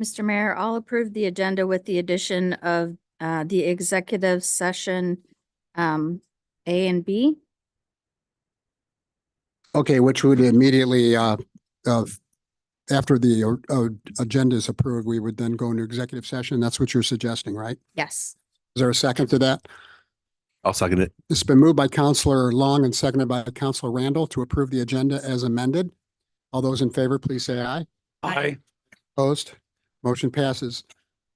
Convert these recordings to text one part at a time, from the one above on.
Mr. Mayor, I'll approve the agenda with the addition of the executive session A and B. Okay, which would immediately, after the agenda is approved, we would then go into executive session. That's what you're suggesting, right? Yes. Is there a second to that? I'll second it. It's been moved by Counselor Long and seconded by Counselor Randall to approve the agenda as amended. All those in favor, please say aye. Aye. Opposed? Motion passes.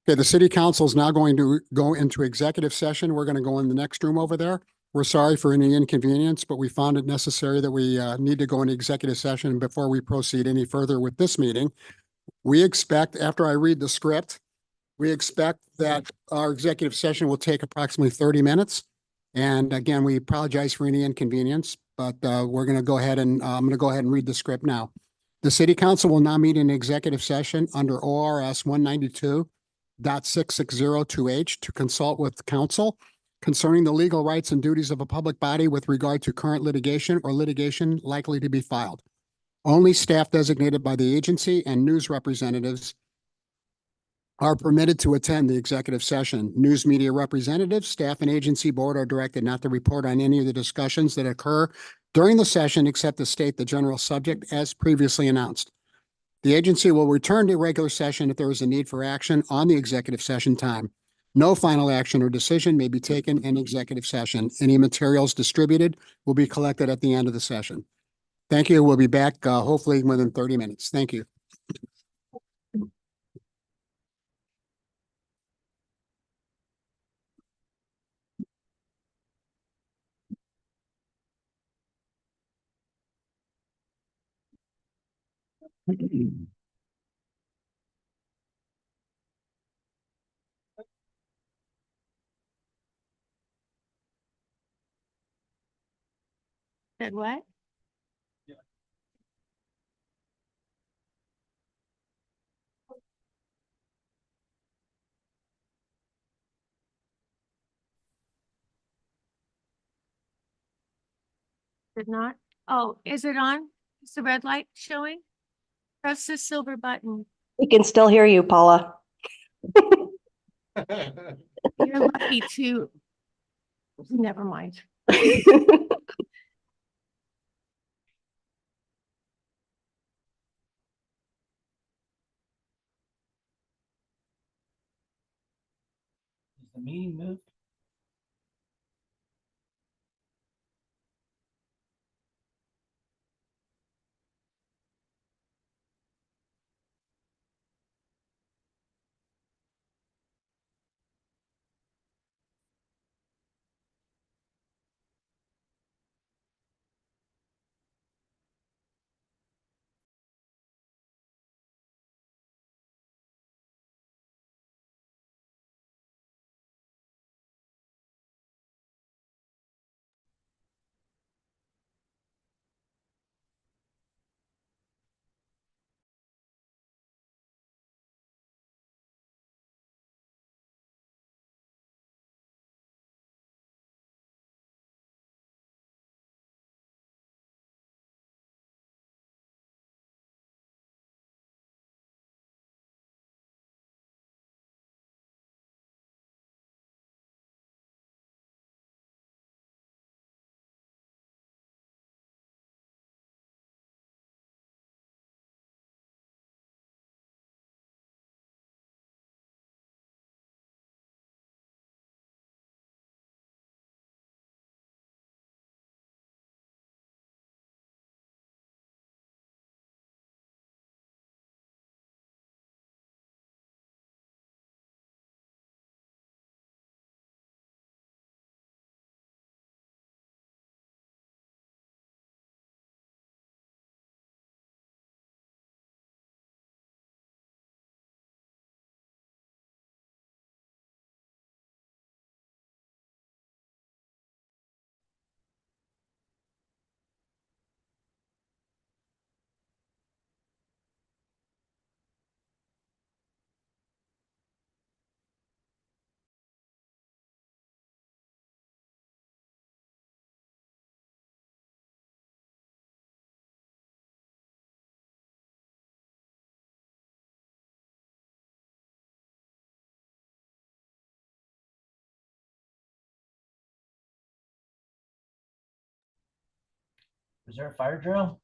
Okay, the city council is now going to go into executive session. We're going to go in the next room over there. We're sorry for any inconvenience, but we found it necessary that we need to go into executive session before we proceed any further with this meeting. We expect, after I read the script, we expect that our executive session will take approximately 30 minutes. And again, we apologize for any inconvenience, but we're going to go ahead and I'm going to go ahead and read the script now. The city council will now meet in executive session under ORS 192.6602H to consult with counsel concerning the legal rights and duties of a public body with regard to current litigation or litigation likely to be filed. Only staff designated by the agency and news representatives are permitted to attend the executive session. News media representatives, staff, and agency board are directed not to report on any of the discussions that occur during the session except to state the general subject as previously announced. The agency will return to regular session if there is a need for action on the executive session time. No final action or decision may be taken in executive session. Any materials distributed will be collected at the end of the session. Thank you. We'll be back hopefully within 30 minutes. Thank you. Said what? Did not? Oh, is it on? Is the red light showing? Press the silver button. We can still hear you, Paula. You're lucky to. Never mind. Is the meeting moved? Is there a fire drill?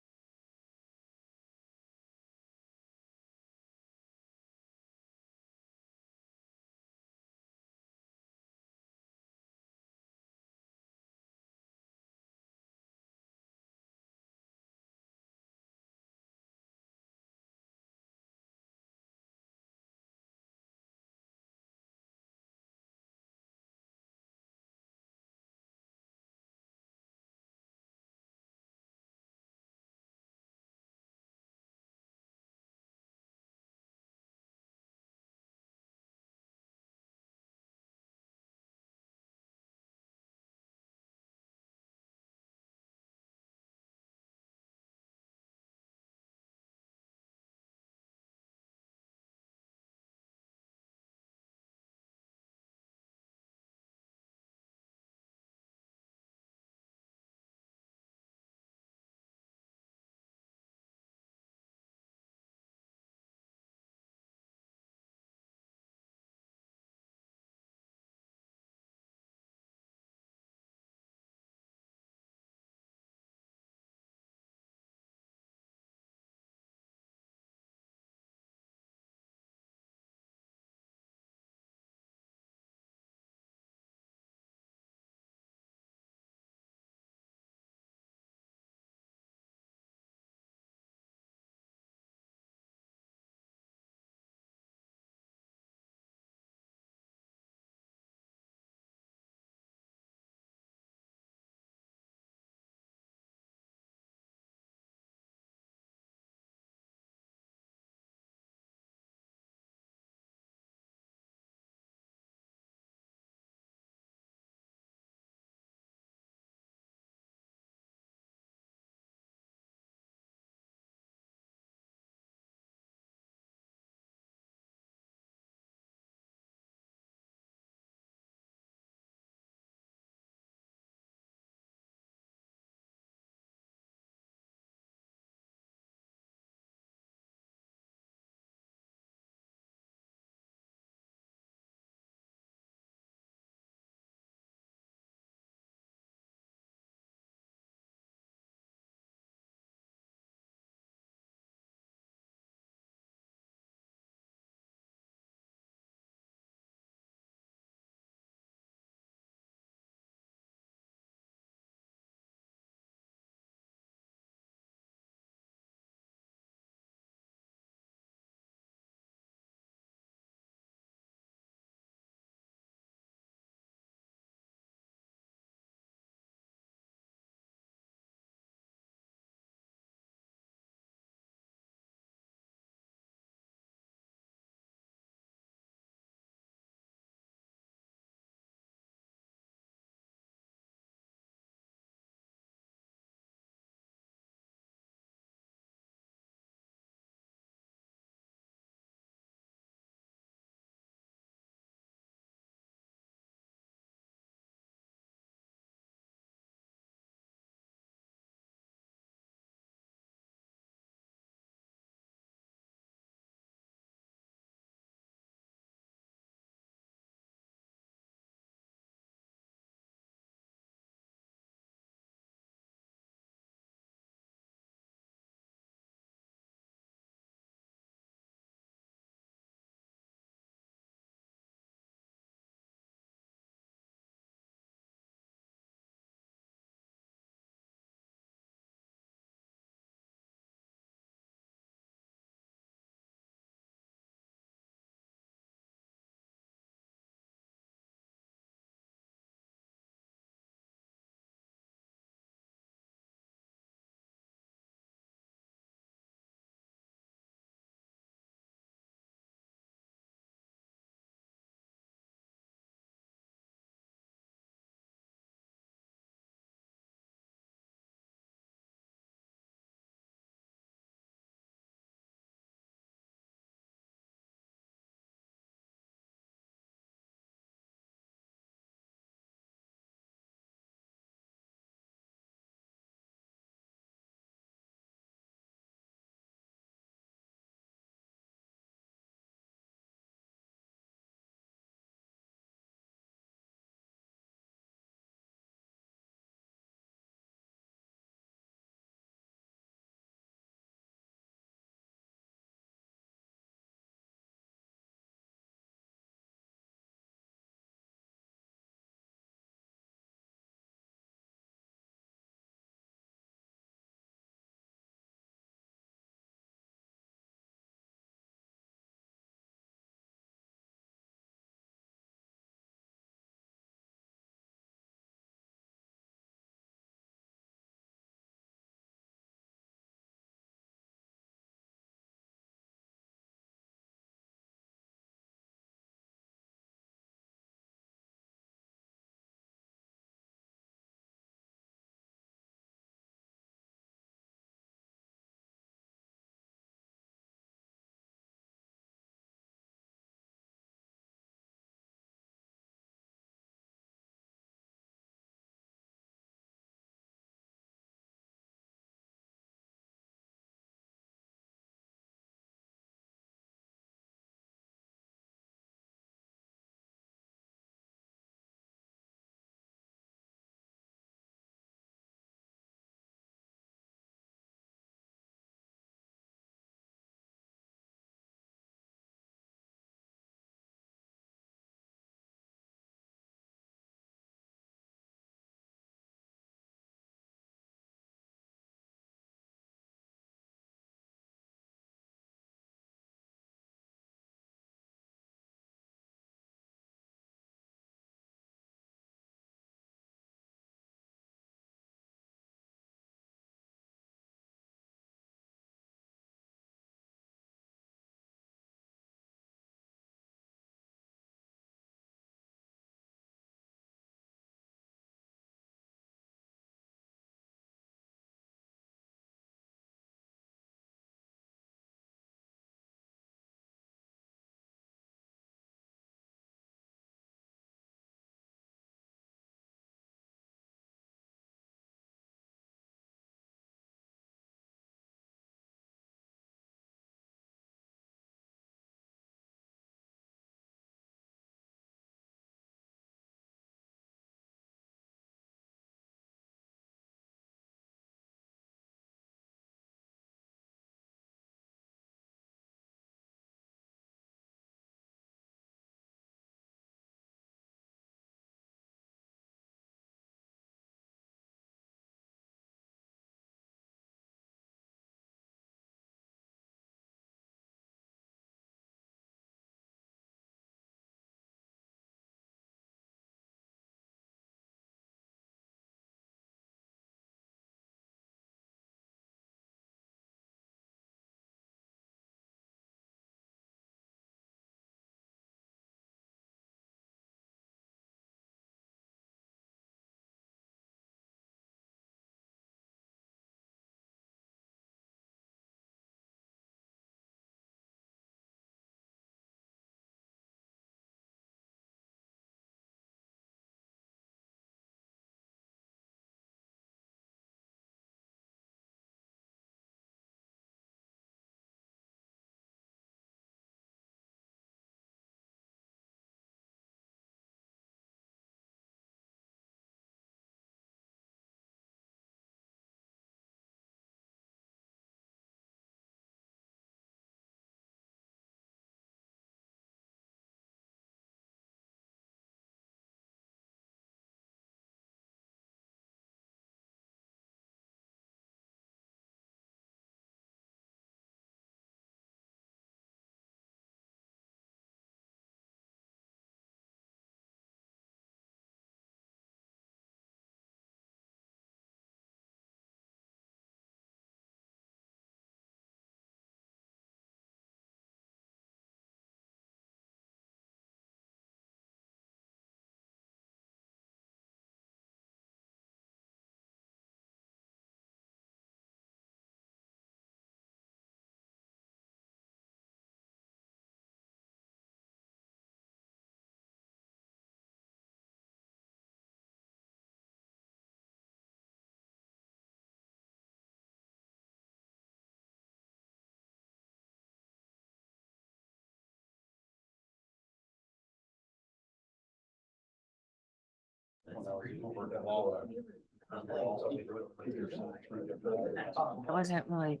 I wasn't really.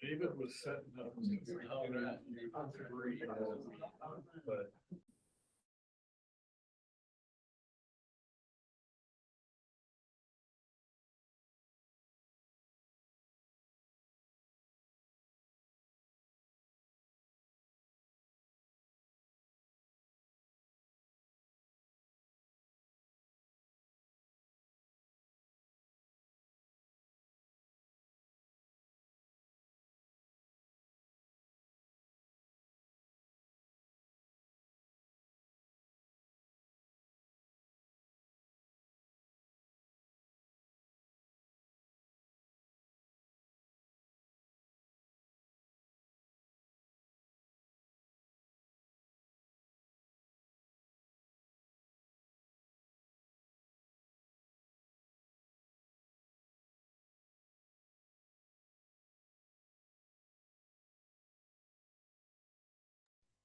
David was setting up. But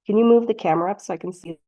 Can you move the camera up so I can see?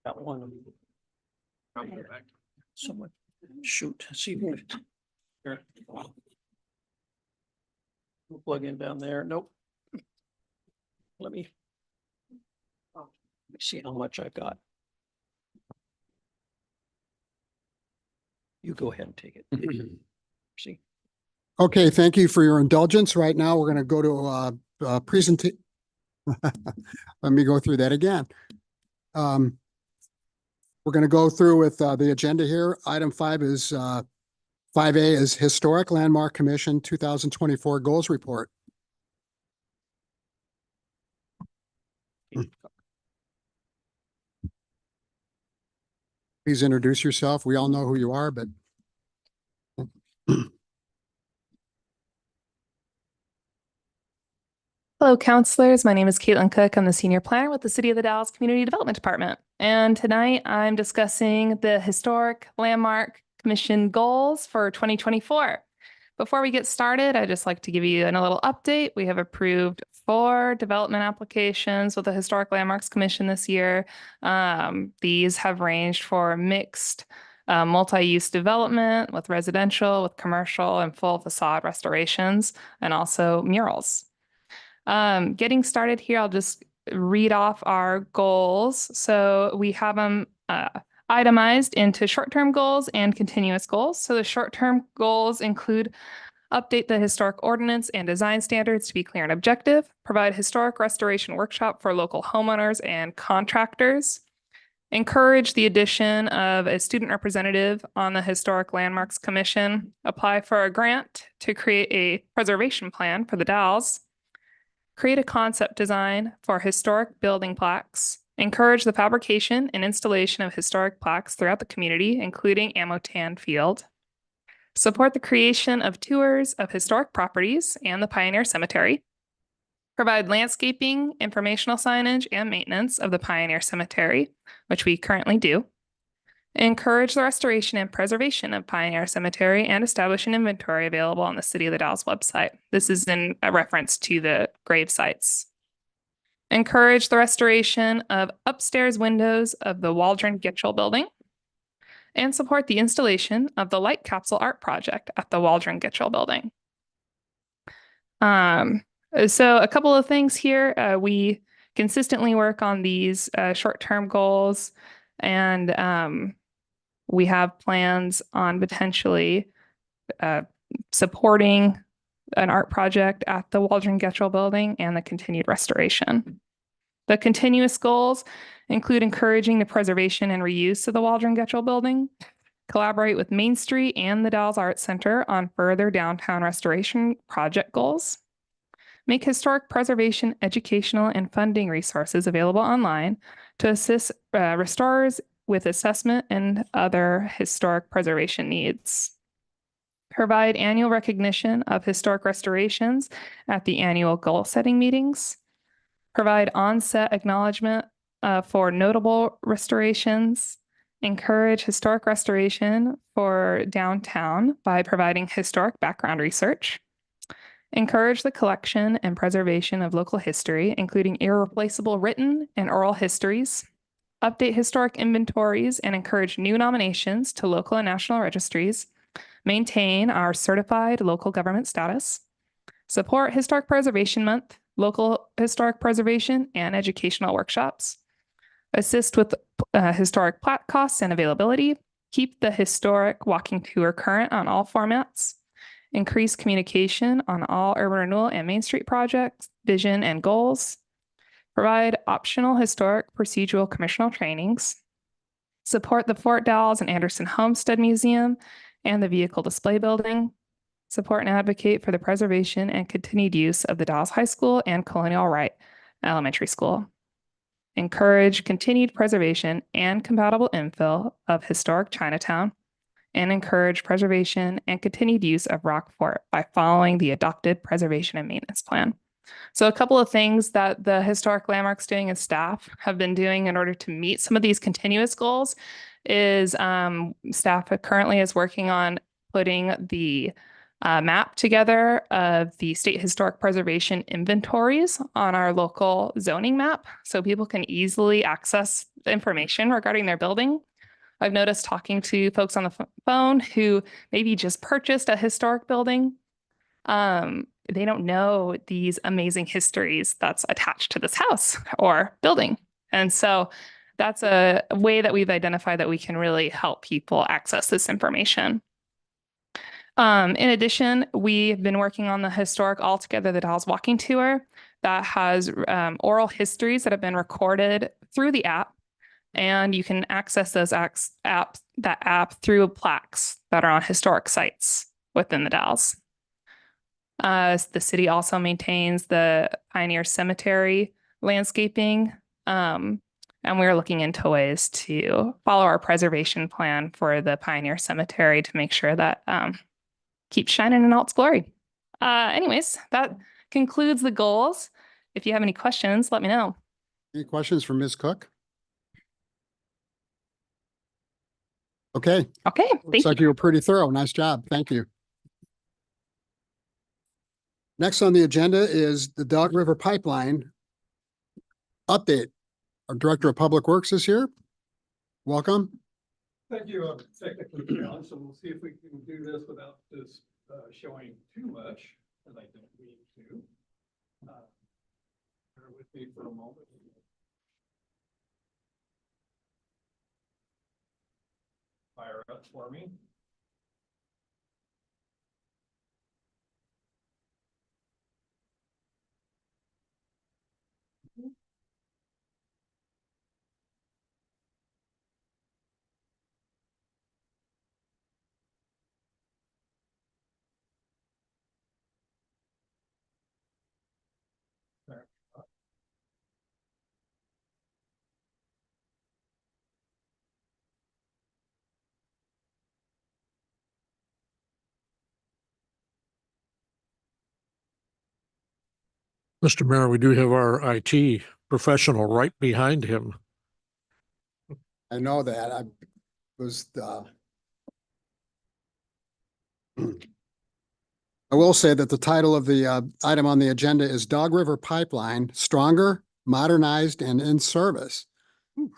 Got one. Someone, shoot, see what. Here. We'll plug in down there. Nope. Let me. Let me see how much I've got. You go ahead and take it. See. Okay, thank you for your indulgence. Right now, we're going to go to presentation. Let me go through that again. We're going to go through with the agenda here. Item 5 is 5A is Historic Landmark Commission 2024 Goals Report. Please introduce yourself. We all know who you are, but Hello, counselors. My name is Caitlin Cook. I'm the senior planner with the City of the Dalles Community Development Department. And tonight I'm discussing the Historic Landmark Commission goals for 2024. Before we get started, I'd just like to give you a little update. We have approved 4 development applications with the Historic Landmarks Commission this year. These have ranged for mixed multi-use development with residential, with commercial, and full facade restorations, and also murals. Getting started here, I'll just read off our goals. So we have them itemized into short-term goals and continuous goals. So the short-term goals include update the historic ordinance and design standards to be clear and objective, provide historic restoration workshop for local homeowners and contractors, encourage the addition of a student representative on the Historic Landmarks Commission, apply for a grant to create a preservation plan for the Dalles, create a concept design for historic building plaques, encourage the fabrication and installation of historic plaques throughout the community, including Amotan Field, support the creation of tours of historic properties and the Pioneer Cemetery, provide landscaping, informational signage, and maintenance of the Pioneer Cemetery, which we currently do, encourage the restoration and preservation of Pioneer Cemetery and establish an inventory available on the City of the Dalles website. This is in a reference to the grave sites. Encourage the restoration of upstairs windows of the Waldron Gitchell building and support the installation of the light capsule art project at the Waldron Gitchell building. So a couple of things here. We consistently work on these short-term goals, and we have plans on potentially supporting an art project at the Waldron Gitchell building and the continued restoration. The continuous goals include encouraging the preservation and reuse of the Waldron Gitchell building, collaborate with Main Street and the Dalles Arts Center on further downtown restoration project goals, make historic preservation, educational, and funding resources available online to assist restorers with assessment and other historic preservation needs. Provide annual recognition of historic restorations at the annual goal-setting meetings. Provide on-set acknowledgement for notable restorations. Encourage historic restoration for downtown by providing historic background research. Encourage the collection and preservation of local history, including irreplaceable written and oral histories. Update historic inventories and encourage new nominations to local and national registries. Maintain our certified local government status. Support Historic Preservation Month, local historic preservation, and educational workshops. Assist with historic plat costs and availability. Keep the historic walking tour current on all formats. Increase communication on all urban renewal and Main Street projects, vision, and goals. Provide optional historic procedural commissional trainings. Support the Fort Dalles and Anderson Homestead Museum and the Vehicle Display Building. Support and advocate for the preservation and continued use of the Dalles High School and Colonial Wright Elementary School. Encourage continued preservation and compatible infill of historic Chinatown, and encourage preservation and continued use of Rockfort by following the adopted preservation and maintenance plan. So a couple of things that the Historic Landmarks doing and staff have been doing in order to meet some of these continuous goals is staff currently is working on putting the map together of the state historic preservation inventories on our local zoning map so people can easily access the information regarding their building. I've noticed talking to folks on the phone who maybe just purchased a historic building. They don't know these amazing histories that's attached to this house or building. And so that's a way that we've identified that we can really help people access this information. In addition, we've been working on the historic All Together the Dalles walking tour that has oral histories that have been recorded through the app. And you can access those that app through plaques that are on historic sites within the Dalles. The city also maintains the Pioneer Cemetery landscaping. And we're looking into ways to follow our preservation plan for the Pioneer Cemetery to make sure that keeps shining in all its glory. Anyways, that concludes the goals. If you have any questions, let me know. Any questions for Ms. Cook? Okay, Okay, looks thank like you. you were pretty thorough. Nice job. Thank you. Next on the agenda is the Dog River Pipeline update. Our Director of Public Works is here. Welcome. Thank you. I'm technically challenged, so we'll see if we can do this without this showing too much, and I don't mean to. Bear with me for a moment. Fire up for me. Mr. Mayor, we do have our IT professional right behind him. I know that. I was I will say that the title of the item on the agenda is Dog River Pipeline, Stronger, Modernized, and in Service.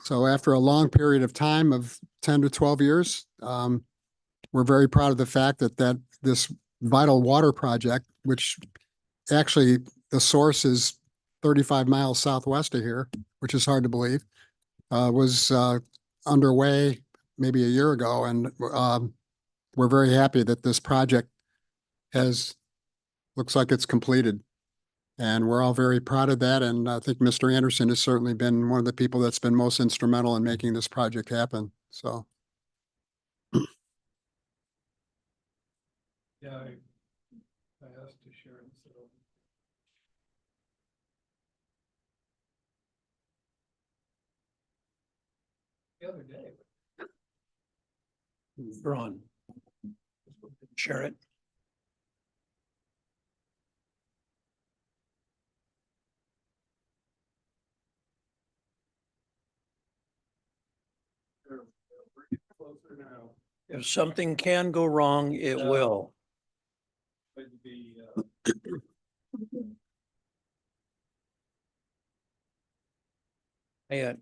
So after a long period of time of 10 to 12 years, we're very proud of the fact that this vital water project, which actually the source is 35 miles southwest of here, which is hard to believe, was underway maybe a year ago. And we're very happy that this project looks like it's completed. And we're all very proud of that. And I think Mr. Anderson has certainly been one of the people that's been most instrumental in making this project happen. So. Yeah, I asked to share it, so. The other day. Ron. Share it. We're getting closer now. If something can go wrong, it will. Would be, And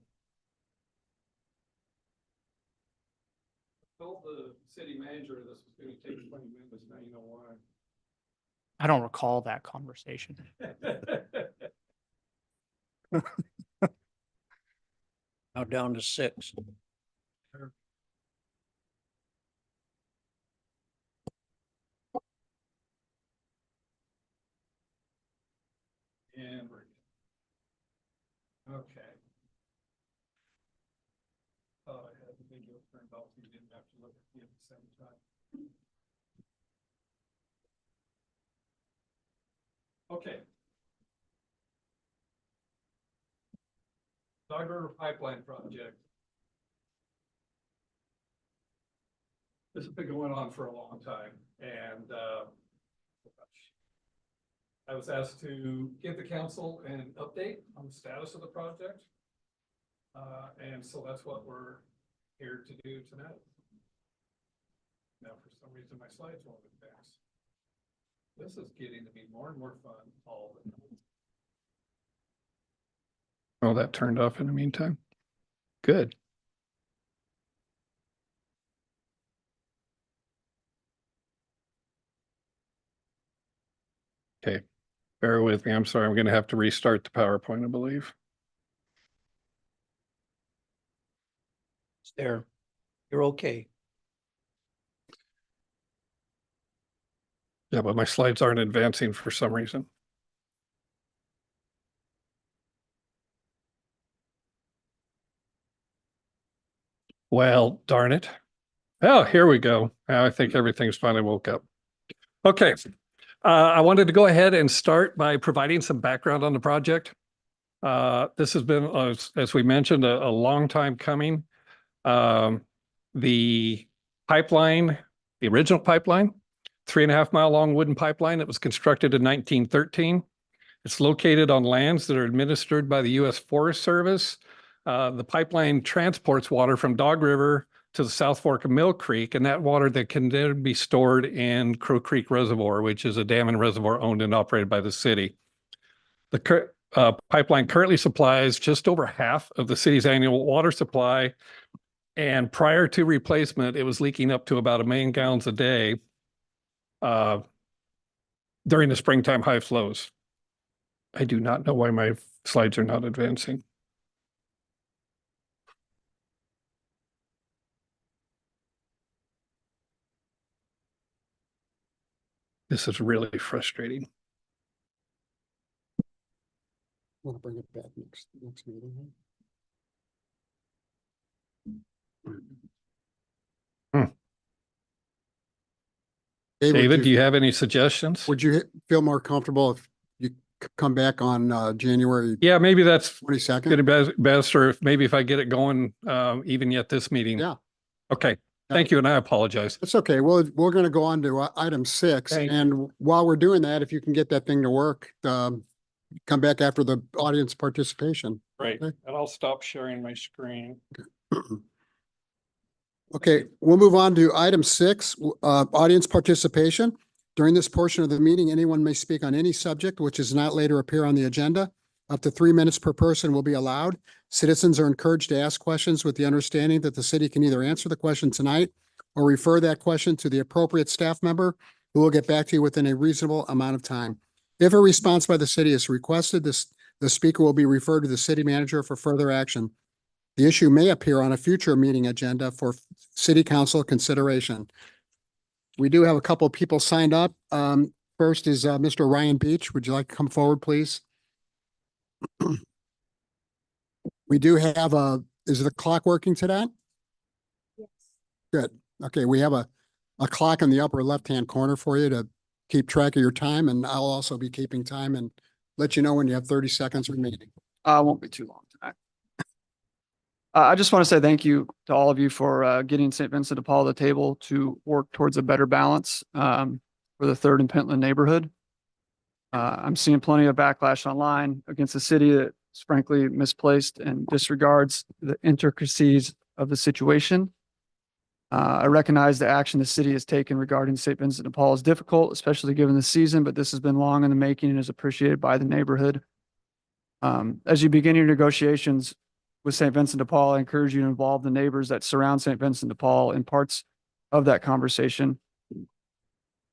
told the city manager this was gonna take 20 minutes, now you know why. I don't recall that conversation. now down to 6. And we're. Okay. Oh, I had the video turned off, so you didn't have to look at me at the same time. Okay. Dog River Pipeline Project. This has been going on for a long time, and I was asked to give the council an update on the status of the project. And so that's what we're here to do tonight. Now, for some reason, my slides won't advance. This is getting to be more and more fun all the time. Oh, that turned off in the meantime. Good. Okay, bear with me. I'm sorry. I'm going to have to restart the PowerPoint, I believe. It's there. You're okay. Yeah, but my slides aren't advancing for some reason. Well, darn it. Oh, here we go. I think everything's finally woke up. Okay. I wanted to go ahead and start by providing some background on the project. This has been, as we mentioned, a long time coming. The pipeline, the original pipeline, 3.5 mile long wooden pipeline that was constructed in 1913. It's located on lands that are administered by the U.S. Forest Service. The pipeline transports water from Dog River to the South Fork of Mill Creek, and that water that can then be stored in Crow Creek Reservoir, which is a dam and reservoir owned and operated by the city. The pipeline currently supplies just over half of the city's annual water supply, and prior to replacement, it was leaking up to about 1 million gallons a day during the springtime high flows. I do not know why my slides are not advancing. This is really frustrating. Want to bring it back next meeting? David, do you have any suggestions? Would you feel more comfortable if you come back on January Yeah, maybe that's 22nd? good best, or maybe if I get it going even yet this meeting. Yeah. Okay, thank you, and I apologize. That's okay. Well, we're going to go on to item 6. Thank And while we're doing that, if you can get that thing to work, come back after the audience participation. Right, Okay. and I'll stop sharing my screen. Okay, we'll move on to item 6, audience participation. During this portion of the meeting, anyone may speak on any subject which does not later appear on the agenda. Up to 3 minutes per person will be allowed. Citizens are encouraged to ask questions with the understanding that the city can either answer the question tonight or refer that question to the appropriate staff member who will get back to you within a reasonable amount of time. If a response by the city is requested, the speaker will be referred to the city manager for further action. The issue may appear on a future meeting agenda for city council consideration. We do have a couple of people signed up. First is Mr. Ryan Beach. Would you like to come forward, please? We do have is the clock working today? Yes. Good. Okay, we have a clock in the upper left-hand corner for you to keep track of your time, and I'll also be keeping time and let you know when you have 30 seconds remaining. Won't be too long tonight. I just want to say thank you to all of you for getting St. Vincent de Paul to the table to work towards a better balance for the 3rd and Pentland neighborhood. I'm seeing plenty of backlash online against the city that's frankly misplaced and disregards the intricacies of the situation. I recognize the action the city has taken regarding St. Vincent de Paul is difficult, especially given the season, but this has been long in the making and is appreciated by the neighborhood. As you begin your negotiations with St. Vincent de Paul, I encourage you to involve the neighbors that surround St. Vincent de Paul in parts of that conversation.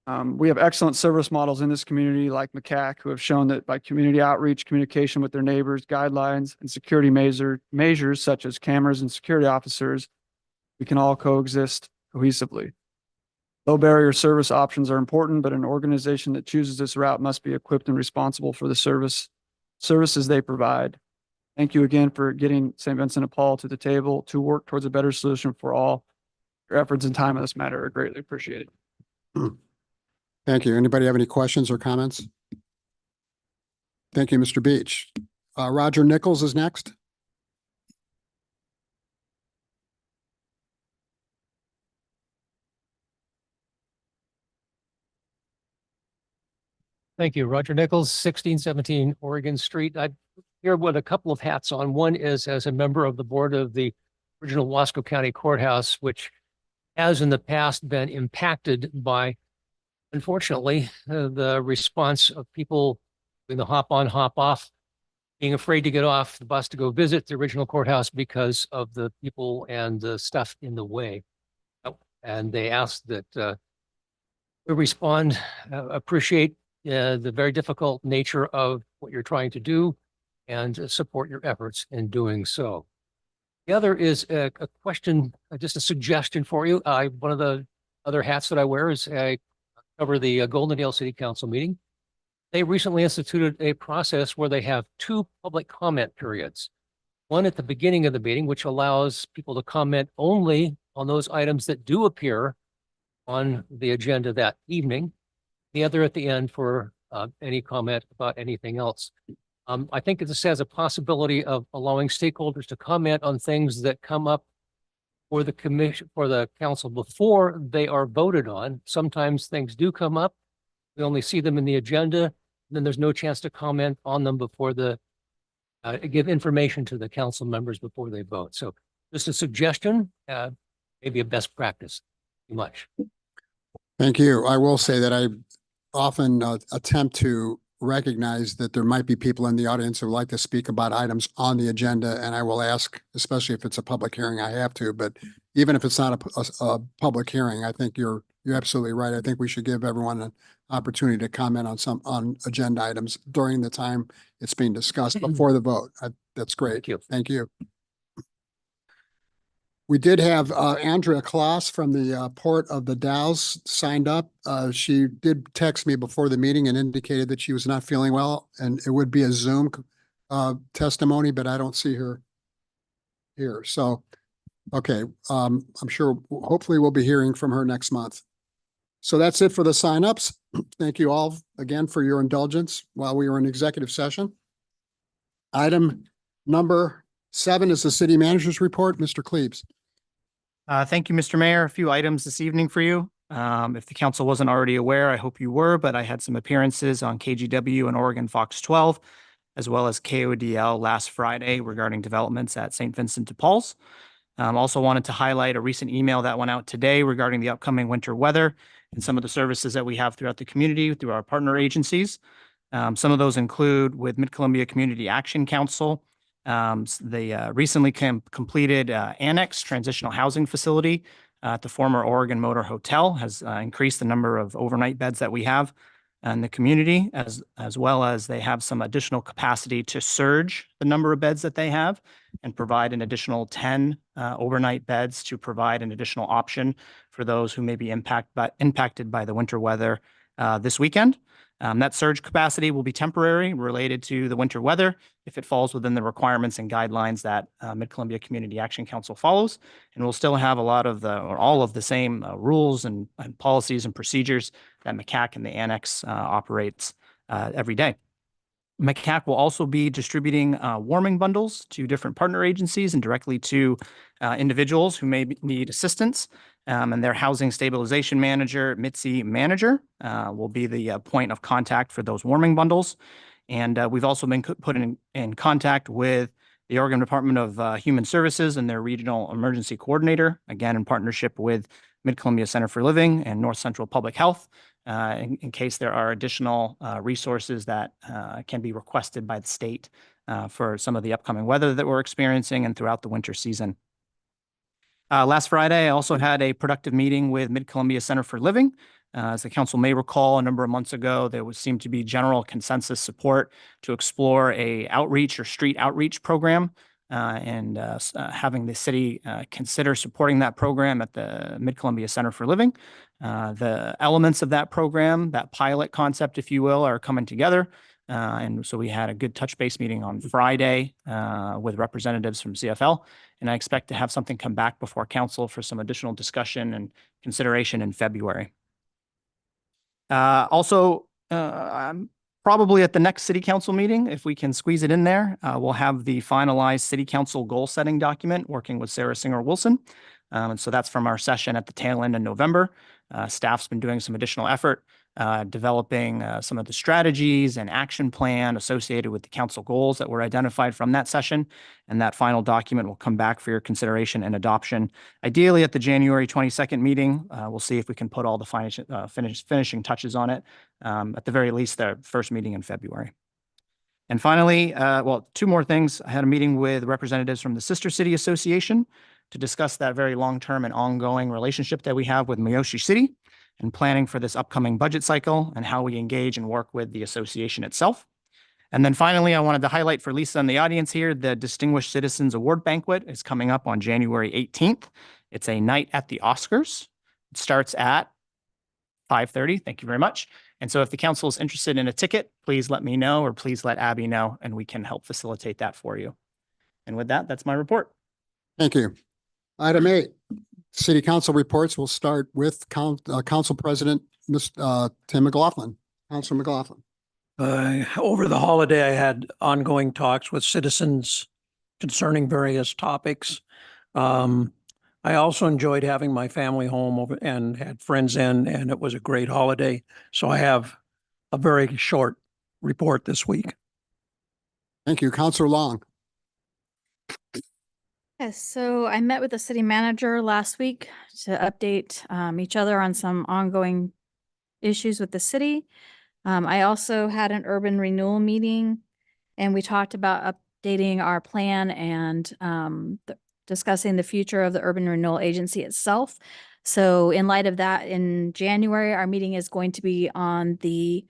We have excellent service models in this community like MCAC, who have shown that by community outreach, communication with their neighbors, guidelines, and security measures such as cameras and security officers, we can all coexist cohesively. Low barrier service options are important, but an organization that chooses this route must be equipped and responsible for the services they provide. Thank you again for getting St. Vincent de Paul to the table to work towards a better solution for all. Your efforts and time on this matter are greatly appreciated. Thank you. Anybody have any questions or comments? Thank you, Mr. Beach. Roger Nichols is next. Thank you. Roger Nichols, 1617 Oregon Street. I'm here with a couple of hats on. One is as a member of the board of the original Wasco County Courthouse, which has in the past been impacted by unfortunately, the response of people doing the hop on, hop off, being afraid to get off the bus to go visit the original courthouse because of the people and the stuff in the way. And they asked that we respond, appreciate the very difficult nature of what you're trying to do and support your efforts in doing so. The other is a question, just a suggestion for you. One of the other hats that I wear is I cover the Goldendale City Council meeting. They recently instituted a process where they have 2 public comment periods. One at the beginning of the meeting, which allows people to comment only on those items that do appear on the agenda that evening. The other at the end for any comment about anything else. I think this has a possibility of allowing stakeholders to comment on things that come up for the commission, for the council before they are voted on. Sometimes things do come up. We only see them in the agenda. Then there's no chance to comment on them before give information to the council members before they vote. So just a suggestion, maybe a best practice. Too much. Thank you. I will say that I often attempt to recognize that there might be people in the audience who would like to speak about items on the agenda, and I will ask, especially if it's a public hearing, I have to, but even if it's not a public hearing, I think you're absolutely right. I think we should give everyone an opportunity to comment on agenda items during the time it's being discussed before the vote. That's great. Thank you. Thank you. We did have Andrea Kloss from the Port of the Dalles signed up. She did text me before the meeting and indicated that she was not feeling well, and it would be a Zoom testimony, but I don't see her here. So, okay, I'm sure, hopefully we'll be hearing from her next month. So that's it for the signups. Thank you all again for your indulgence while we were in executive session. Item number 7 is the city manager's report. Mr. Cleaves. Thank you, Mr. Mayor. A few items this evening for you. If the council wasn't already aware, I hope you were, but I had some appearances on KGW and Oregon Fox 12, as well as KODL last Friday regarding developments at St. Vincent de Paul's. Also wanted to highlight a recent email that went out today regarding the upcoming winter weather and some of the services that we have throughout the community through our partner agencies. Some of those include with Mid-Columbia Community Action Council. They recently completed annex transitional housing facility at the former Oregon Motor Hotel, has increased the number of overnight beds that we have in the community, as well as they have some additional capacity to surge the number of beds that they have and provide an additional 10 overnight beds to provide an additional option for those who may be impacted by the winter weather this weekend. That surge capacity will be temporary related to the winter weather if it falls within the requirements and guidelines that Mid-Columbia Community Action Council follows. And we'll still have a lot of all of the same rules and policies and procedures that MCAC and the annex operates every day. MCAC will also be distributing warming bundles to different partner agencies and directly to individuals who may need assistance. And their housing stabilization manager, Mitzi Manager, will be the point of contact for those warming bundles. And we've also been put in contact with the Oregon Department of Human Services and their regional emergency coordinator, again, in partnership with Mid-Columbia Center for Living and North Central Public Health, in case there are additional resources that can be requested by the state for some of the upcoming weather that we're experiencing and throughout the winter season. Last Friday, I also had a productive meeting with Mid-Columbia Center for Living. As the council may recall, a number of months ago, there seemed to be general consensus support to explore a outreach or street outreach program and having the city consider supporting that program at the Mid-Columbia Center for Living. The elements of that program, that pilot concept, if you will, are coming together. And so we had a good touch base meeting on Friday with representatives from CFL, and I expect to have something come back before council for some additional discussion and consideration in February. Also, probably at the next city council meeting, if we can squeeze it in there, we'll have the finalized city council goal setting document working with Sarah Singer Wilson. And so that's from our session at the tail end of November. Staff's been doing some additional effort developing some of the strategies and action plan associated with the council goals that were identified from that session. And that final document will come back for your consideration and adoption. Ideally, at the January 22nd meeting, we'll see if we can put all the finishing touches on it. At the very least, the first meeting in February. And finally, well, two more things. I had a meeting with representatives from the Sister City Association to discuss that very long-term and ongoing relationship that we have with Miyoshi City and planning for this upcoming budget cycle and how we engage and work with the association itself. And then finally, I wanted to highlight for Lisa in the audience here, the Distinguished Citizens Award Banquet is coming up on January 18th. It's a night at the Oscars. It starts at 5:30. Thank you very much. And so if the council is interested in a ticket, please let me know, or please let Abby know, and we can help facilitate that for you. And with that, that's my report. Thank you. Item 8, city council reports. We'll start with council president, Tim McLaughlin. Councilor McLaughlin. Over the holiday, I had ongoing talks with citizens concerning various topics. I also enjoyed having my family home over and had friends in, and it was a great holiday. So I have a very short report this week. Thank you. Councilor Long. Yes, so I met with the city manager last week to update each other on some ongoing issues with the city. I also had an urban renewal meeting, and we talked about updating our plan and discussing the future of the urban renewal agency itself. So in light of that, in January, our meeting is going to be on the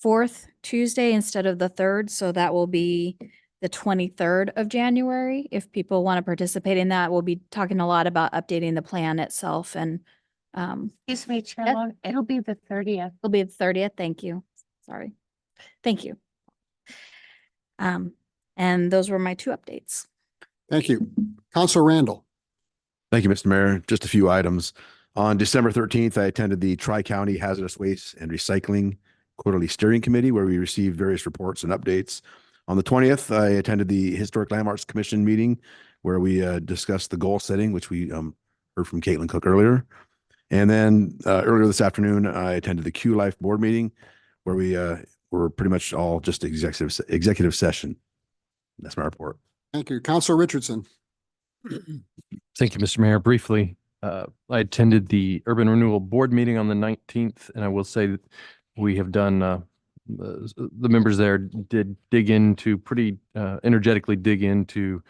4th Tuesday instead of the 3rd. So that will be the 23rd of January. If people want to participate in that, we'll be talking a lot about updating the plan itself. And Excuse me, Chair Long, it'll be the 30th. it'll be the 30th. Thank you. Sorry. Thank you. And those were my two updates. Thank you. Councilor Randall. Thank you, Mr. Mayor. Just a few items. On December 13th, I attended the Tri-County Hazardous Waste and Recycling Quarterly Steering Committee, where we received various reports and updates. On the 20th, I attended the Historic Landmarks Commission meeting, where we discussed the goal setting, which we heard from Caitlin Cook earlier. And then earlier this afternoon, I attended the Q Life board meeting, where we were pretty much all just executive session. That's my report. Thank you. Councilor Richardson. Thank you, Mr. Mayor. Briefly, I attended the Urban Renewal Board meeting on the 19th, and I will say that we have done, the members there did dig into pretty energetically dig into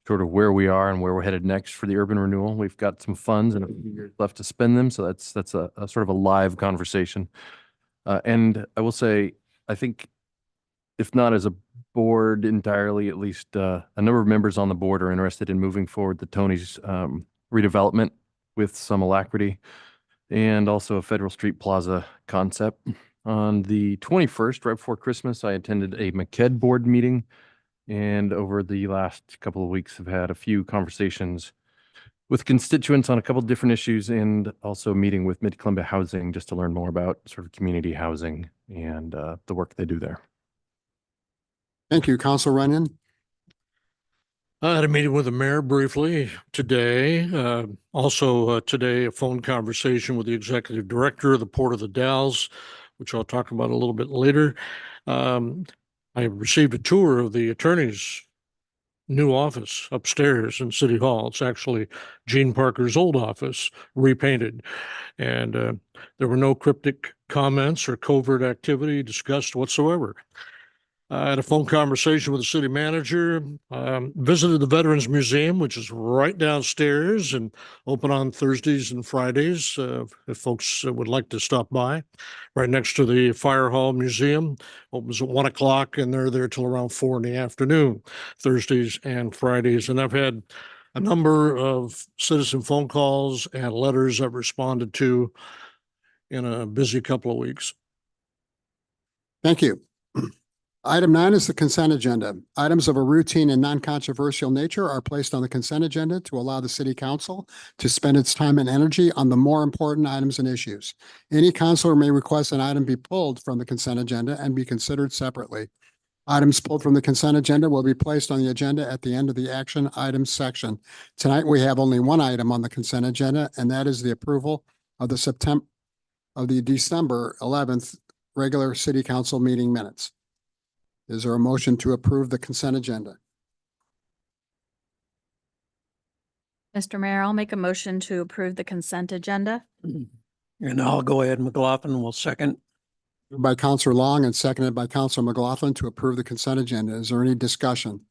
sort of where we are and where we're headed next for the urban renewal. We've got some funds and a few years left to spend them, so that's a sort of a live conversation. And I will say, I think, if not as a board entirely, at least a number of members on the board are interested in moving forward the Tony's redevelopment with some alacrity, and also a Federal Street Plaza concept. On the 21st, right before Christmas, I attended a MCED board meeting, and over the last couple of weeks have had a few conversations with constituents on a couple of different issues, and also meeting with Mid-Columbia Housing just to learn more about sort of community housing and the work they do there. Thank you. Councilor Runyon. I had a meeting with the mayor briefly today. Also today, a phone conversation with the executive director of the Port of the Dalles, which I'll talk about a little bit later. I received a tour of the attorney's new office upstairs in City Hall. It's actually Gene Parker's old office, repainted. And there were no cryptic comments or covert activity discussed whatsoever. I had a phone conversation with the city manager, visited the Veterans Museum, which is right downstairs and open on Thursdays and Fridays, if folks would like to stop by. Right next to the Fire Hall Museum, opens at 1 o'clock, and they're there till around 4 in the afternoon, Thursdays and Fridays. And I've had a number of citizen phone calls and letters I've responded to in a busy couple of weeks. Thank you. Item 9 is the consent agenda. Items of a routine and non-controversial nature are placed on the consent agenda to allow the city council to spend its time and energy on the more important items and issues. Any councilor may request an item be pulled from the consent agenda and be considered separately. Items pulled from the consent agenda will be placed on the agenda at the end of the action items section. Tonight, we have only one item on the consent agenda, and that is the approval of the December 11th regular city council meeting minutes. Is there a motion to approve the consent agenda? Mr. Mayor, I'll make a motion to approve the consent agenda. And I'll go ahead, McLaughlin will second. Moved by Counselor Long and seconded by Counselor McLaughlin to approve the consent agenda. Is there any discussion?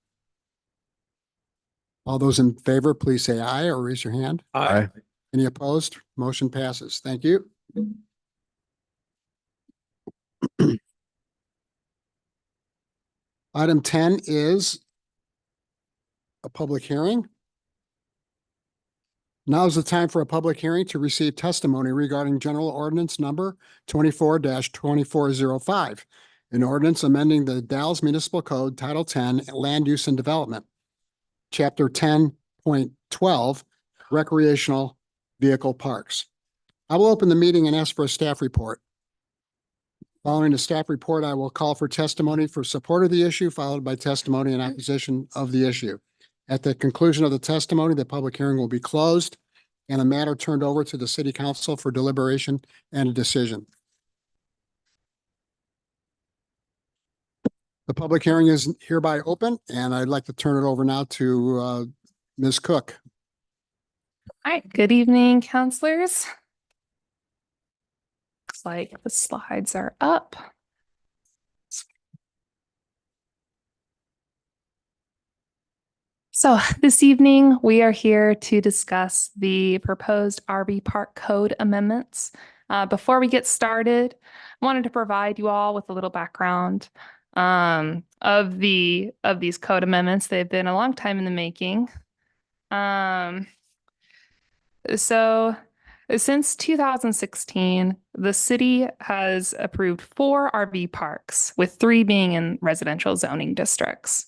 All those in favor, please say aye or raise your hand. Aye. Any opposed? Motion passes. Thank you. Item 10 is a public hearing. Now is the time for a public hearing to receive testimony regarding General Ordinance Number 24-2405, an ordinance amending the Dalles Municipal Code Title 10 Land Use and Development, Chapter 10.12 Recreational Vehicle Parks. I will open the meeting and ask for a staff report. Following the staff report, I will call for testimony for support of the issue, followed by testimony in opposition of the issue. At the conclusion of the testimony, the public hearing will be closed and a matter turned over to the city council for deliberation and a decision. The public hearing is hereby open, and I'd like to turn it over now to Ms. Cook. All right, good evening, counselors. Looks like the slides are up. So this evening, we are here to discuss the proposed RV Park Code amendments. Before we get started, I wanted to provide you all with a little background of these code amendments. They've been a long time in the making. So since 2016, the city has approved 4 RV parks, with 3 being in residential zoning districts.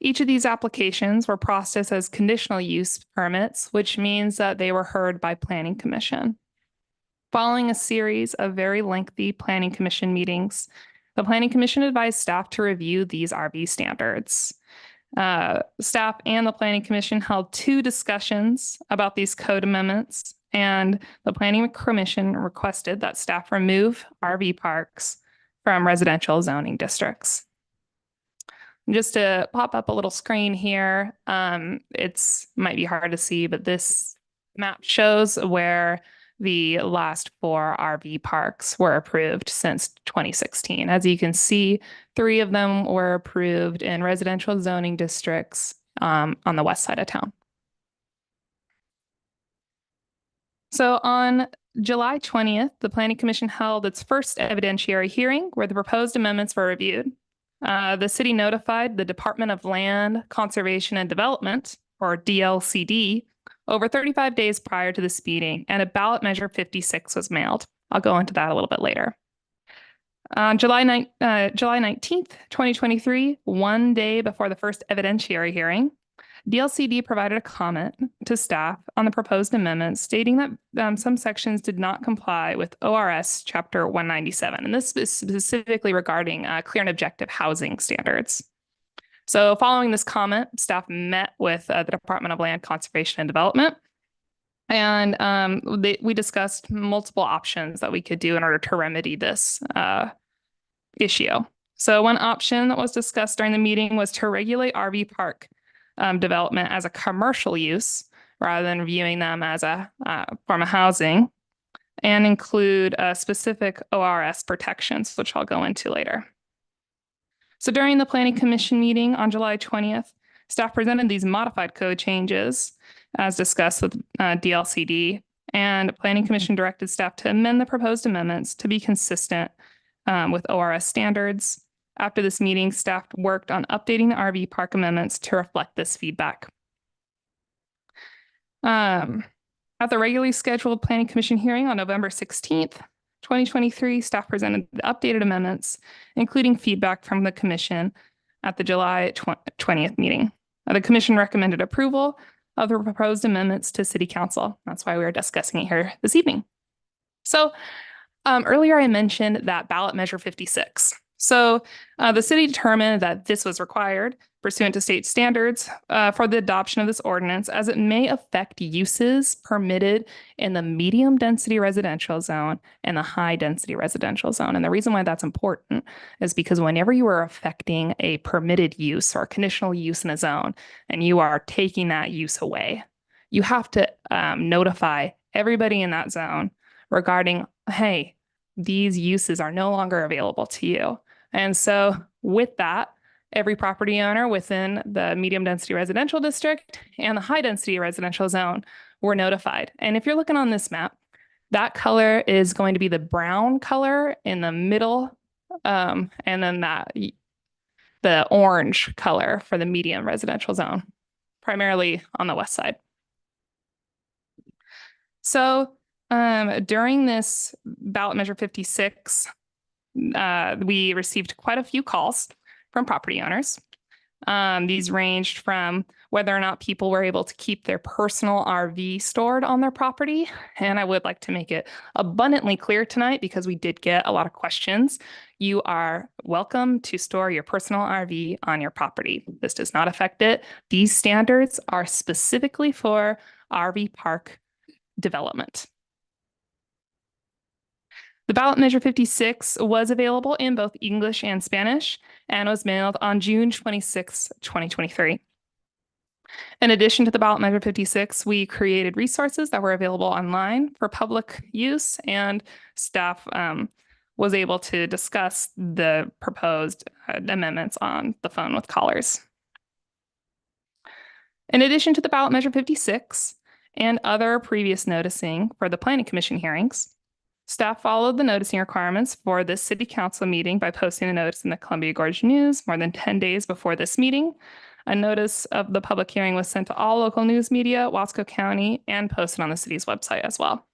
Each of these applications were processed as conditional use permits, which means that they were heard by Planning Commission. Following a series of very lengthy Planning Commission meetings, the Planning Commission advised staff to review these RV standards. Staff and the Planning Commission held 2 discussions about these code amendments, and the Planning Commission requested that staff remove RV parks from residential zoning districts. Just to pop up a little screen here, it's might be hard to see, but this map shows where the last 4 RV parks were approved since 2016. As you can see, 3 of them were approved in residential zoning districts on the west side of town. So on July 20th, the Planning Commission held its first evidentiary hearing where the proposed amendments were reviewed. The city notified the Department of Land, Conservation and Development, or DLCD, over 35 days prior to this meeting, and a ballot measure 56 was mailed. I'll go into that a little bit later. On July 19th, 2023, one day before the first evidentiary hearing, DLCD provided a comment to staff on the proposed amendments, stating that some sections did not comply with ORS Chapter 197, and this is specifically regarding clear and objective housing standards. So following this comment, staff met with the Department of Land, Conservation and Development, and we discussed multiple options that we could do in order to remedy this issue. So one option that was discussed during the meeting was to regulate RV park development as a commercial use rather than viewing them as a form of housing, and include specific ORS protections, which I'll go into later. So during the Planning Commission meeting on July 20th, staff presented these modified code changes as discussed with DLCD, and Planning Commission directed staff to amend the proposed amendments to be consistent with ORS standards. After this meeting, staff worked on updating the RV park amendments to reflect this feedback. At the regularly scheduled Planning Commission hearing on November 16th, 2023, staff presented the updated amendments, including feedback from the commission at the July 20th meeting. The commission recommended approval of the proposed amendments to City Council. That's why we are discussing it here this evening. So earlier I mentioned that ballot measure 56. So the city determined that this was required pursuant to state standards for the adoption of this ordinance, as it may affect uses permitted in the medium density residential zone and the high density residential zone. And the reason why that's important is because whenever you are affecting a permitted use or a conditional use in a zone and you are taking that use away, you have to notify everybody in that zone regarding, hey, these uses are no longer available to you. And so with that, every property owner within the medium density residential district and the high density residential zone were notified. And if you're looking on this map, that color is going to be the brown color in the middle, and then the orange color for the medium residential zone, primarily on the west side. So during this ballot measure 56, we received quite a few calls from property owners. These ranged from whether or not people were able to keep their personal RV stored on their property. And I would like to make it abundantly clear tonight, because we did get a lot of questions. You are welcome to store your personal RV on your property. This does not affect it. These standards are specifically for RV park development. The ballot measure 56 was available in both English and Spanish and was mailed on June 26, 2023. In addition to the ballot measure 56, we created resources that were available online for public use, and staff was able to discuss the proposed amendments on the phone with callers. In addition to the ballot measure 56 and other previous noticing for the Planning Commission hearings, staff followed the noticing requirements for this city council meeting by posting a notice in the Columbia Gorge News more than 10 days before this meeting. A notice of the public hearing was sent to all local news media, Wasco County, and posted on the city's website as well.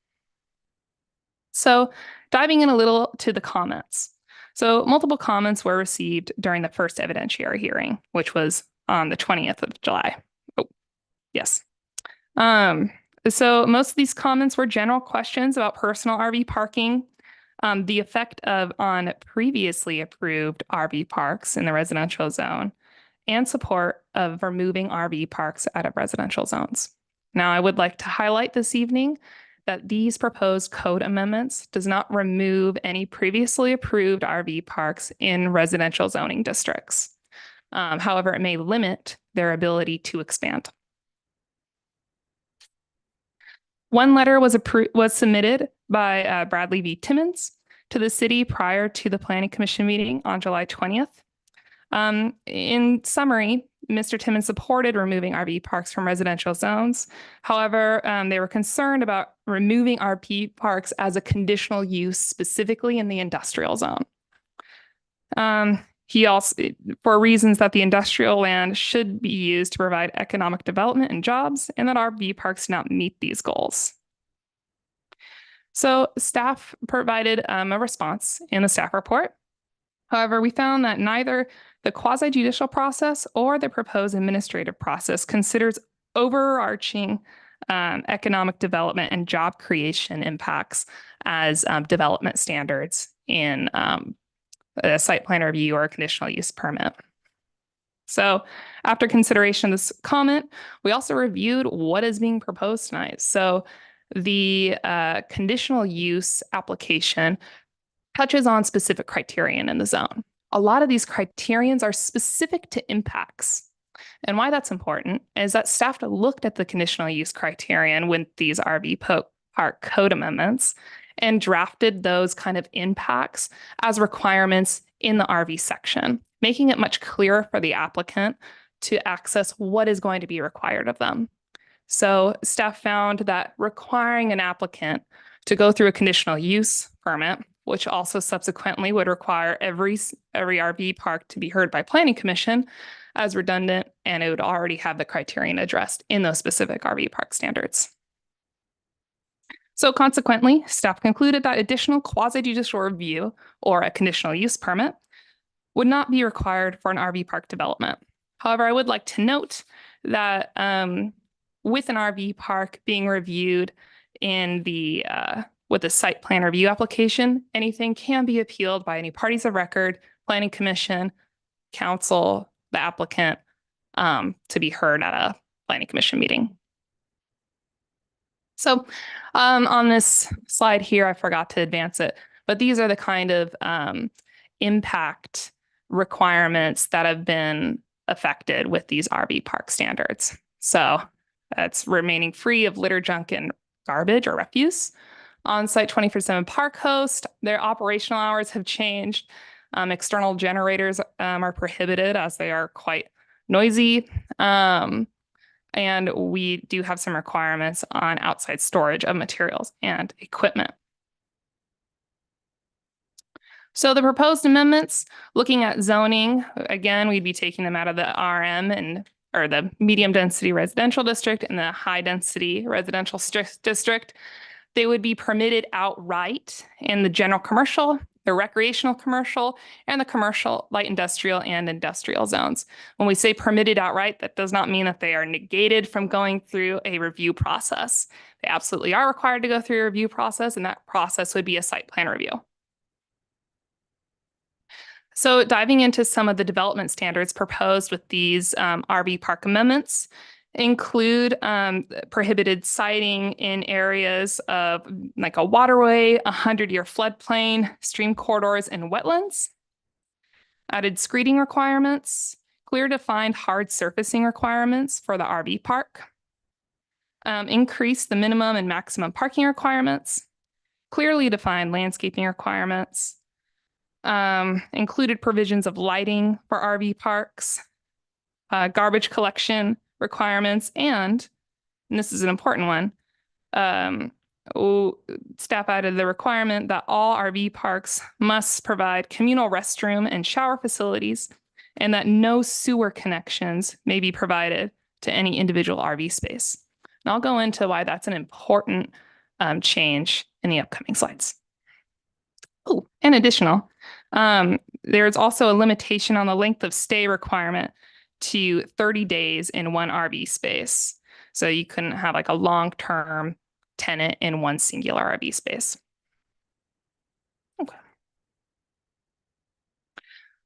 So diving in a little to the comments. So multiple comments were received during the first evidentiary hearing, which was on the 20th of July. Oh, yes. So most of these comments were general questions about personal RV parking, the effect on previously approved RV parks in the residential zone, and support of removing RV parks out of residential zones. Now, I would like to highlight this evening that these proposed code amendments does not remove any previously approved RV parks in residential zoning districts. However, it may limit their ability to expand. One letter was submitted by Bradley V. Timmons to the city prior to the Planning Commission meeting on July 20th. In summary, Mr. Timmons supported removing RV parks from residential zones. However, they were concerned about removing RV parks as a conditional use, specifically in the industrial zone. He also, for reasons that the industrial land should be used to provide economic development and jobs, and that RV parks do not meet these goals. So staff provided a response in the staff report. However, we found that neither the quasi-judicial process or the proposed administrative process considers overarching economic development and job creation impacts as development standards in a site plan review or a conditional use permit. So after consideration of this comment, we also reviewed what is being proposed tonight. So the conditional use application touches on specific criterion in the zone. A lot of these criterions are specific to impacts. And why that's important is that staff looked at the conditional use criterion with these RV park code amendments and drafted those kind of impacts as requirements in the RV section, making it much clearer for the applicant to access what is going to be required of them. So staff found that requiring an applicant to go through a conditional use permit, which also subsequently would require every RV park to be heard by Planning Commission, as redundant, and it would already have the criterion addressed in those specific RV park standards. So consequently, staff concluded that additional quasi-judicial review or a conditional use permit would not be required for an RV park development. However, I would like to note that with an RV park being reviewed in with the site plan review application, anything can be appealed by any parties of record planning commission, council, the applicant, to be heard at a planning commission meeting. So on this slide here, I forgot to advance it, but these are the kind of impact requirements that have been affected with these RV park standards. So that's remaining free of litter, junk, and garbage or refuse. On-site 24/7 park host, their operational hours have changed. External generators are prohibited as they are quite noisy. And we do have some requirements on outside storage of materials and equipment. So the proposed amendments, looking at zoning, again, we'd be taking them out of the RM or the medium density residential district and the high density residential district. They would be permitted outright in the general commercial, the recreational commercial, and the commercial, light industrial, and industrial zones. When we say permitted outright, that does not mean that they are negated from going through a review process. They absolutely are required to go through a review process, and that process would be a site plan review. So diving into some of the development standards proposed with these RV park amendments include prohibited siting in areas of like a waterway, 100-year floodplain, stream corridors, and wetlands. Added screening requirements, clear defined hard surfacing requirements for the RV park. Increase the minimum and maximum parking requirements, clearly defined landscaping requirements, included provisions of lighting for RV parks, garbage collection requirements, and this is an important one, staff added the requirement that all RV parks must provide communal restroom and shower facilities, and that no sewer connections may be provided to any individual RV space. And I'll go into why that's an important change in the upcoming slides. Oh, and additional, there's also a limitation on the length of stay requirement to 30 days in one RV space. So you couldn't have like a long-term tenant in one singular RV space. Okay.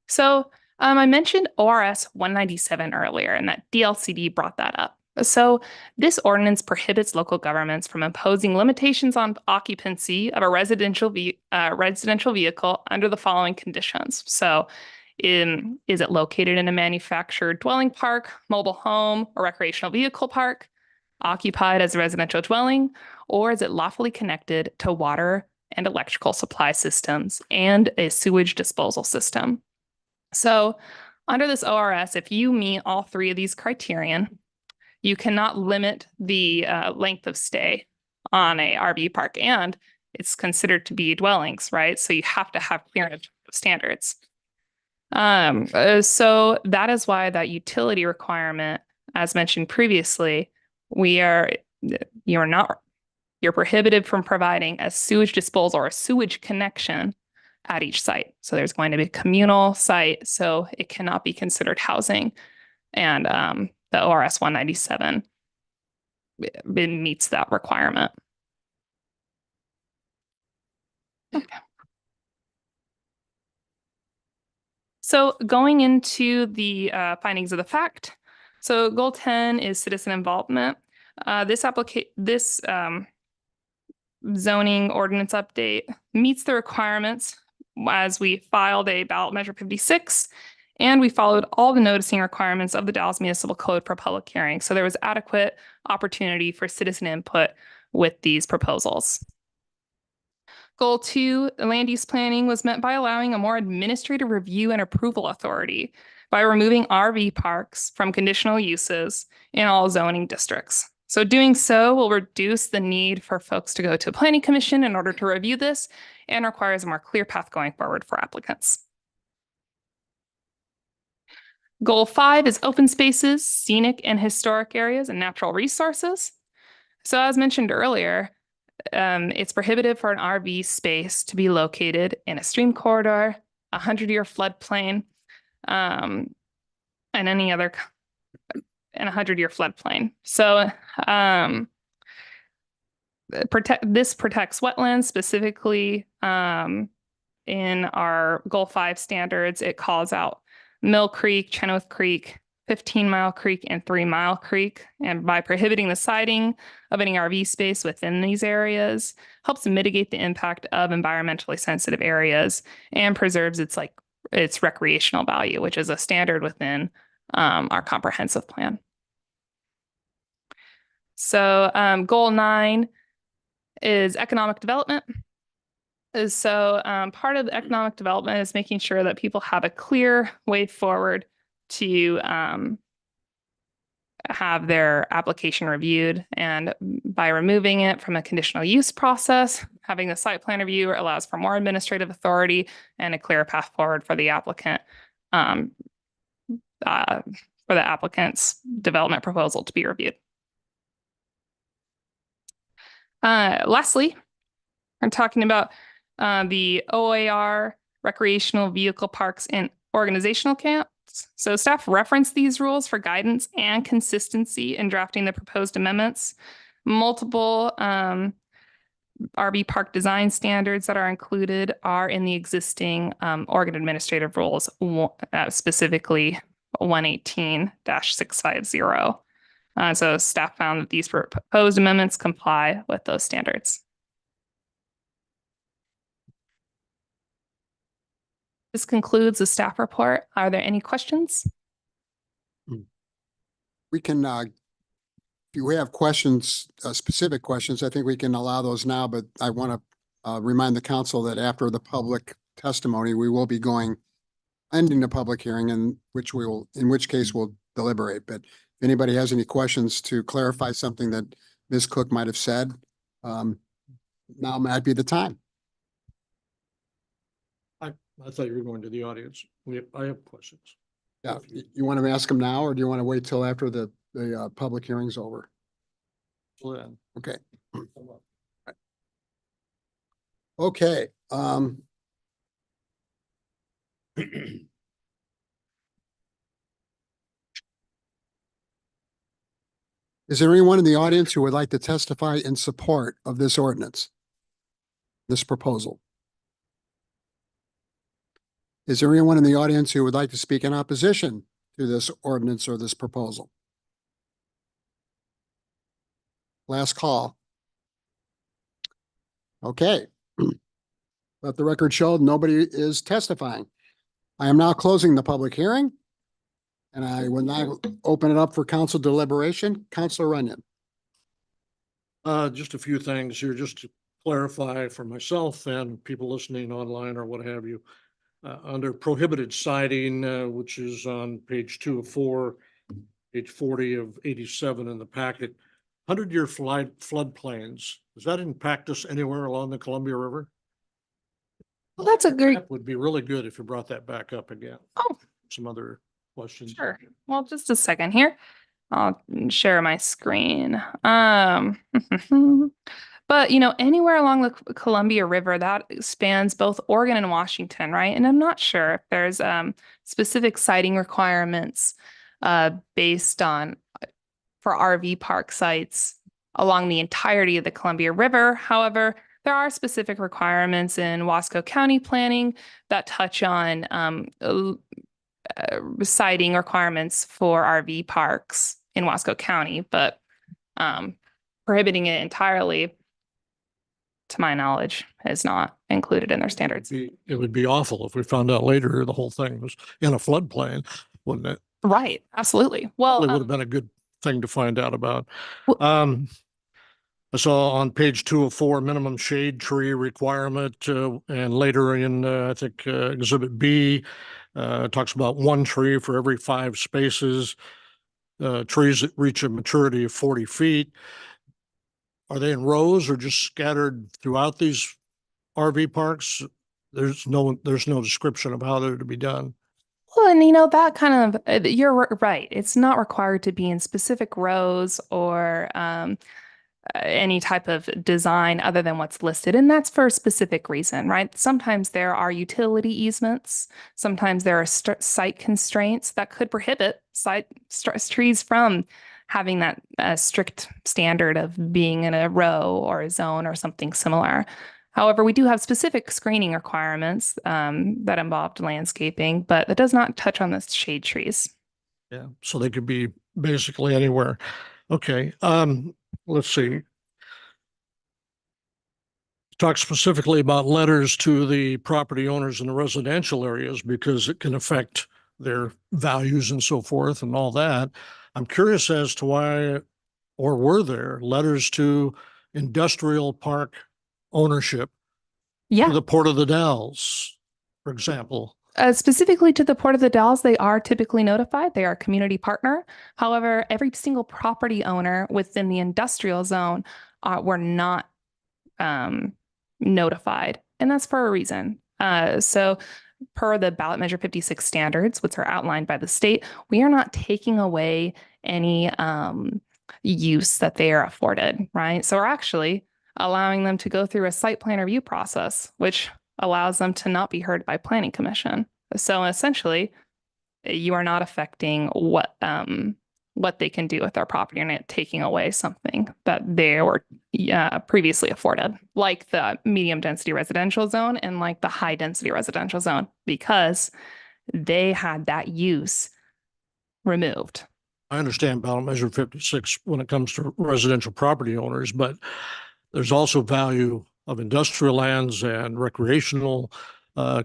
So I mentioned ORS 197 earlier, and that DLCD brought that up. So this ordinance prohibits local governments from imposing limitations on occupancy of a residential vehicle under the following conditions. So is it located in a manufactured dwelling park, mobile home, or recreational vehicle park, occupied as a residential dwelling, or is it lawfully connected to water and electrical supply systems and a sewage disposal system? So under this ORS, if you meet all three of these criterion, you cannot limit the length of stay on a RV park, and it's considered to be dwellings, right? So you have to have clear standards. So that is why that utility requirement, as mentioned previously, you're prohibited from providing a sewage disposal or a sewage connection at each site. So there's going to be a communal site, so it cannot be considered housing. And the ORS 197 meets that requirement. Okay. So going into the findings of the fact, so goal 10 is citizen involvement. This zoning ordinance update meets the requirements as we filed a ballot measure 56, and we followed all the noticing requirements of the Dallas Municipal Code for public hearing. So there was adequate opportunity for citizen input with these proposals. Goal 2, land use planning, was met by allowing a more administrative review and approval authority by removing RV parks from conditional uses in all zoning districts. So doing so will reduce the need for folks to go to a planning commission in order to review this, and requires a more clear path going forward for applicants. Goal 5 is open spaces, scenic and historic areas, and natural resources. So as mentioned earlier, it's prohibited for an RV space to be located in a stream corridor, 100-year floodplain, and any other, in a 100-year floodplain. So this protects wetlands, specifically in our Goal 5 standards, it calls out Mill Creek, Chenoweth Creek, 15 Mile Creek, and 3 Mile Creek. And by prohibiting the siting of any RV space within these areas, helps mitigate the impact of environmentally sensitive areas and preserves its recreational value, which is a standard within our comprehensive plan. So Goal 9 is economic development. So part of the economic development is making sure that people have a clear way forward to have their application reviewed. And by removing it from a conditional use process, having the site plan review allows for more administrative authority and a clear path forward for the applicant, for the applicant's development proposal to be reviewed. Lastly, I'm talking about the OAR recreational vehicle parks and organizational camps. So staff referenced these rules for guidance and consistency in drafting the proposed amendments. Multiple RV park design standards that are included are in the existing Oregon administrative rules, specifically 118-650. So staff found that these proposed amendments comply with those standards. This concludes the staff report. Are there any questions? We can, if you have questions, specific questions, I think we can allow those now, but I want to remind the council that after the public testimony, we will be ending the public hearing, in which case we'll deliberate. But if anybody has any questions to clarify something that Ms. Cook might have said, now might be the time. I thought you were going to the audience. I have questions. Yeah, you want to ask them now, or do you want to wait till after the public hearing's over? Well, then. Okay. Okay. Is there anyone in the audience who would like to testify in support of this ordinance, this proposal? Is there anyone in the audience who would like to speak in opposition to this ordinance or this proposal? Last call. Okay. Let the record show nobody is testifying. I am now closing the public hearing, and I will now open it up for council deliberation. Councilor Runyon. Just a few things here, just to clarify for myself and people listening online or what have you. Under prohibited siting, which is on page 2 of 4, page 40 of 87 in the packet, 100-year floodplains, is that in practice anywhere along the Columbia River? Well, that's a great. That would be really good if you brought that back up again. Oh, some other questions. Sure. Well, just a second here. I'll share my screen. But, anywhere along the Columbia River that spans both Oregon and Washington, right? And I'm not sure if there's specific siting requirements based on for RV park sites along the entirety of the Columbia River. However, there are specific requirements in Wasco County planning that touch on siting requirements for RV parks in Wasco County, but prohibiting it entirely, to my knowledge, is not included in their standards. It would be awful if we found out later the whole thing was in a floodplain, wouldn't it? Right, absolutely. Well, it would have been a good thing to find out about. I saw on page 2 of 4 minimum shade tree requirement, and later in I think Exhibit B talks about 1 tree for every 5 spaces. Trees that reach a maturity of 40 feet. Are they in rows or just scattered throughout these RV parks? There's no description of how they're to be done. Well, and that kind of, you're right. It's not required to be in specific rows or any type of design other than what's listed. And that's for a specific reason, right? Sometimes there are utility easements. Sometimes there are site constraints that could prohibit trees from having that strict standard of being in a row or a zone or something similar. However, we do have specific screening requirements that involved landscaping, but that does not touch on the shade trees. Yeah, so they could be basically anywhere. Okay, let's see. Talk specifically about letters to the property owners in the residential areas because it can affect their values and so forth and all that. I'm curious as to why, or were there letters to industrial park ownership? Yeah. To the Port of the Dalles, for example. Specifically to the Port of the Dalles, they are typically notified. They are a community partner. However, every single property owner within the industrial zone were not notified, and that's for a reason. So per the ballot measure 56 standards, which are outlined by the state, we are not taking away any use that they are afforded, right? So we're actually allowing them to go through a site plan review process, which allows them to not be heard by planning commission. So essentially, you are not affecting what they can do with their property. You're not taking away something that they were previously afforded, like the medium density residential zone and like the high density residential zone, because they had that use removed. I understand ballot measure 56 when it comes to residential property owners, but there's also value of industrial lands and recreational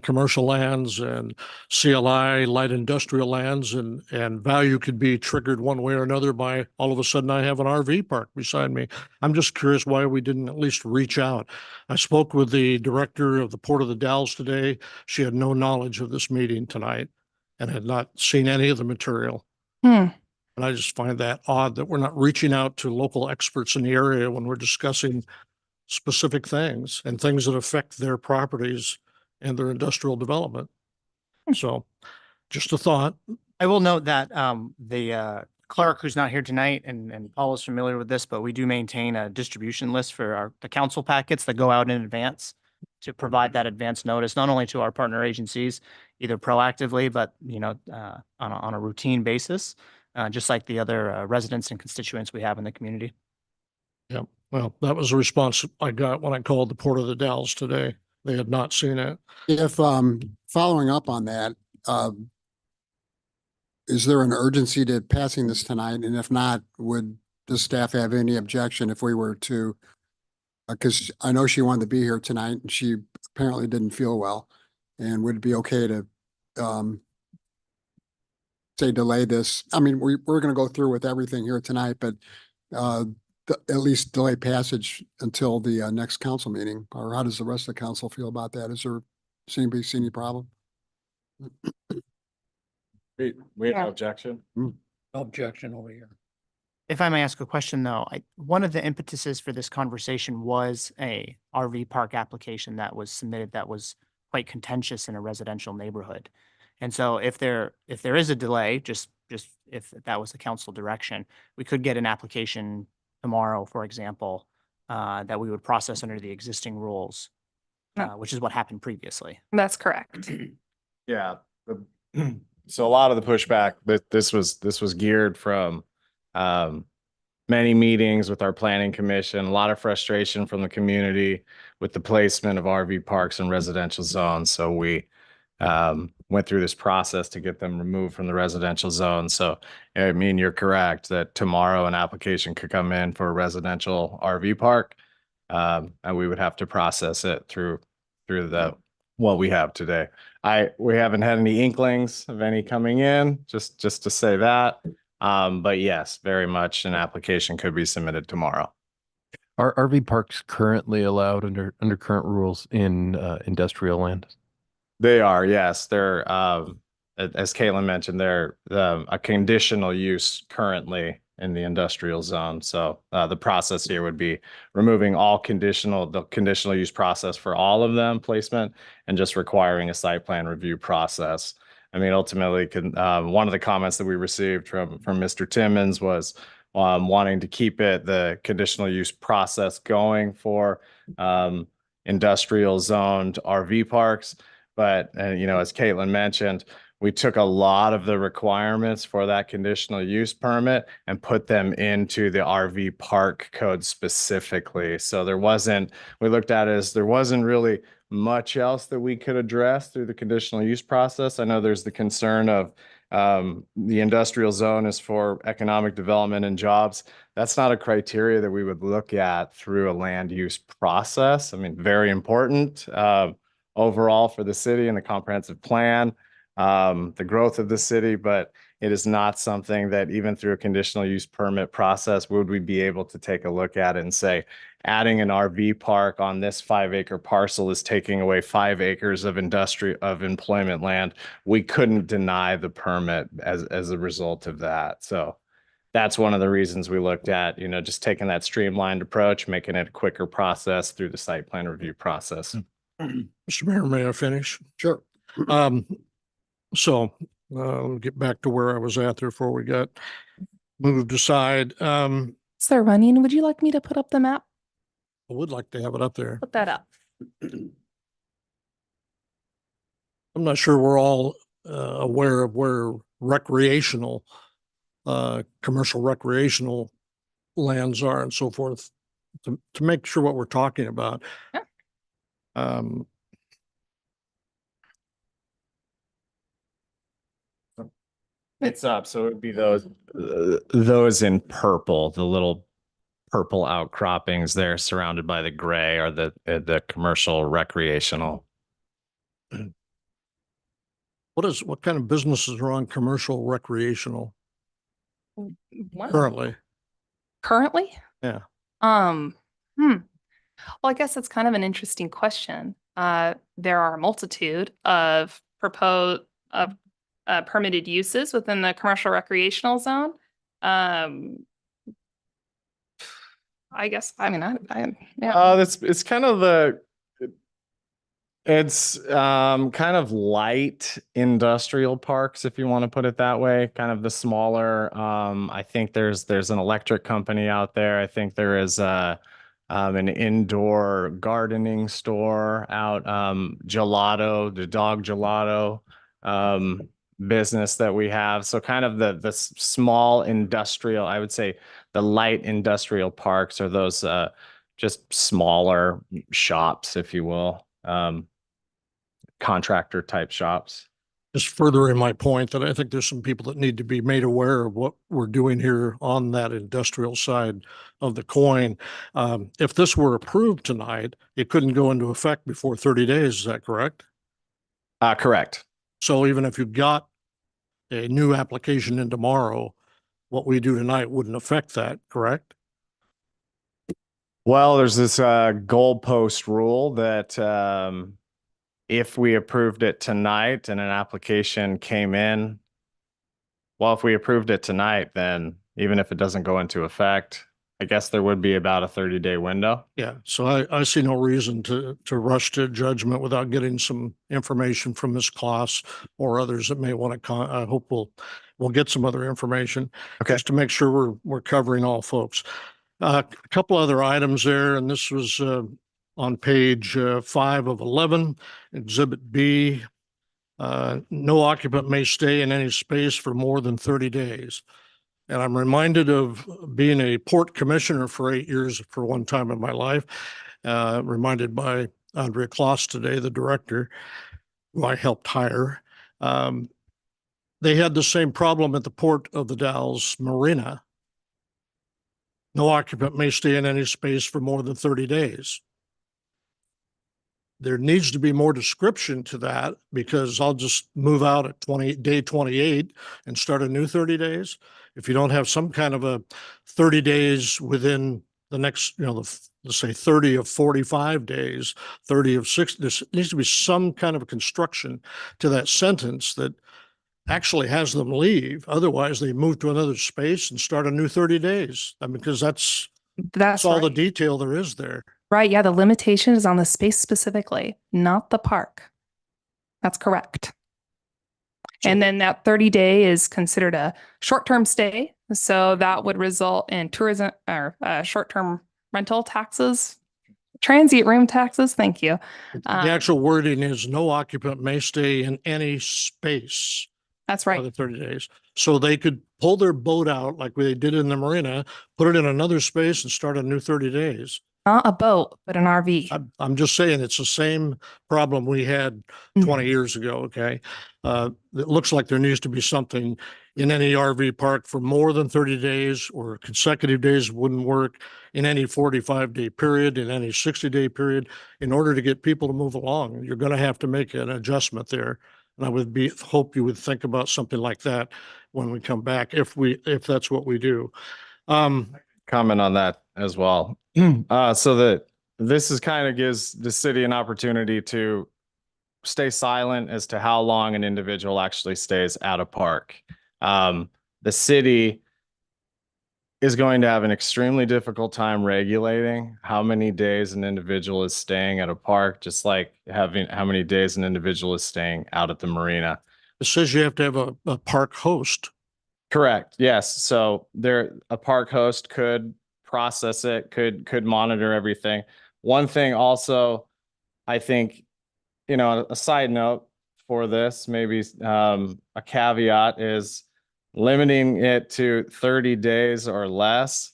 commercial lands and CLI light industrial lands, and value could be triggered one way or another by all of a sudden I have an RV park beside me. I'm just curious why we didn't at least reach out. I spoke with the director of the Port of the Dalles today. She had no knowledge of this meeting tonight and had not seen any of the material. And I just find that odd that we're not reaching out to local experts in the area when we're discussing specific things and things that affect their properties and their industrial development. So just a thought. I will note that the clerk who's not here tonight, and Paul is familiar with this, but we do maintain a distribution list for the council packets that go out in advance to provide that advance notice, not only to our partner agencies, either proactively, but on a routine basis, just like the other residents and constituents we have in the community. Yeah, well, that was the response I got when I called the Port of the Dalles today. They had not seen it. If, following up on that, is there an urgency to passing this tonight? And if not, would the staff have any objection if we were to, because I know she wanted to be here tonight and she apparently didn't feel well, and would it be okay to, say delay this? I mean, we're going to go through with everything here tonight, but, at least delay passage until the next council meeting, or how does the rest of the council feel about that? Does anybody see any problem? We have no objection. No objection over here. If I may ask a question though, one of the impetuses for this conversation was a RV park application that was submitted that was quite contentious in a residential neighborhood. And so if there is a delay, just if that was the council direction, we could get an application tomorrow, for example, that we would process under the existing rules, which is what happened previously. That's correct. Yeah. So a lot of the pushback that this was geared from many meetings with our planning commission, a lot of frustration from the community with the placement of RV parks in residential zones. So we went through this process to get them removed from the residential zone. So, I mean, you're correct that tomorrow an application could come in for a residential RV park. And we would have to process it through what we have today. We haven't had any inklings of any coming in, just to say that. But yes, very much an application could be submitted tomorrow. Are RV parks currently allowed under current rules in industrial land? They are, yes. They're, as Caitlin mentioned, they're a conditional use currently in the industrial zone. So the process here would be removing the conditional use process for all of them placement and just requiring a site plan review process. I mean, ultimately, one of the comments that we received from Mr. Timmons was wanting to keep the conditional use process going for industrial zoned RV parks. But, as Caitlin mentioned, we took a lot of the requirements for that conditional use permit and put them into the RV park code specifically. So we looked at it as there wasn't really much else that we could address through the conditional use process. I know there's the concern of the industrial zone is for economic development and jobs. That's not a criteria that we would look at through a land use process. I mean, very important overall for the city and the comprehensive plan, the growth of the city, but it is not something that even through a conditional use permit process would we be able to take a look at and say, adding an RV park on this 5-acre parcel is taking away 5 acres of employment land. We couldn't deny the permit as a result of that. So that's one of the reasons we looked at, just taking that streamlined approach, making it a quicker process through the site plan review process. Mr. Mayor, may I finish? Sure. So let me get back to where I was at there before we got moved aside. Sir Runyon, would you like me to put up the map? I would like to have it up there. Put that up. I'm not sure we're all aware of where recreational, commercial recreational lands are and so forth to make sure what we're talking about. Yeah. It's up, so it would be those in purple, the little purple outcroppings there surrounded by the gray are the commercial recreational. What kind of businesses are on commercial recreational currently? Currently? Yeah. Well, I guess that's kind of an interesting question. There are a multitude of permitted uses within the commercial recreational zone. I guess, yeah. It's kind of it's kind of light industrial parks, if you want to put it that way, kind of the smaller. I think there's an electric company out there. I think there is an indoor gardening store out, gelato, the dog gelato business that we have. So kind of the small industrial, I would say the light industrial parks are those just smaller shops, if you will, contractor type shops. Just furthering my point that I think there's some people that need to be made aware of what we're doing here on that industrial side of the coin. If this were approved tonight, it couldn't go into effect before 30 days. Is that correct? Correct. So even if you got a new application in tomorrow, what we do tonight wouldn't affect that, correct? Well, there's this goalpost rule that if we approved it tonight and an application came in, well, if we approved it tonight, then even if it doesn't go into effect, I guess there would be about a 30-day window. Yeah, so I see no reason to rush to judgment without getting some information from Ms. Kloss or others that may want to. I hope we'll get some other information just to make sure we're covering all folks. A couple other items there, and this was on page 5 of 11, Exhibit B. No occupant may stay in any space for more than 30 days. And I'm reminded of being a port commissioner for 8 years for one time in my life, reminded by Andrea Kloss today, the director, who I helped hire. They had the same problem at the Port of the Dalles Marina. No occupant may stay in any space for more than 30 days. There needs to be more description to that because I'll just move out at day 28 and start a new 30 days. If you don't have some kind of a 30 days within the next, let's say 30 of 45 days, 30 of 60, there needs to be some kind of a construction to that sentence that actually has them leave. Otherwise, they move to another space and start a new 30 days. I mean, because that's all the detail there is there. Right. Yeah. The limitation is on the space specifically, not the park. That's correct. And then that 30-day is considered a short-term stay. So that would result in tourism or short-term rental taxes Transient room taxes, thank you. The actual wording is no occupant may stay in any space. That's For right. the 30 days. So they could pull their boat out like they did in the marina, put it in another space and start a new 30 days. Not a boat, but an RV. I'm just saying it's the same problem we had 20 years ago, okay? It looks like there needs to be something in any RV park for more than 30 days or consecutive days wouldn't work in any 45-day period, in any 60-day period. In order to get people to move along, you're going to have to make an adjustment there. And I would hope you would think about something like that when we come back, if that's what we do. Comment on that as well. So that this is kind of gives the city an opportunity to stay silent as to how long an individual actually stays at a park. The city is going to have an extremely difficult time regulating how many days an individual is staying at a park, just like having how many days an individual is staying out at the marina. It says you have to have a park host. Correct. Yes. So a park host could process it, could monitor everything. One thing also, I think, a side note for this, maybe a caveat is limiting it to 30 days or less.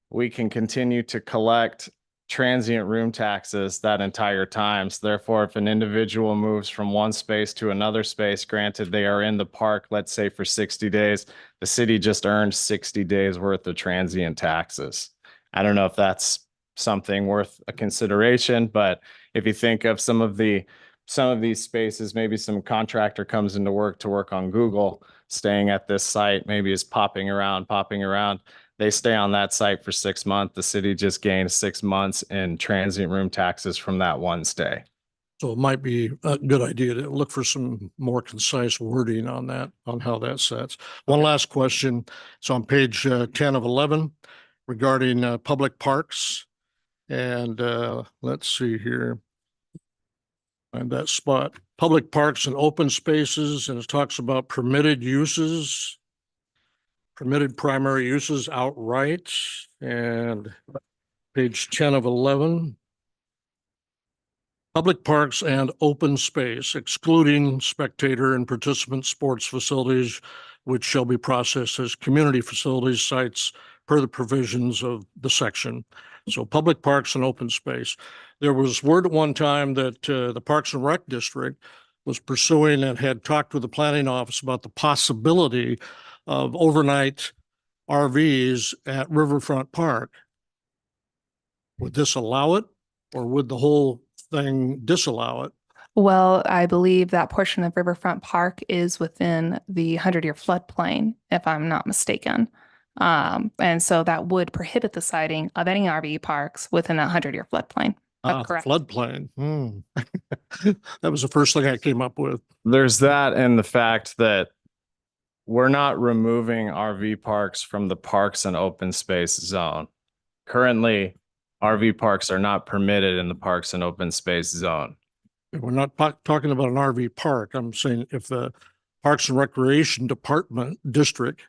We can continue to collect transient room taxes that entire time. So therefore, if an individual moves from one space to another space, granted they are in the park, let's say for 60 days, the city just earned 60 days worth of transient taxes. I don't know if that's something worth a consideration, but if you think of some of these spaces, maybe some contractor comes into work to work on Google, staying at this site, maybe is popping around. They stay on that site for 6 months. The city just gained 6 months in transient room taxes from that one stay. So it might be a good idea to look for some more concise wording on that, on how that sets. One last question. It's on page 10 of 11 regarding public parks. And let's see here. Find that spot. Public parks and open spaces, and it talks about permitted uses, permitted primary uses outright, and page 10 of 11. Public parks and open space, excluding spectator and participant sports facilities, which shall be processed as community facilities sites per the provisions of the section. So public parks and open space. There was word at one time that the Parks and Rec District was pursuing and had talked with the planning office about the possibility of overnight RVs at Riverfront Park. Would this allow it, or would the whole thing disallow it? Well, I believe that portion of Riverfront Park is within the 100-year floodplain, if I'm not mistaken. And so that would prohibit the siting of any RV parks within that 100-year floodplain. Correct. Floodplain. That was the first thing I came up with. There's that, and the fact that we're not removing RV parks from the parks and open space zone. Currently, RV parks are not permitted in the parks and open space zone. We're not talking about an RV park. I'm saying if the Parks and Recreation District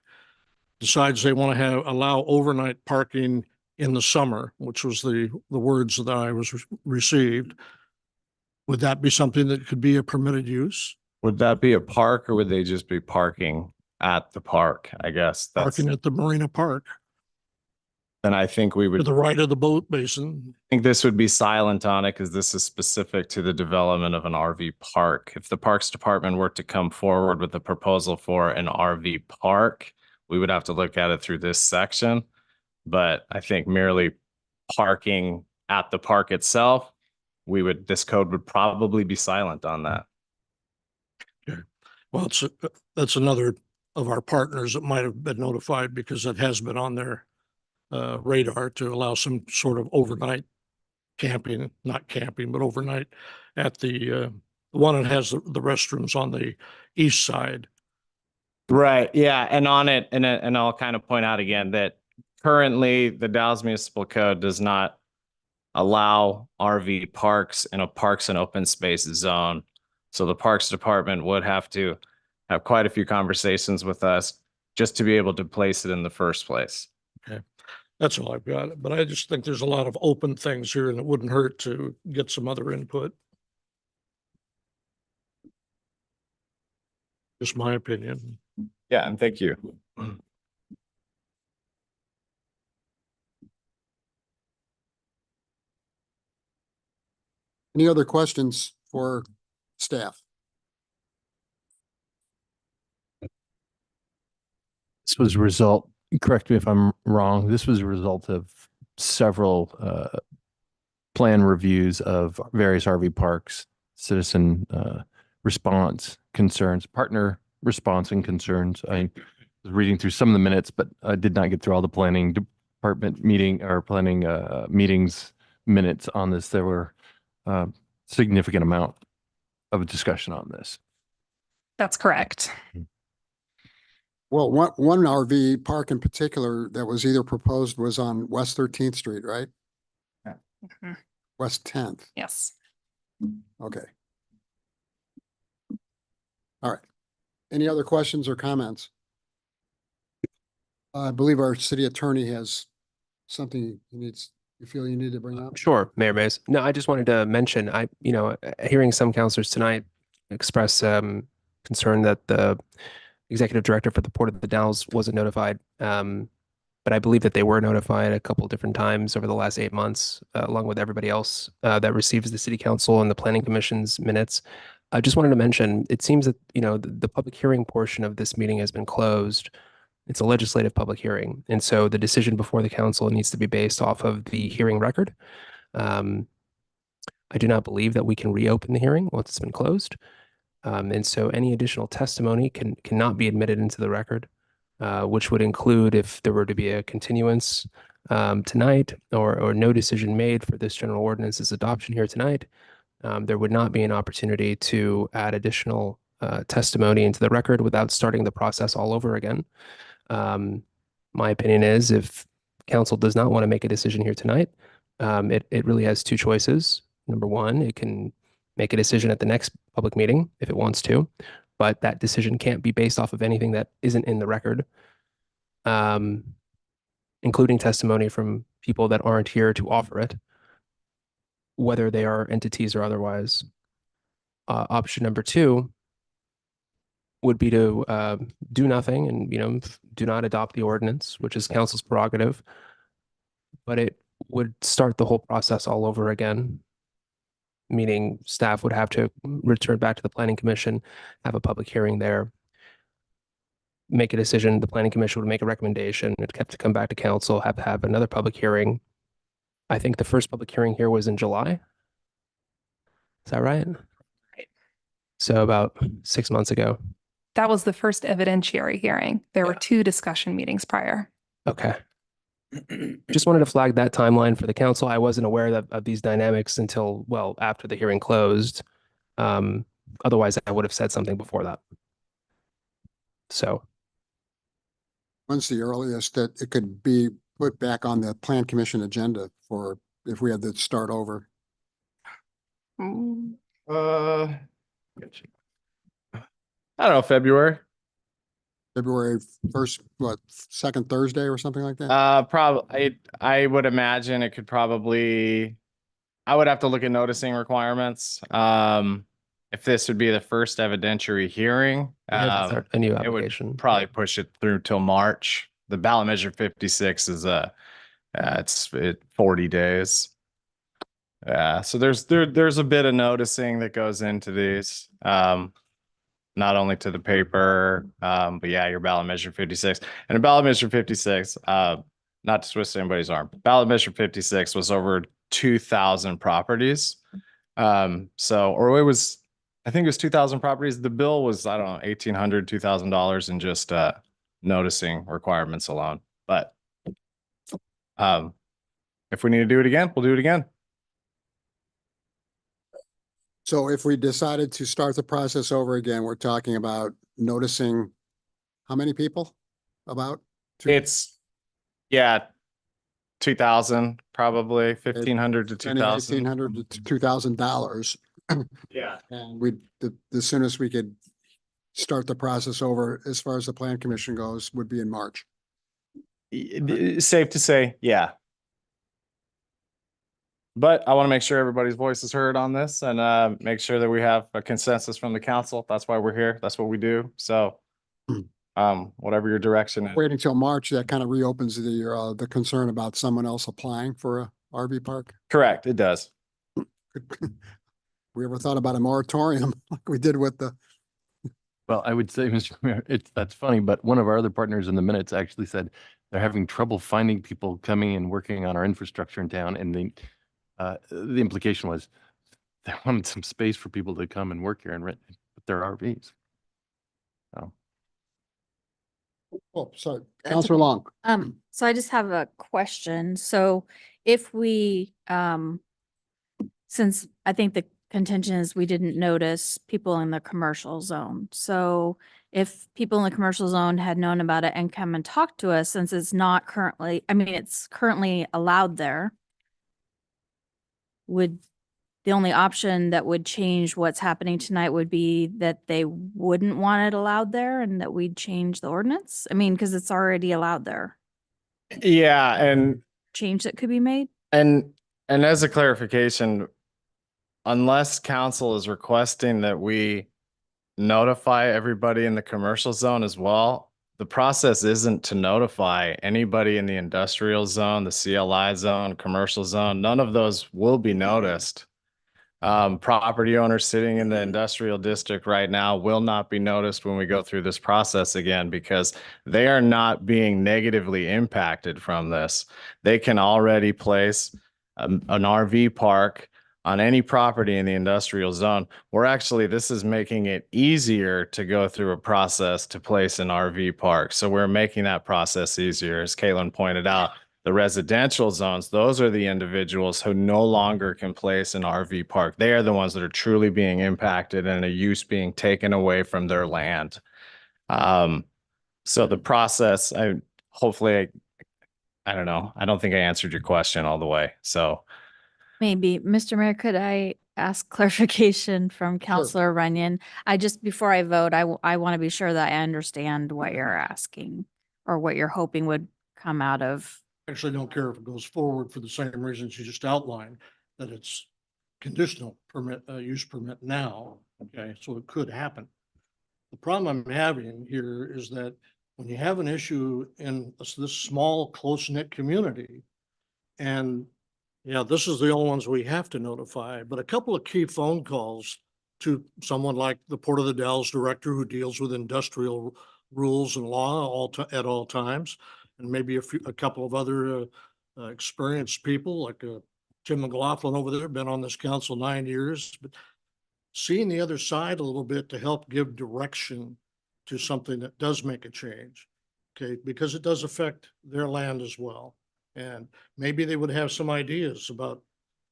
decides they want to allow overnight parking in the summer, which was the words that I received, would that be something that could be a permitted use? Would that be a park, or would they just be parking at the park? I guess that's, Parking at the Marina Park, then I think we to would the right of the boat basin. think this would be silent on it, because this is specific to the development of an RV park. If the Parks Department were to come forward with a proposal for an RV park, we would have to look at it through this section. But I think merely parking at the park itself, this code would probably be silent on that. Okay. Well, that's another of our partners that might have been notified, because it has been on their radar to allow some sort of overnight camping, not camping, but overnight at the one that has the restrooms on the east side. Right. Yeah. And on it, and I'll kind of point out again that currently the Dallas Municipal Code does not allow RV parks in a parks and open space zone. So the Parks Department would have to have quite a few conversations with us just to be able to place it in the first place. Okay. That's all I've got. But I just think there's a lot of open things here and it wouldn't hurt to get some other input. Just my opinion. Yeah, and thank you. Any other questions for staff? This was a result, correct me if I'm wrong, this was a result of several plan reviews of various RV parks, citizen response concerns, partner response and concerns. I was reading through some of the minutes, but I did not get through all the planning department meeting or planning meetings minutes on this. There were significant amount of discussion on this. That's correct. Well, one RV park in particular that was either proposed was on West 13th Street, right? Mhm. West 10th. Yes. Okay. All right. Any other questions or comments? I believe our city attorney has something you feel you need to bring up. Sure, Mayor Mays. No, I just wanted to mention, hearing some counselors tonight express concern that the executive director for the Port of the Dalles wasn't notified. But I believe that they were notified a couple different times over the last 8 months, along with everybody else that receives the city council and the planning commission's minutes. I just wanted to mention, it seems that, the public hearing portion of this meeting has been closed. It's a legislative public hearing. And so the decision before the council needs to be based off of the hearing record. I do not believe that we can reopen the hearing once it's been closed. And so any additional testimony cannot be admitted into the record, which would include if there were to be a continuance tonight or no decision made for this general ordinance's adoption here tonight, there would not be an opportunity to add additional testimony into the record without starting the process all over again. My opinion is if council does not want to make a decision here tonight, it really has two choices. Number one, it can make a decision at the next public meeting if it wants to, but that decision can't be based off of anything that isn't in the record, including testimony from people that aren't here to offer it, whether they are entities or otherwise. Option number two would be to do nothing and, do not adopt the ordinance, which is council's prerogative, but it would start the whole process all over again, meaning staff would have to return back to the planning commission, have a public hearing there, make a decision. The planning commission would make a recommendation. It'd have to come back to council, have to have another public hearing. I think the first public hearing here was in July. Is that right? Right. So about 6 months ago. That was the first evidentiary hearing. There were 2 discussion meetings prior. Okay. Just wanted to flag that timeline for the council. I wasn't aware of these dynamics until, well, after the hearing closed. Otherwise, I would have said something before that. So. When's the earliest that it could be put back on the plan commission agenda for if we had to start over? I don't know, February. February 1st, second Thursday or something like that? Probably, I would imagine it could probably, I would have to look at noticing requirements. If this would be the first evidentiary hearing, A new it would application. probably push it through till March. The ballot measure 56 is it's 40 days. So there's a bit of noticing that goes into these. Not only to the paper, but yeah, your ballot measure 56 and a ballot measure 56, not to twist anybody's arm. Ballot measure 56 was over 2,000 properties. I think it was 2,000 properties. The bill was, I don't know, $1,800, $2,000 in just noticing requirements alone. But if we need to do it again, we'll do it again. So if we decided to start the process over again, we're talking about noticing how many people? About? It's, yeah, 2,000, probably 1,500 to 2,000. $1,800 to $2,000. Yeah. And the soonest we could start the process over as far as the plan commission goes would be in March. Safe to say, yeah. But I want to make sure everybody's voice is heard on this and make sure that we have a consensus from the council. That's why we're here. That's what we do. So whatever your direction is. Waiting until March, that kind of reopens the concern about someone else applying for a RV park. Correct, it does. We ever thought about a moratorium like we did with the, Well, I would say, Mr. Mayor, that's funny, but one of our other partners in the minutes actually said they're having trouble finding people coming and working on our infrastructure in town. And the implication was they wanted some space for people to come and work here and rent with their RVs. So. oh, sorry, That's Counselor okay. Long. So I just have a question. So if we, since I think the contention is we didn't notice people in the commercial zone. So if people in the commercial zone had known about it and come and talk to us, since it's not currently, I mean, it's currently allowed there, would the only option that would change what's happening tonight would be that they wouldn't want it allowed there and that we'd change the ordinance? I mean, because it's already allowed there. Yeah, and Change that could be made? And as a clarification, unless council is requesting that we notify everybody in the commercial zone as well, the process isn't to notify anybody in the industrial zone, the CLI zone, commercial zone. None of those will be noticed. Property owners sitting in the industrial district right now will not be noticed when we go through this process again because they are not being negatively impacted from this. They can already place an RV park on any property in the industrial zone. This is making it easier to go through a process to place an RV park. So we're making that process easier. As Caitlin pointed out, the residential zones, those are the individuals who no longer can place an RV park. They are the ones that are truly being impacted and a use being taken away from their land. So the process, I don't know. I don't think I answered your question all the way. So Maybe. Mr. Mayor, could I ask clarification from Counselor Runyon? Before I vote, I want to be sure that I understand what you're asking or what you're hoping would come out of. Actually, don't care if it goes forward for the same reasons you just outlined, that it's conditional permit, use permit now. Okay, so it could happen. The problem I'm having here is that when you have an issue in this small, close-knit community, and yeah, this is the only ones we have to notify, but a couple of key phone calls to someone like the Port of the Dalles director who deals with industrial rules and law at all times, and maybe a couple of other experienced people like Tim McLaughlin over there, been on this council 9 years, but seeing the other side a little bit to help give direction to something that does make a change, okay, because it does affect their land as well. And maybe they would have some ideas about,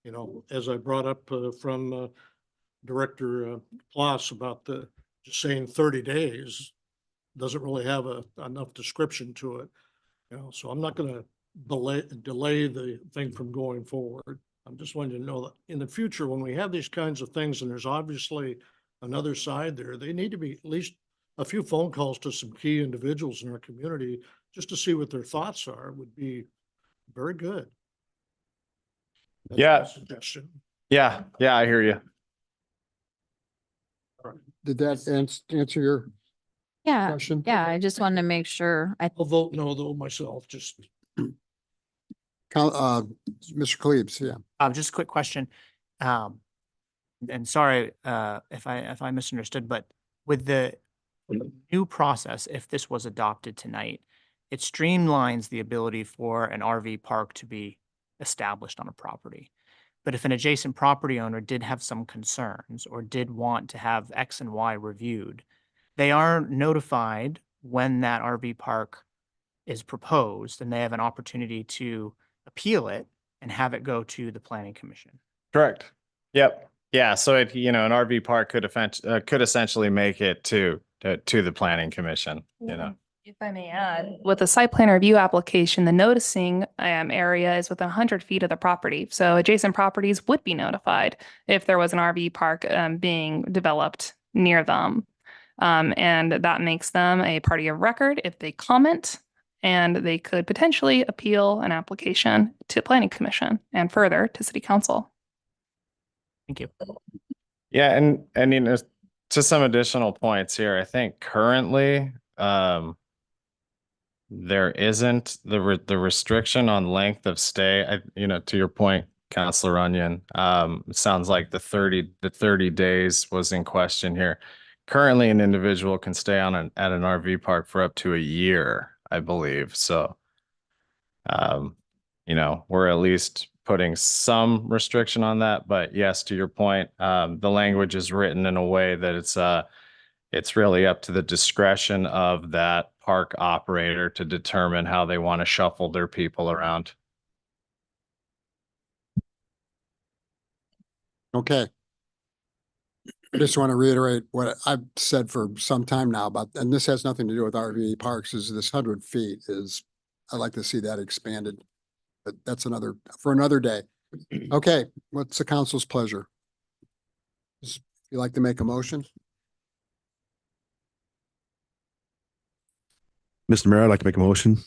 you know, as I brought up from Director Kloss about just saying 30 days doesn't really have enough description to it. You know, so I'm not going to delay the thing from going forward. I'm just wanting to know that in the future, when we have these kinds of things, and there's obviously another side there, they need to be at least a few phone calls to some key individuals in our community just to see what their thoughts are would be very good. That's yeah, my suggestion. yeah, I hear you. Did that answer your question? Yeah, I just wanted to make sure. I'll vote no though myself, just. Mr. Cleaves, yeah. Just a quick question. And sorry, if I misunderstood, but with the new process, if this was adopted tonight, it streamlines the ability for an RV park to be established on a property. But if an adjacent property owner did have some concerns or did want to have X and Y reviewed, they are notified when that RV park is proposed and they have an opportunity to appeal it and have it go to the Planning Commission. Correct. Yep. Yeah. So an RV park could essentially make it to the Planning Commission, you know. If I may add, with a site plan review application, the noticing area is within 100 feet of the property. So adjacent properties would be notified if there was an RV park being developed near them. And that makes them a party of record if they comment and they could potentially appeal an application to Planning Commission and further to City Council. Thank you. Yeah, and you know, to some additional points here, I think currently, there isn't the restriction on length of stay. You know, to your point, Counselor Onion, it sounds like the 30 days was in question here. Currently, an individual can stay at an RV park for up to a year, I believe. So, you know, we're at least putting some restriction on that. But yes, to your point, the language is written in a way that it's really up to the discretion of that park operator to determine how they want to shuffle their people around. Okay. I just want to reiterate what I've said for some time now about, and this has nothing to do with RV parks, is this 100 feet is, I'd like to see that expanded. But that's for another day. Okay, what's the council's pleasure? You like to make a motion? Mr. Mayor, I'd like to make a motion.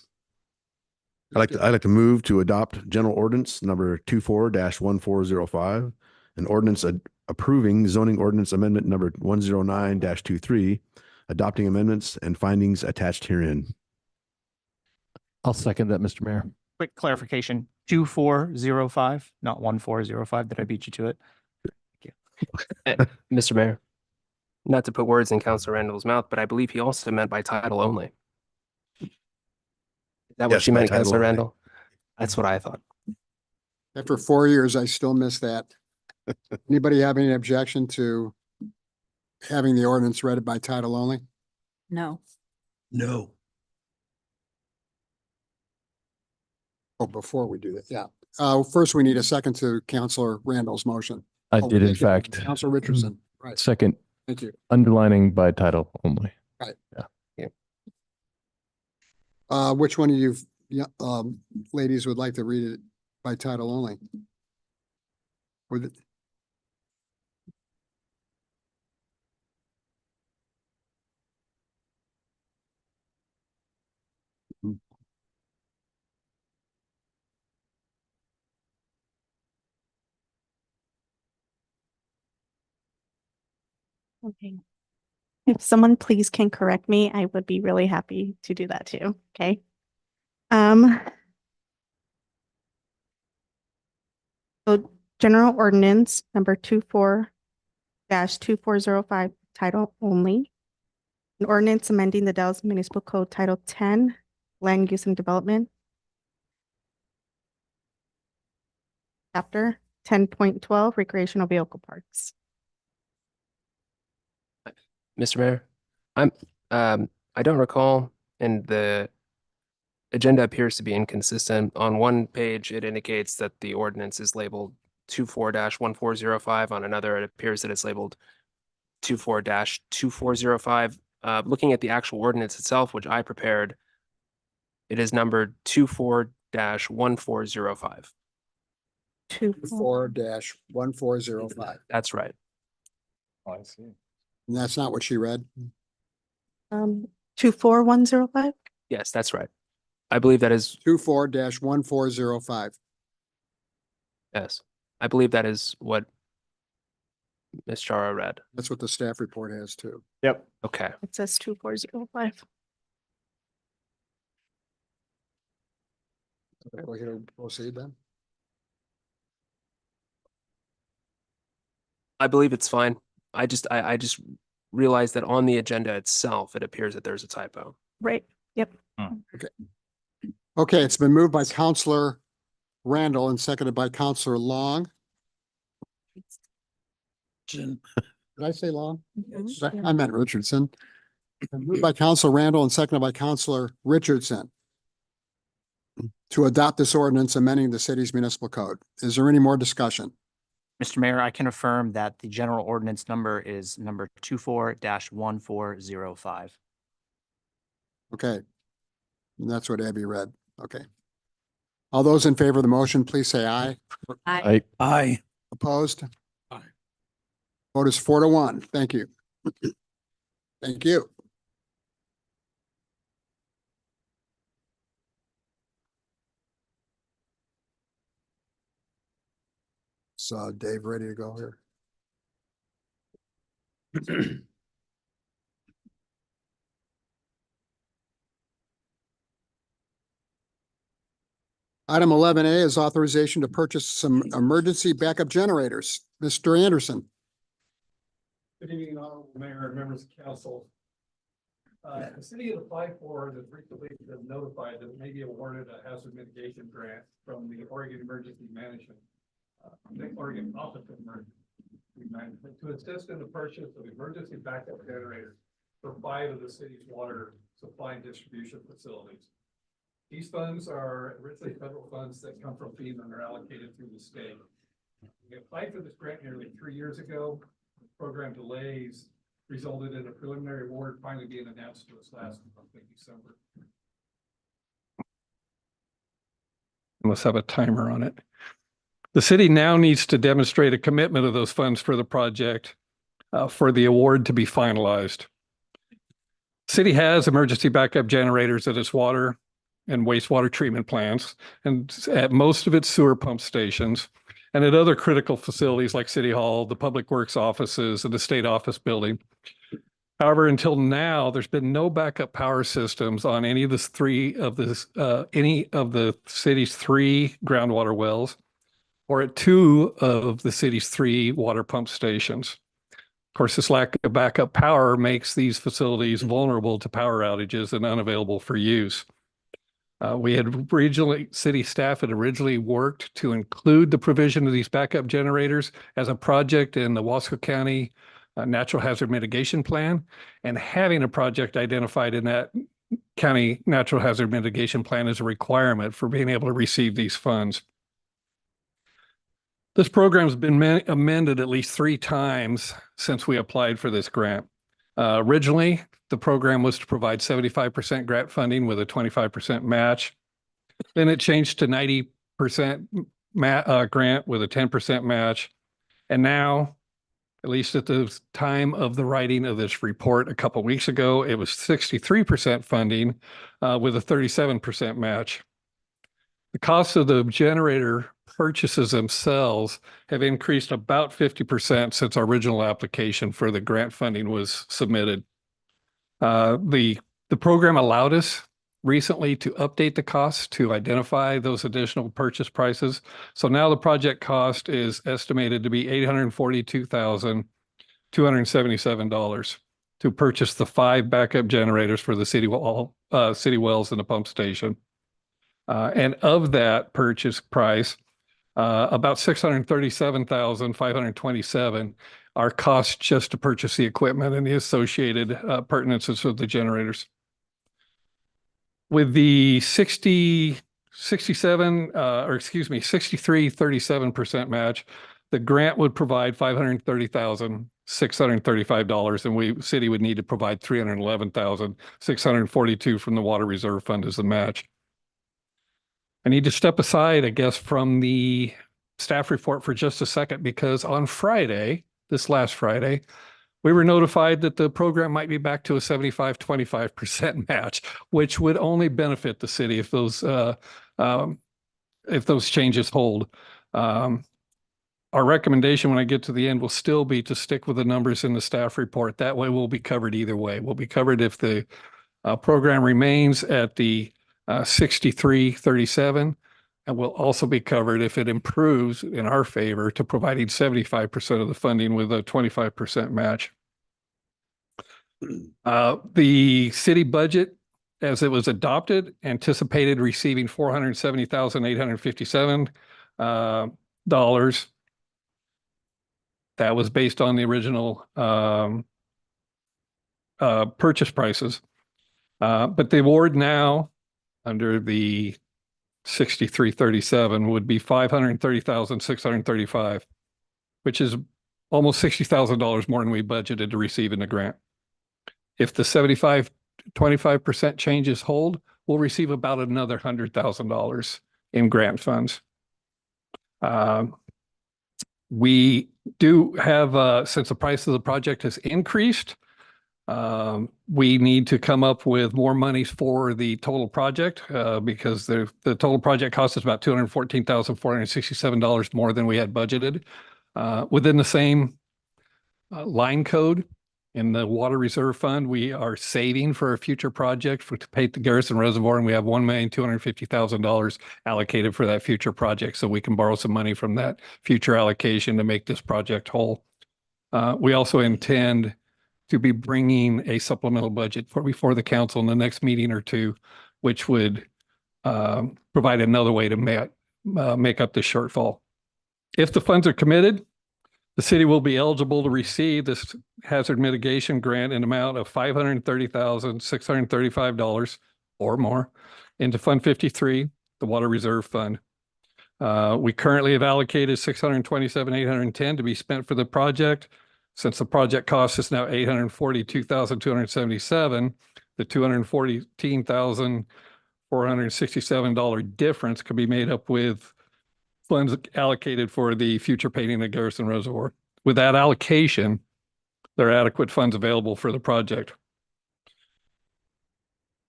I'd like to move to adopt general ordinance number 24-1405, an ordinance approving zoning ordinance amendment number 109-23, adopting amendments and findings attached herein. I'll second that, Mr. Mayor. Quick clarification, 2405, not 1405. Did I beat you to it? Mr. Mayor, not to put words in Councilor Randall's mouth, but I believe he also meant by title only. Is that what Yes, she by meant, title Councilor only. Randall? That's what I thought. After 4 years, I still miss that. Anybody have any objection to having the ordinance read by title only? No. No. Oh, before we do that, yeah. First, we need a second to Counselor Randall's motion. I Oh, did in thank you. fact. Counselor Richardson, right, Second, thank you. underlining by title only. Which one of you, ladies would like to read it by title only? With it? Okay. If someone please can correct me, I would be really happy to do that too. Okay. So general ordinance number 24-2405 title only. An ordinance amending the Dallas Municipal Code Title 10, Land Use and Development. Chapter 10.12, Recreational Vehicle Parks. Mr. Mayor, I don't recall, and the agenda appears to be inconsistent. On one page, it indicates that the ordinance is labeled 24-1405. On another, it appears that it's labeled 24-2405. Looking at the actual ordinance itself, which I prepared, it is numbered 24-1405. 24-1405. That's right. Oh, I see. And that's not what she read? 24105. Yes, that's right. I believe that is, 24-1405. yes, I believe that is what Ms. Chara read. That's what the staff report has too. Yep. Okay. It says 2405. Go ahead and proceed then. I believe it's fine. I just realized that on the agenda itself, it appears that there's a typo. Right. Yep. Okay, it's been moved by Counselor Randall and seconded by Counselor Long. Did I say Long? I meant Richardson. Moved by Counselor Randall and seconded by Counselor Richardson to adopt this ordinance amending the city's municipal code. Is there any more discussion? Mr. Mayor, I can affirm that the general ordinance number is number 24-1405. Okay. And that's what Abby read. Okay. All those in favor of the motion, please say aye. Aye. Opposed? Aye. Vote is 4-1. Thank you. Thank you. Is Dave ready to go here? Item 11A is authorization to purchase some emergency backup generators. Mr. Anderson. Good evening, Honorable Mayor and members of council. The city had applied for and has recently been notified that it may be awarded a hazard mitigation grant from the Oregon Emergency Management, the Oregon Office of Emergency Management to assist in the purchase of emergency backup generators for 5 of the city's water supply and distribution facilities. These funds are originally federal funds that come from FEMA and are allocated through the state. We applied for this grant nearly 3 years ago. Program delays resulted in a preliminary award finally being announced to us last month in December. Must have a timer on it. The city now needs to demonstrate a commitment of those funds for the project for the award to be finalized. City has emergency backup generators at its water and wastewater treatment plants and at most of its sewer pump stations and at other critical facilities like City Hall, the Public Works offices, and the State Office Building. However, until now, there's been no backup power systems on any of the city's 3 groundwater wells or at 2 of the city's 3 water pump stations. Of course, this lack of backup power makes these facilities vulnerable to power outages and unavailable for use. City staff had originally worked to include the provision of these backup generators as a project in the Wasco County Natural Hazard Mitigation Plan, and having a project identified in that county natural hazard mitigation plan is a requirement for being able to receive these funds. This program has been amended at least 3 times since we applied for this grant. Originally, the program was to provide 75% grant funding with a 25% match. Then it changed to 90% grant with a 10% match. And now, at least at the time of the writing of this report a couple of weeks ago, it was 63% funding with a 37% match. The cost of the generator purchases themselves have increased about 50% since our original application for the grant funding was submitted. The program allowed us recently to update the costs to identify those additional purchase prices. So now the project cost is estimated to be $842,277 to purchase the 5 backup generators for the city wells and the pump station. And of that purchase price, about $637,527 are costs just to purchase the equipment and the associated pertinences of the generators. With the 63-37% match, the grant would provide $530,635, and city would need to provide $311,642 from the Water Reserve Fund as the match. I need to step aside, I guess, from the staff report for just a second, because on Friday, this last Friday, we were notified that the program might be back to a 75-25% match, which would only benefit the city if those changes hold. Our recommendation when I get to the end will still be to stick with the numbers in the staff report. That way we'll be covered either way. We'll be covered if the program remains at the 63-37, and we'll also be covered if it improves in our favor to providing 75% of the funding with a 25% match. The city budget, as it was adopted, anticipated receiving $470,857. That was based on the original purchase prices. But the award now under the 63-37 would be $530,635, which is almost $60,000 more than we budgeted to receive in the grant. If the 75-25% changes hold, we'll receive about another $100,000 in grant funds. We do have, since the price of the project has increased, We need to come up with more money for the total project because the total project cost us about $214,467 more than we had budgeted. Within the same line code in the water reserve fund, we are saving for a future project to pay the Garrison Reservoir, and we have $1,250,000 allocated for that future project, so we can borrow some money from that future allocation to make this project whole. We also intend to be bringing a supplemental budget before the council in the next meeting or two, which would provide another way to make up the shortfall. If the funds are committed, the city will be eligible to receive this hazard mitigation grant in amount of $530,635 or more into Fund 53, the Water Reserve Fund. We currently have allocated $627,810 to be spent for the project. Since the project cost is now $842,277, the $214,467 difference can be made up with funds allocated for the future painting of Garrison Reservoir. With that allocation, there are adequate funds available for the project.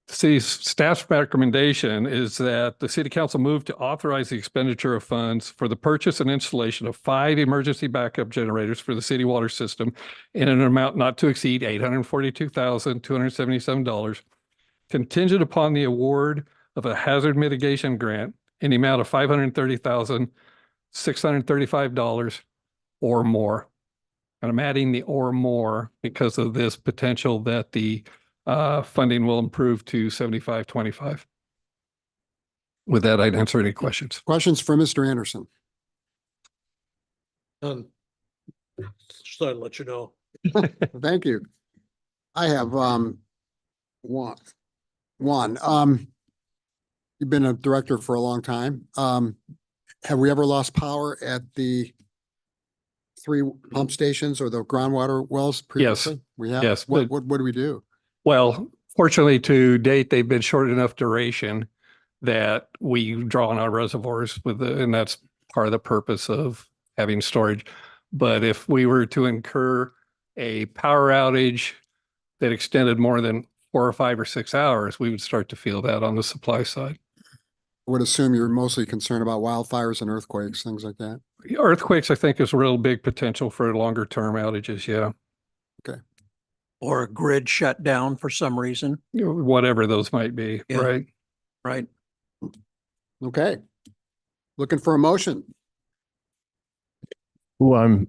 The city's staff's recommendation is that the city council move to authorize the expenditure of funds for the purchase and installation of 5 emergency backup generators for the city water system in an amount not to exceed $842,277, contingent upon the award of a hazard mitigation grant in the amount of $530,635 or more. And I'm adding the or more because of this potential that the funding will improve to 75-25. With that, I'd answer any questions. Questions for Mr. Anderson? Just thought I'd let you know. Thank you. I have one. You've been a director for a long time. Have we ever lost power at the 3 pump stations or the groundwater wells previously? We have? Yes. What do we do? Well, fortunately to date, they've been short enough duration that we draw on our reservoirs and that's part of the purpose of having storage. But if we were to incur a power outage that extended more than 4 or 5 or 6 hours, we would start to feel that on the supply side. I would assume you're mostly concerned about wildfires and earthquakes, things like that. Earthquakes, I think, is a real big potential for longer term outages. Yeah. Okay. Or a grid shut down for some reason. Whatever those might be. Yeah. Right. Right. Okay. Looking for a motion. Well, I'm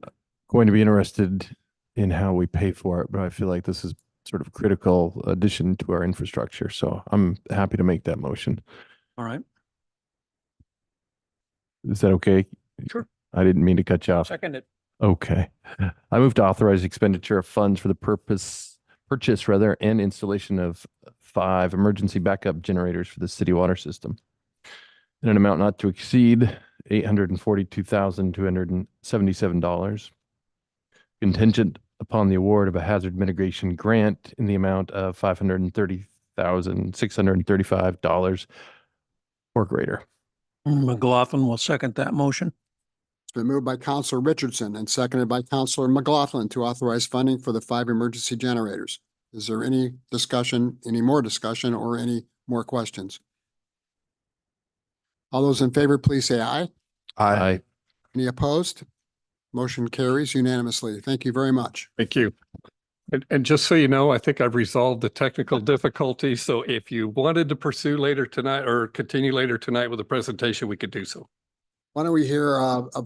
going to be interested in how we pay for it, but I feel like this is sort of critical addition to our infrastructure. So I'm happy to make that motion. All right. Is that okay? Sure. I didn't mean to cut you off. Second it. Okay. I move to authorize expenditure of funds for the purchase and installation of 5 emergency backup generators for the city water system in an amount not to exceed $842,277, contingent upon the award of a hazard mitigation grant in the amount of $530,635 or greater. McLaughlin will second that motion. It's been moved by Counselor Richardson and seconded by Counselor McLaughlin to authorize funding for the 5 emergency generators. Is there any discussion, any more discussion, or any more questions? All those in favor, please say aye. Aye. Any opposed? Motion carries unanimously. Thank you very much. Thank you. And just so you know, I think I've resolved the technical difficulties. So if you wanted to pursue later tonight or continue later tonight with the presentation, we could do so. Why don't we hear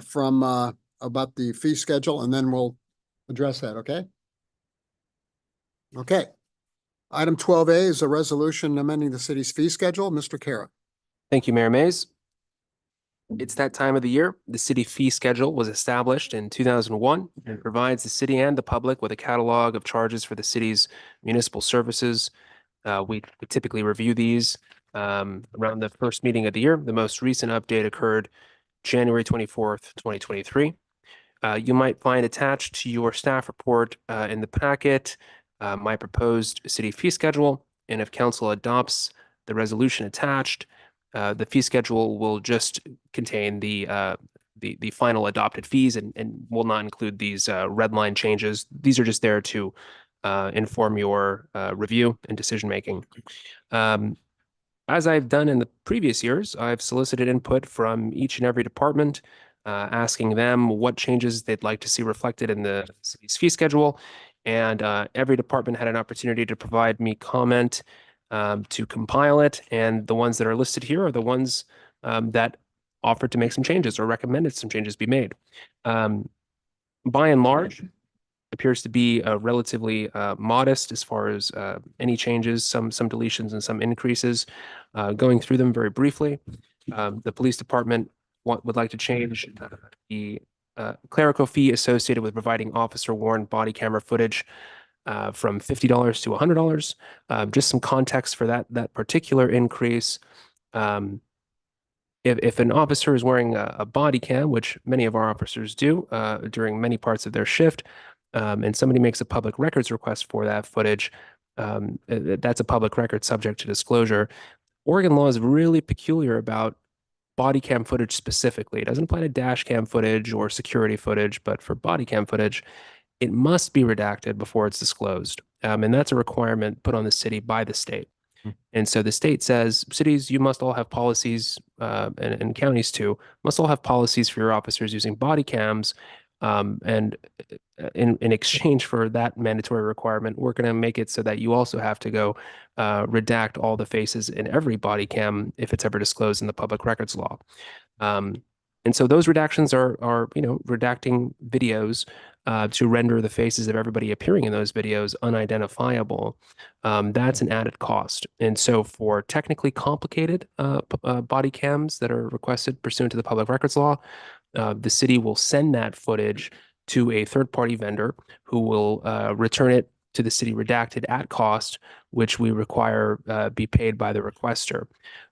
from about the fee schedule and then we'll address that, okay? Okay. Item 12A is a resolution amending the city's fee schedule. Mr. Kara. Thank you, Mayor Mays. It's that time of the year. The city fee schedule was established in 2001 and provides the city and the public with a catalog of charges for the city's municipal services. We typically review these around the first meeting of the year. The most recent update occurred January 24th, 2023. You might find attached to your staff report in the packet my proposed city fee schedule, and if council adopts the resolution attached, the fee schedule will just contain the final adopted fees and will not include these red line changes. These are just there to inform your review and decision-making. As I've done in the previous years, I've solicited input from each and every department, asking them what changes they'd like to see reflected in the city's fee schedule. And every department had an opportunity to provide me comment to compile it. And the ones that are listed here are the ones that offered to make some changes or recommended some changes be made. By and large, appears to be relatively modest as far as any changes, some deletions and some increases. Going through them very briefly, the police department would like to change the clerical fee associated with providing officer worn body camera footage from $50 to $100. Just some context for that particular increase. If an officer is wearing a body cam, which many of our officers do during many parts of their shift, and somebody makes a public records request for that footage, that's a public record subject to disclosure. Oregon law is really peculiar about body cam footage specifically. It doesn't apply to dash cam footage or security footage, but for body cam footage, it must be redacted before it's disclosed. And that's a requirement put on the city by the state. And so the state says, cities, you must all have policies, and counties too, must all have policies for your officers using body cams. And in exchange for that mandatory requirement, we're going to make it so that you also have to go redact all the faces in every body cam if it's ever disclosed in the public records law. And so those redactions are redacting videos to render the faces of everybody appearing in those videos unidentifiable. That's an added cost. And so for technically complicated body cams that are requested pursuant to the public records law, the city will send that footage to a third-party vendor who will return it to the city redacted at cost, which we require be paid by the requester.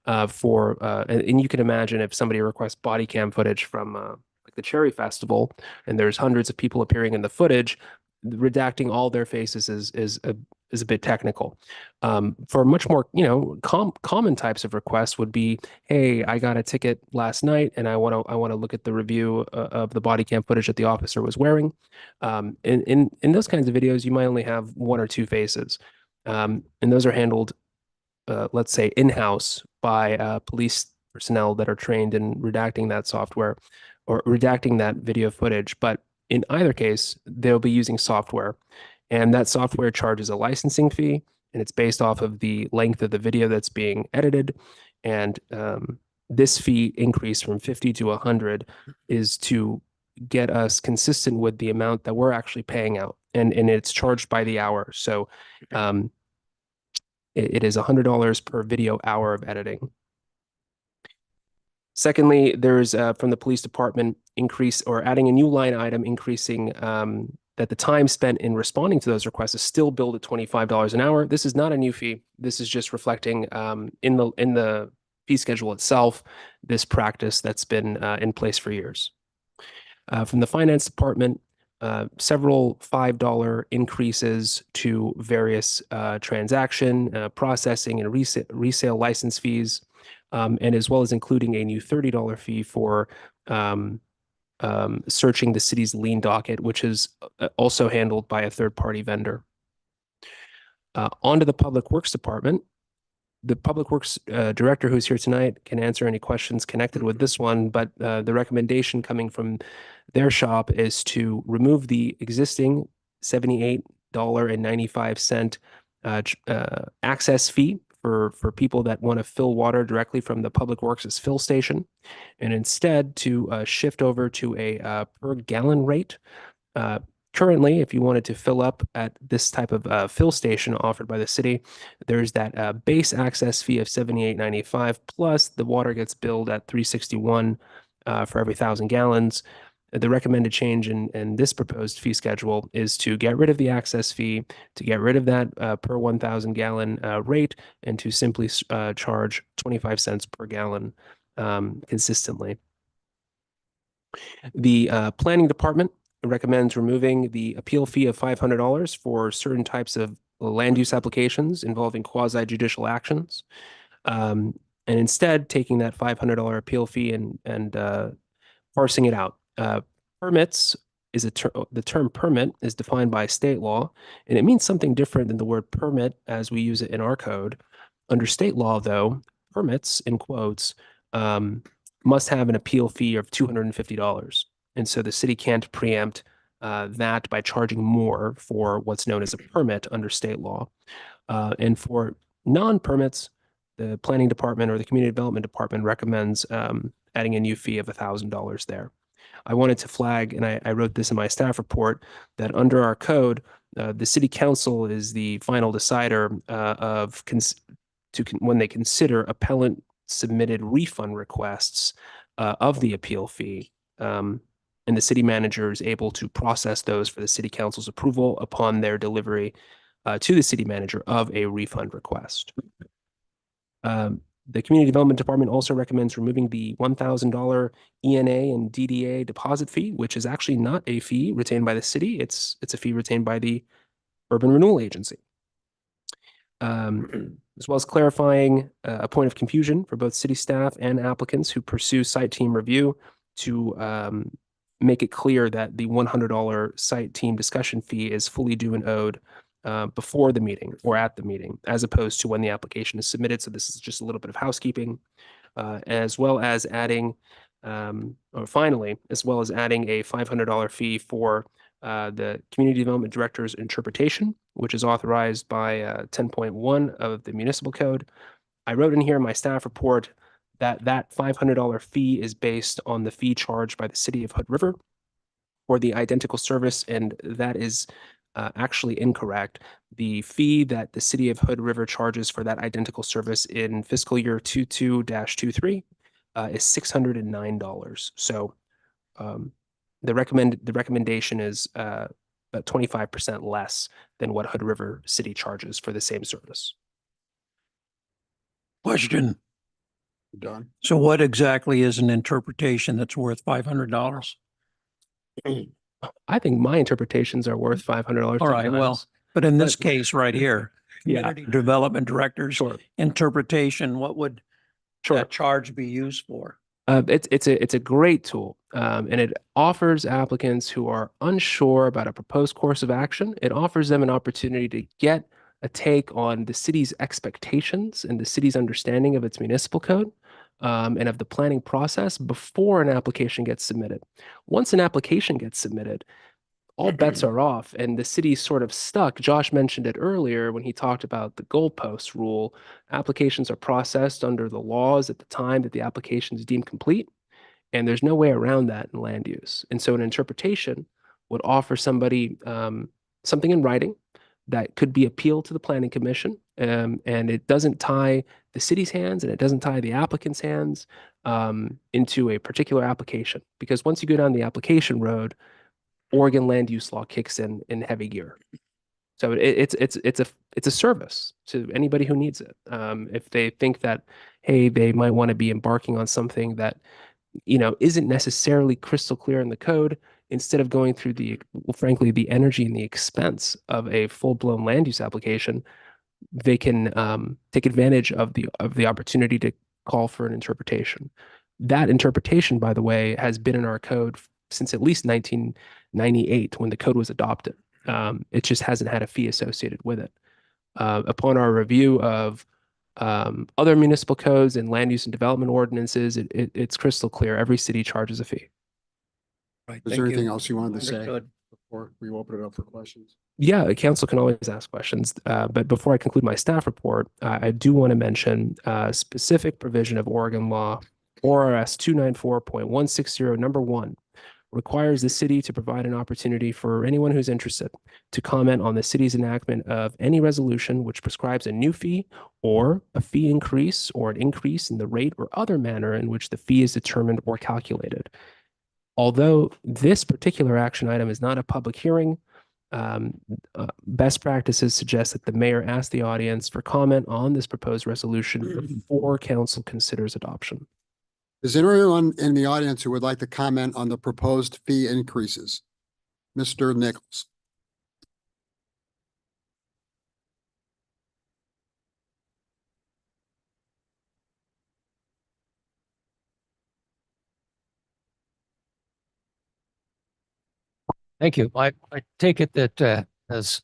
And you can imagine if somebody requests body cam footage from like the Cherry Festival, and there's hundreds of people appearing in the footage, redacting all their faces is a bit technical. For much more, common types of requests would be, hey, I got a ticket last night and I want to look at the review of the body cam footage that the officer was wearing. In those kinds of videos, you might only have one or two faces. And those are handled, let's say, in-house by police personnel that are trained in redacting that software or redacting that video footage. But in either case, they'll be using software, and that software charges a licensing fee, and it's based off of the length of the video that's being edited. And this fee increase from 50 to 100 is to get us consistent with the amount that we're actually paying out, and it's charged by the hour. So it is $100 per video hour of editing. Secondly, there's from the police department increase or adding a new line item increasing that the time spent in responding to those requests is still billed at $25 an hour. This is not a new fee. This is just reflecting in the fee schedule itself, this practice that's been in place for years. From the finance department, several $5 increases to various transaction, processing, and resale license fees, and as well as including a new $30 fee for searching the city's lien docket, which is also handled by a third-party vendor. On to the Public Works Department. The Public Works Director, who's here tonight, can answer any questions connected with this one, but the recommendation coming from their shop is to remove the existing $78.95 access fee for people that want to fill water directly from the Public Works' fill station, and instead to shift over to a per gallon rate. Currently, if you wanted to fill up at this type of fill station offered by the city, there's that base access fee of $78.95, plus the water gets billed at $3.61 for every 1,000 gallons. The recommended change in this proposed fee schedule is to get rid of the access fee, to get rid of that per 1,000 gallon rate, and to simply charge 25 cents per gallon consistently. The planning department recommends removing the appeal fee of $500 for certain types of land use applications involving quasi-judicial actions, and instead taking that $500 appeal fee and parsing it out. Permits is the term permit is defined by state law, and it means something different than the word permit as we use it in our code. Under state law, though, permits, in quotes, must have an appeal fee of $250. And so the city can't preempt that by charging more for what's known as a permit under state law. And for non-permits, the planning department or the community development department recommends adding a new fee of $1,000 there. I wanted to flag, and I wrote this in my staff report, that under our code, the city council is the final decider of when they consider appellant submitted refund requests of the appeal fee. And the city manager is able to process those for the city council's approval upon their delivery to the city manager of a refund request. The Community Development Department also recommends removing the $1,000 ENA and DDA deposit fee, which is actually not a fee retained by the city. It's a fee retained by the Urban Renewal Agency. As well as clarifying a point of confusion for both city staff and applicants who pursue site team review to make it clear that the $100 site team discussion fee is fully due and owed before the meeting or at the meeting, as opposed to when the application is submitted. So this is just a little bit of housekeeping, as well as adding, as well as adding a $500 fee for the Community Development Director's interpretation, which is authorized by 10.1 of the Municipal Code. I wrote in here in my staff report that that $500 fee is based on the fee charged by the City of Hood River for the identical service, and that is actually incorrect. The fee that the City of Hood River charges for that identical service in fiscal year 22-23 is $609. So the recommendation is about 25% less than what Hood River City charges for the same service. Question. Done. So what exactly is an interpretation that's worth $500? I think my interpretations are worth $500. All right, well, but in this case right here, Yeah. Community Development Director's interpretation, what would that charge be used for? It's a great tool, and it offers applicants who are unsure about a proposed course of action. It offers them an opportunity to get a take on the city's expectations and the city's understanding of its municipal code, and of the planning process before an application gets submitted. Once an application gets submitted, all bets are off, and the city's sort of stuck. Josh mentioned it earlier when he talked about the goalpost rule. Applications are processed under the laws at the time that the application is deemed complete, and there's no way around that in land use. And so an interpretation would offer somebody something in writing that could be appealed to the Planning Commission, and it doesn't tie the city's hands and it doesn't tie the applicant's hands into a particular application. Because once you go down the application road, Oregon land use law kicks in heavy gear. So it's a service to anybody who needs it. If they think that, hey, they might want to be embarking on something that, isn't necessarily crystal clear in the code, instead of going through frankly, the energy and the expense of a full-blown land use application, they can take advantage of the opportunity to call for an interpretation. That interpretation, by the way, has been in our code since at least 1998 when the code was adopted. It just hasn't had a fee associated with it. Upon our review of other municipal codes and land use and development ordinances, it's crystal clear. Every city charges a fee. Right. Is there anything else you wanted to say Understood. before we open it up for questions? Yeah, the council can always ask questions. But before I conclude my staff report, I do want to mention a specific provision of Oregon law, ORS 294.160, number 1, requires the city to provide an opportunity for anyone who's interested to comment on the city's enactment of any resolution which prescribes a new fee or a fee increase or an increase in the rate or other manner in which the fee is determined or calculated. Although this particular action item is not a public hearing, best practices suggest that the mayor ask the audience for comment on this proposed resolution before council considers adoption. Is there anyone in the audience who would like to comment on the proposed fee increases? Mr. Nichols. Thank you. I take it that as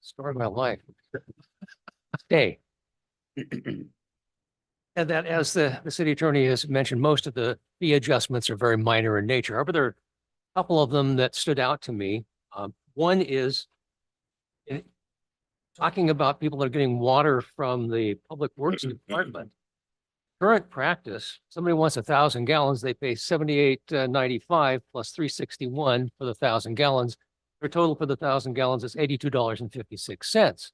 story of my life. Stay. And that as the city attorney has mentioned, most of the fee adjustments are very minor in nature. However, there are a couple of them that stood out to me. One is talking about people that are getting water from the Public Works Department. Current practice, somebody wants 1,000 gallons, they pay $78.95 plus $3.61 for the 1,000 gallons. Their total for the 1,000 gallons is $82.56.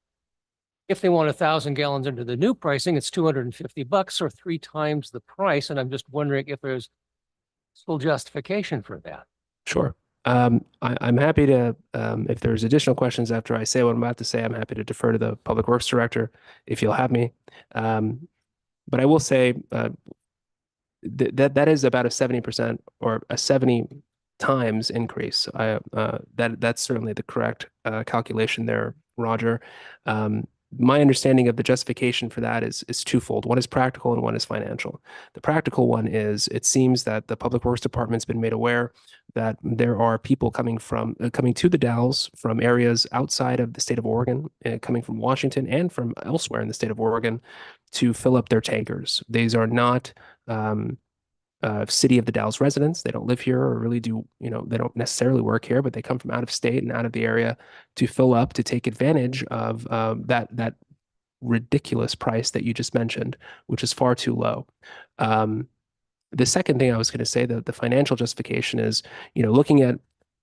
If they want 1,000 gallons under the new pricing, it's $250 or 3 times the price. And I'm just wondering if there's full justification for that. Sure. I'm happy to, if there's additional questions after I say what I'm about to say, I'm happy to defer to the Public Works Director if you'll have me. But I will say that is about a 70% or a 70 times increase. That's certainly the correct calculation there, Roger. My understanding of the justification for that is twofold. One is practical and one is financial. The practical one is it seems that the Public Works Department's been made aware that there are people coming to the Dalles from areas outside of the state of Oregon, coming from Washington and from elsewhere in the state of Oregon to fill up their tankers. These are not City of the Dalles residents. They don't live here or really do, they don't necessarily work here, but they come from out of state and out of the area to fill up, to take advantage of that ridiculous price that you just mentioned, which is far too low. The second thing I was going to say, that the financial justification is, looking at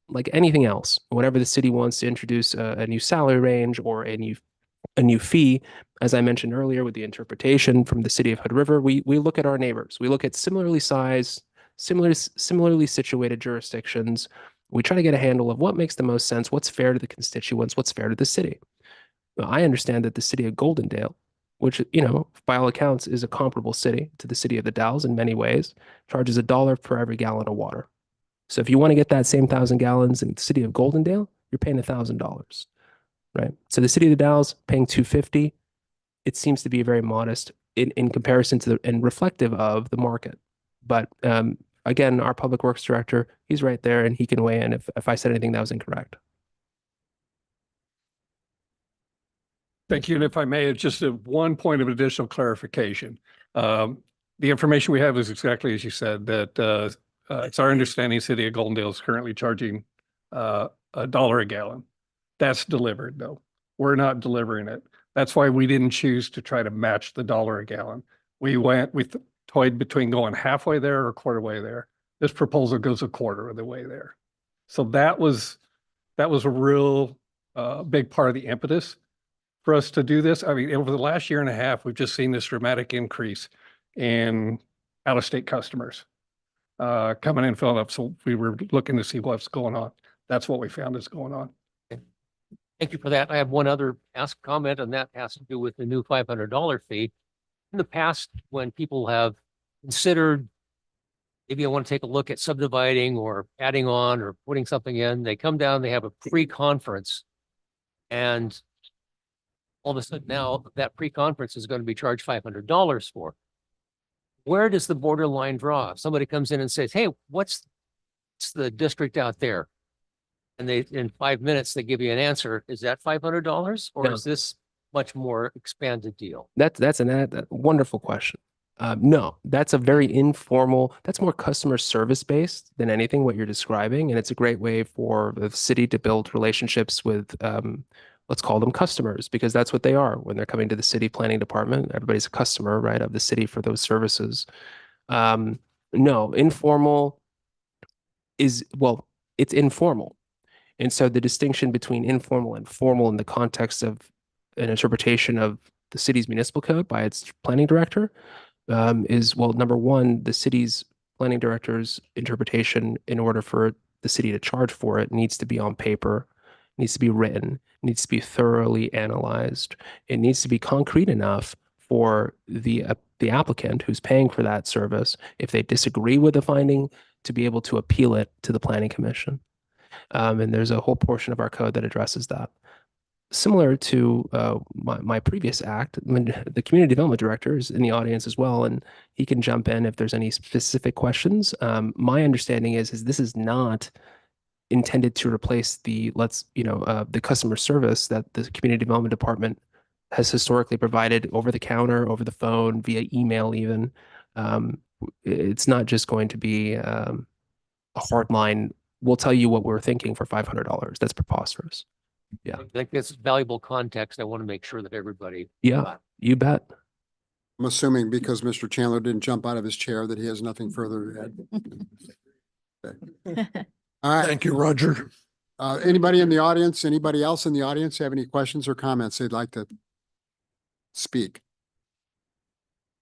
like anything else, whenever the city wants to introduce a new salary range or a new fee, as I mentioned earlier with the interpretation from the city of Hood River, we look at our neighbors. We look at similarly sized, similarly situated jurisdictions. We try to get a handle of what makes the most sense, what's fair to the constituents, what's fair to the city. Now, I understand that the city of Goldendale, which, by all accounts is a comparable city to the city of the Dalles in many ways, charges $1 for every gallon of water. So if you want to get that same 1,000 gallons in the city of Goldendale, you're paying $1,000. Right. So the city of the Dalles paying $250, it seems to be very modest in comparison to and reflective of the market. But again, our Public Works Director, he's right there and he can weigh in if I said anything that was incorrect. Thank you. And if I may, just one point of additional clarification. The information we have is exactly as you said, that it's our understanding City of Goldendale is currently charging $1 a gallon. That's delivered though. We're not delivering it. That's why we didn't choose to try to match the $1 a gallon. We toyed between going halfway there or a quarter way there. This proposal goes a quarter of the way there. So that was a real big part of the impetus for us to do this. I mean, over the last year and a half, we've just seen this dramatic increase in out-of-state customers coming in, filling up. So we were looking to see what's going on. That's what we found is going on. Thank you for that. I have one other comment, and that has to do with the new $500 fee. In the past, when people have considered, maybe I want to take a look at subdividing or adding on or putting something in, they come down, they have a pre-conference, and all of a sudden now that pre-conference is going to be charged $500 for. Where does the borderline draw? If somebody comes in and says, hey, what's the district out there? And in 5 minutes, they give you an answer. Is that $500 or is this much more expanded deal? That's a wonderful question. No, that's a very informal, that's more customer service based than anything what you're describing. And it's a great way for the city to build relationships with, let's call them customers, because that's what they are when they're coming to the city planning department. Everybody's a customer, right, of the city for those services. No, informal is, well, it's informal. And so the distinction between informal and formal in the context of an interpretation of the city's municipal code by its planning director is, well, number one, the city's planning director's interpretation, in order for the city to charge for it, needs to be on paper, needs to be written, needs to be thoroughly analyzed. It needs to be concrete enough for the applicant who's paying for that service, if they disagree with the finding, to be able to appeal it to the planning commission. And there's a whole portion of our code that addresses that. similar to my previous act, the community development director is in the audience as well, and he can jump in if there's any specific questions. My understanding is this is not intended to replace the the customer service that the community development department has historically provided over the counter, over the phone, via email even. It's not just going to be a hard line. We'll tell you what we're thinking for $500. That's preposterous. Yeah. I think that's valuable context. I want to make sure that everybody. Yeah, you bet. I'm assuming because Mr. Chandler didn't jump out of his chair that he has nothing further to add. Okay. All right. Thank you, Roger. Anybody in the audience, anybody else in the audience have any questions or comments they'd like to speak?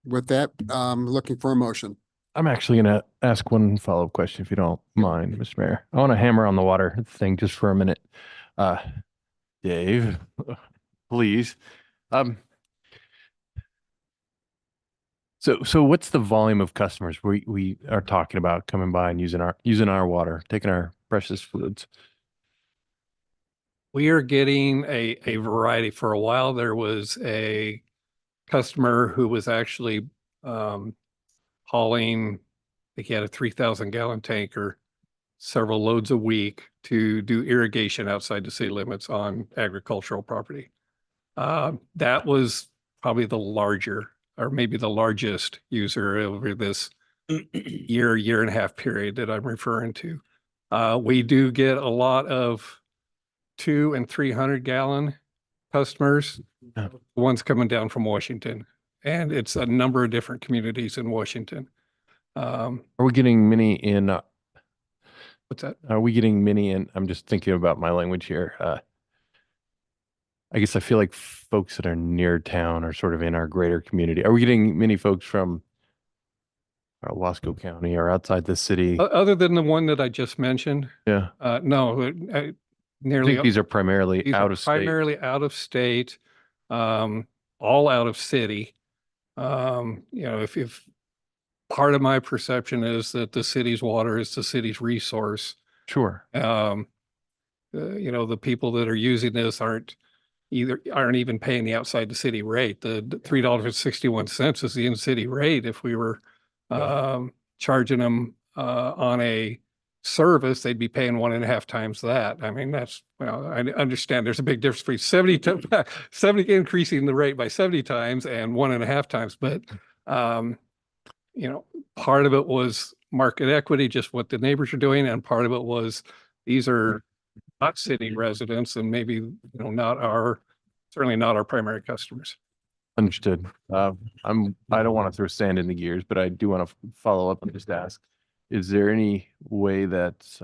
With that, looking for a motion. I'm actually going to ask one follow-up question, if you don't mind, Mr. Mayor. I want to hammer on the water thing just for a minute. Dave, please. So what's the volume of customers we are talking about coming by and using our water, taking our precious fluids? We are getting a variety. For a while, there was a customer who was actually hauling, I think he had a 3,000 gallon tanker, several loads a week to do irrigation outside the city limits on agricultural property. That was probably the larger, or maybe the largest user over this year and a half period that I'm referring to. We do get a lot of 200 and 300 gallon customers, the ones coming down from Washington, and it's a number of different communities in Washington. Are we getting many in? What's that? Are we getting many in? I'm just thinking about my language here. I guess I feel like folks that are near town are sort of in our greater community. Are we getting many folks from Wasco County or outside the city? Other than the one that I just mentioned? Yeah. No, I nearly. think these are primarily out of state. Primarily out of state, all out of city. If part of my perception is that the city's water is the city's resource. Sure. The people that are using this aren't even paying the outside the city rate. The $3.61 is the in-city rate. If we were charging them on a service, they'd be paying 1.5 times that. I mean, I understand there's a big difference between 70 increasing the rate by 70 times and 1.5 times, but part of it was market equity, just what the neighbors are doing, and part of it was these are not city residents and maybe certainly not our primary customers. Understood. I don't want to throw sand in the gears, but I do want to follow up and just ask, is there any way that's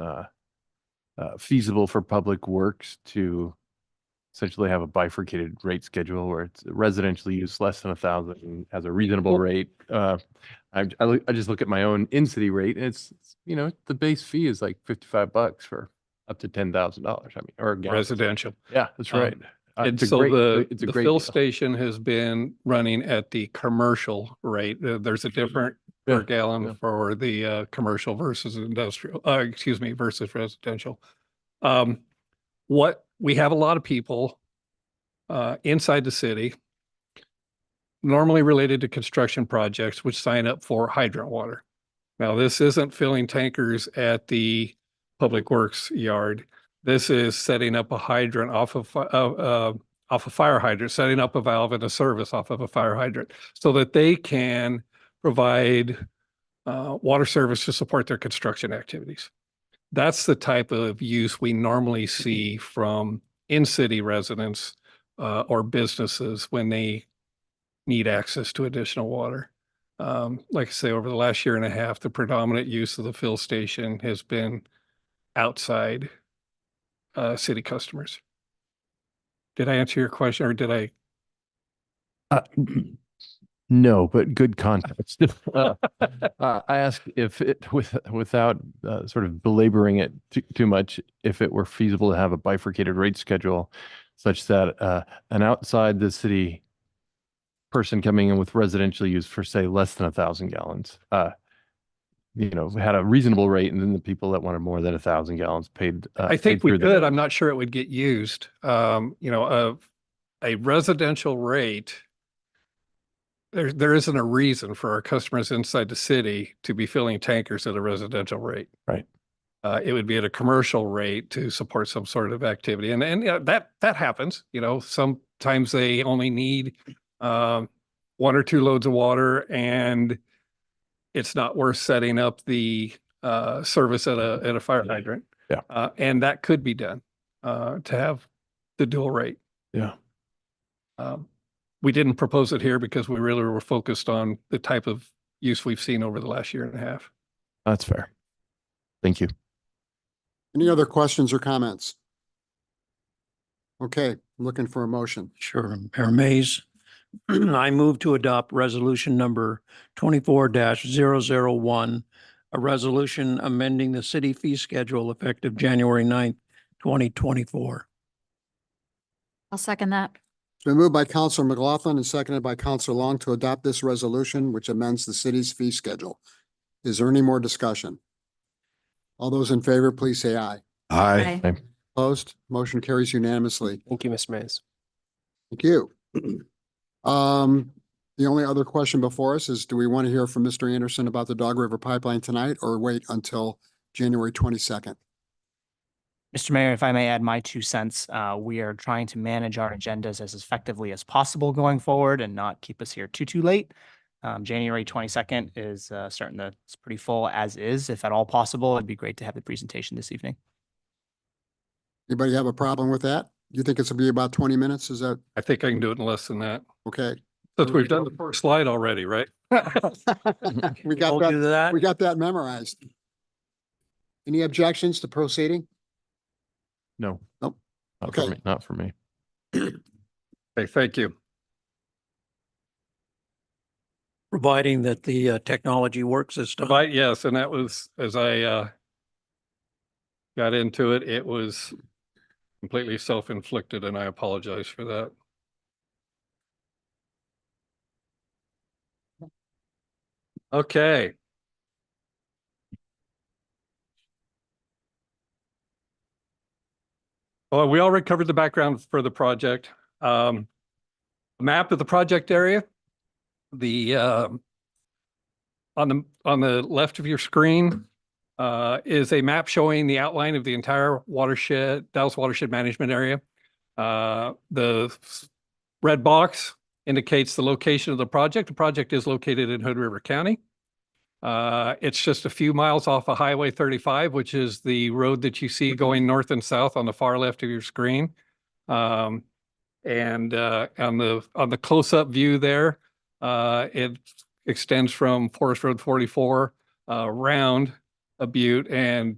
feasible for Public Works to essentially have a bifurcated rate schedule where it's residential use less than 1,000 and has a reasonable rate? I just look at my own in-city rate, and it's the base fee is like $55 for up to $10,000. I mean, or Residential. Yeah, that's right. And It's a so great- the it's a great fill deal. station has been running at the commercial rate. There's a different per gallon for the commercial versus industrial, versus residential. We have a lot of people inside the city, normally related to construction projects, which sign up for hydrant water. Now, this isn't filling tankers at the Public Works yard. This is setting up a hydrant off a fire hydrant, setting up a valve and a service off of a fire hydrant so that they can provide water service to support their construction activities. That's the type of use we normally see from in-city residents or businesses when they need access to additional water. Like I say, over the last year and a half, the predominant use of the fill station has been outside city customers. Did I answer your question, or did I? No, but good context. I asked if without sort of belaboring it too much, if it were feasible to have a bifurcated rate schedule such that an outside the city person coming in with residential use for, say, less than 1,000 gallons had a reasonable rate, and then the people that wanted more than 1,000 gallons paid. I think we could. I'm not sure it would get used. A residential rate, there isn't a reason for our customers inside the city to be filling tankers at a residential rate. Right. It would be at a commercial rate to support some sort of activity. And that happens, sometimes they only need 1 or 2 loads of water, and it's not worth setting up the service at a fire hydrant. Yeah. And that could be done to have the dual rate. Yeah. We didn't propose it here because we really were focused on the type of use we've seen over the last year and a half. That's fair. Thank you. Any other questions or comments? Okay, looking for a motion. Sure, Mayor Mays. I move to adopt resolution number 24-001, a resolution amending the city fee schedule effective January 9th, 2024. I'll second that. It's been moved by Counselor McLaughlin and seconded by Counselor Long to adopt this resolution, which amends the city's fee schedule. Is there any more discussion? All those in favor, please say aye. Aye. Aye. Opposed? Motion carries unanimously. Thank you, Mr. Mays. Thank you. The only other question before us is, do we want to hear from Mr. Anderson about the Dog River Pipeline tonight or wait until January 22nd? Mr. Mayor, if I may add my 2 cents, we are trying to manage our agendas as effectively as possible going forward and not keep us here too late. January 22nd is it's pretty full as is. If at all possible, it'd be great to have the presentation this evening. Anybody have a problem with that? You think it's gonna be about 20 minutes? Is that I think I can do it in less than that. okay? Since we've done the first slide already, right? We got that. We got that memorized. Any objections to proceeding? No. Nope. Not for Okay. me. Not for me. Okay, thank you. Providing that the technology works this time. But yes, and that was, as I got into it, it was completely self-inflicted, and I apologize for that. Okay. Well, we already covered the background for the project. Map of the project area. The on the left of your screen is a map showing the outline of the entire watershed, Dallas Watershed Management Area. The red box indicates the location of the project. The project is located in Hood River County. It's just a few miles off of Highway 35, which is the road that you see going north and south on the far left of your screen. And on the close-up view there, it extends from Forest Road 44 around a butte, and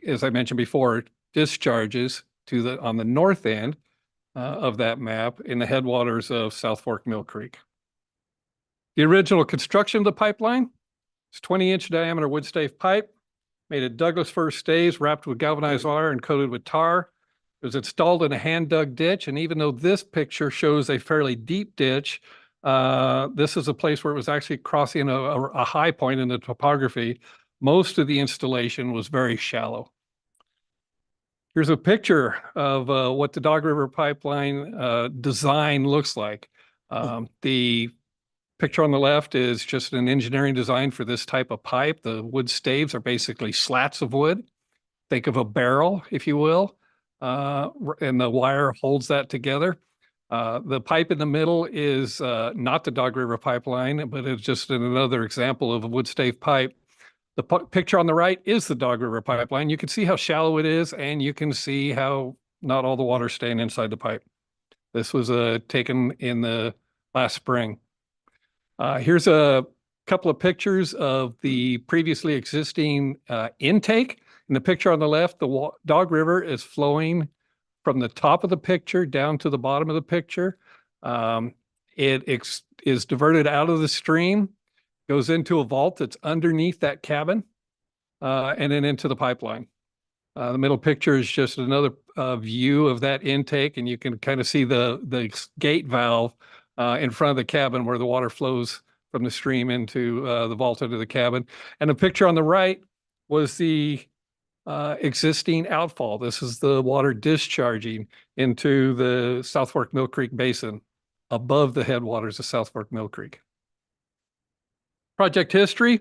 as I mentioned before, discharges to on the north end of that map in the headwaters of South Fork Mill Creek. The original construction of the pipeline is 20-inch diameter wood stave pipe made of Douglas fir stays wrapped with galvanized wire and coated with tar. It was installed in a hand-dug ditch, and even though this picture shows a fairly deep ditch, this is a place where it was actually crossing a high point in the topography. Most of the installation was very shallow. Here's a picture of what the Dog River Pipeline design looks like. The picture on the left is just an engineering design for this type of pipe. The wood staves are basically slats of wood. Think of a barrel, if you will, and the wire holds that together. The pipe in the middle is not the Dog River Pipeline, but it's just another example of a wood stave pipe. The picture on the right is the Dog River Pipeline. You can see how shallow it is, and you can see how not all the water is staying inside the pipe. This was taken in the last spring. Here's a couple of pictures of the previously existing intake. In the picture on the left, the Dog River is flowing from the top of the picture down to the bottom of the picture. It is diverted out of the stream, goes into a vault that's underneath that cabin, and then into the pipeline. The middle picture is just another view of that intake, and you can kind of see the gate valve in front of the cabin where the water flows from the stream into the vault into the cabin. And the picture on the right was the existing outfall. This is the water discharging into the South Fork Mill Creek Basin above the headwaters of South Fork Mill Creek. Project history.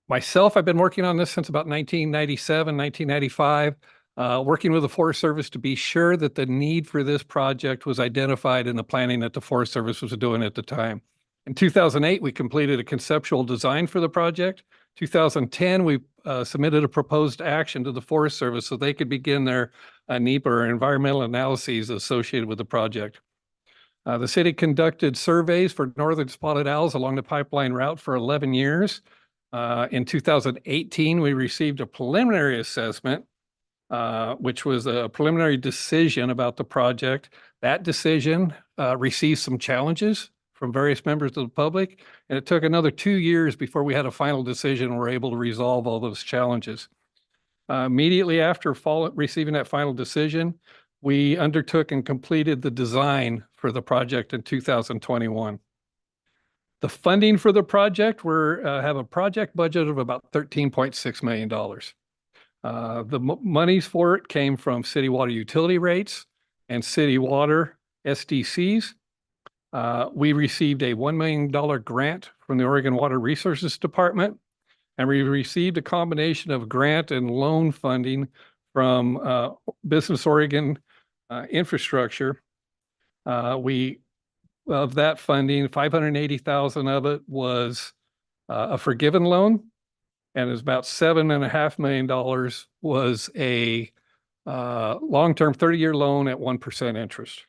Myself, I've been working on this since about 1997, 1995, working with the Forest Service to be sure that the need for this project was identified in the planning that the Forest Service was doing at the time. In 2008, we completed a conceptual design for the project. 2010, we submitted a proposed action to the Forest Service so they could begin their NEPA or environmental analyses associated with the project. The city conducted surveys for northern spotted owls along the pipeline route for 11 years. In 2018, we received a preliminary assessment, which was a preliminary decision about the project. That decision received some challenges from various members of the public, and it took another 2 years before we had a final decision and were able to resolve all those challenges. Immediately after receiving that final decision, we undertook and completed the design for the project in 2021. The funding for the project, we have a project budget of about $13.6 million. The monies for it came from city water utility rates and city water SDCs. We received a $1 million grant from the Oregon Water Resources Department, and we received a combination of grant and loan funding from Business Oregon Infrastructure. Of that funding, $580,000 of it was a forgiven loan, and it's about $7.5 million was a long-term 30-year loan at 1% interest.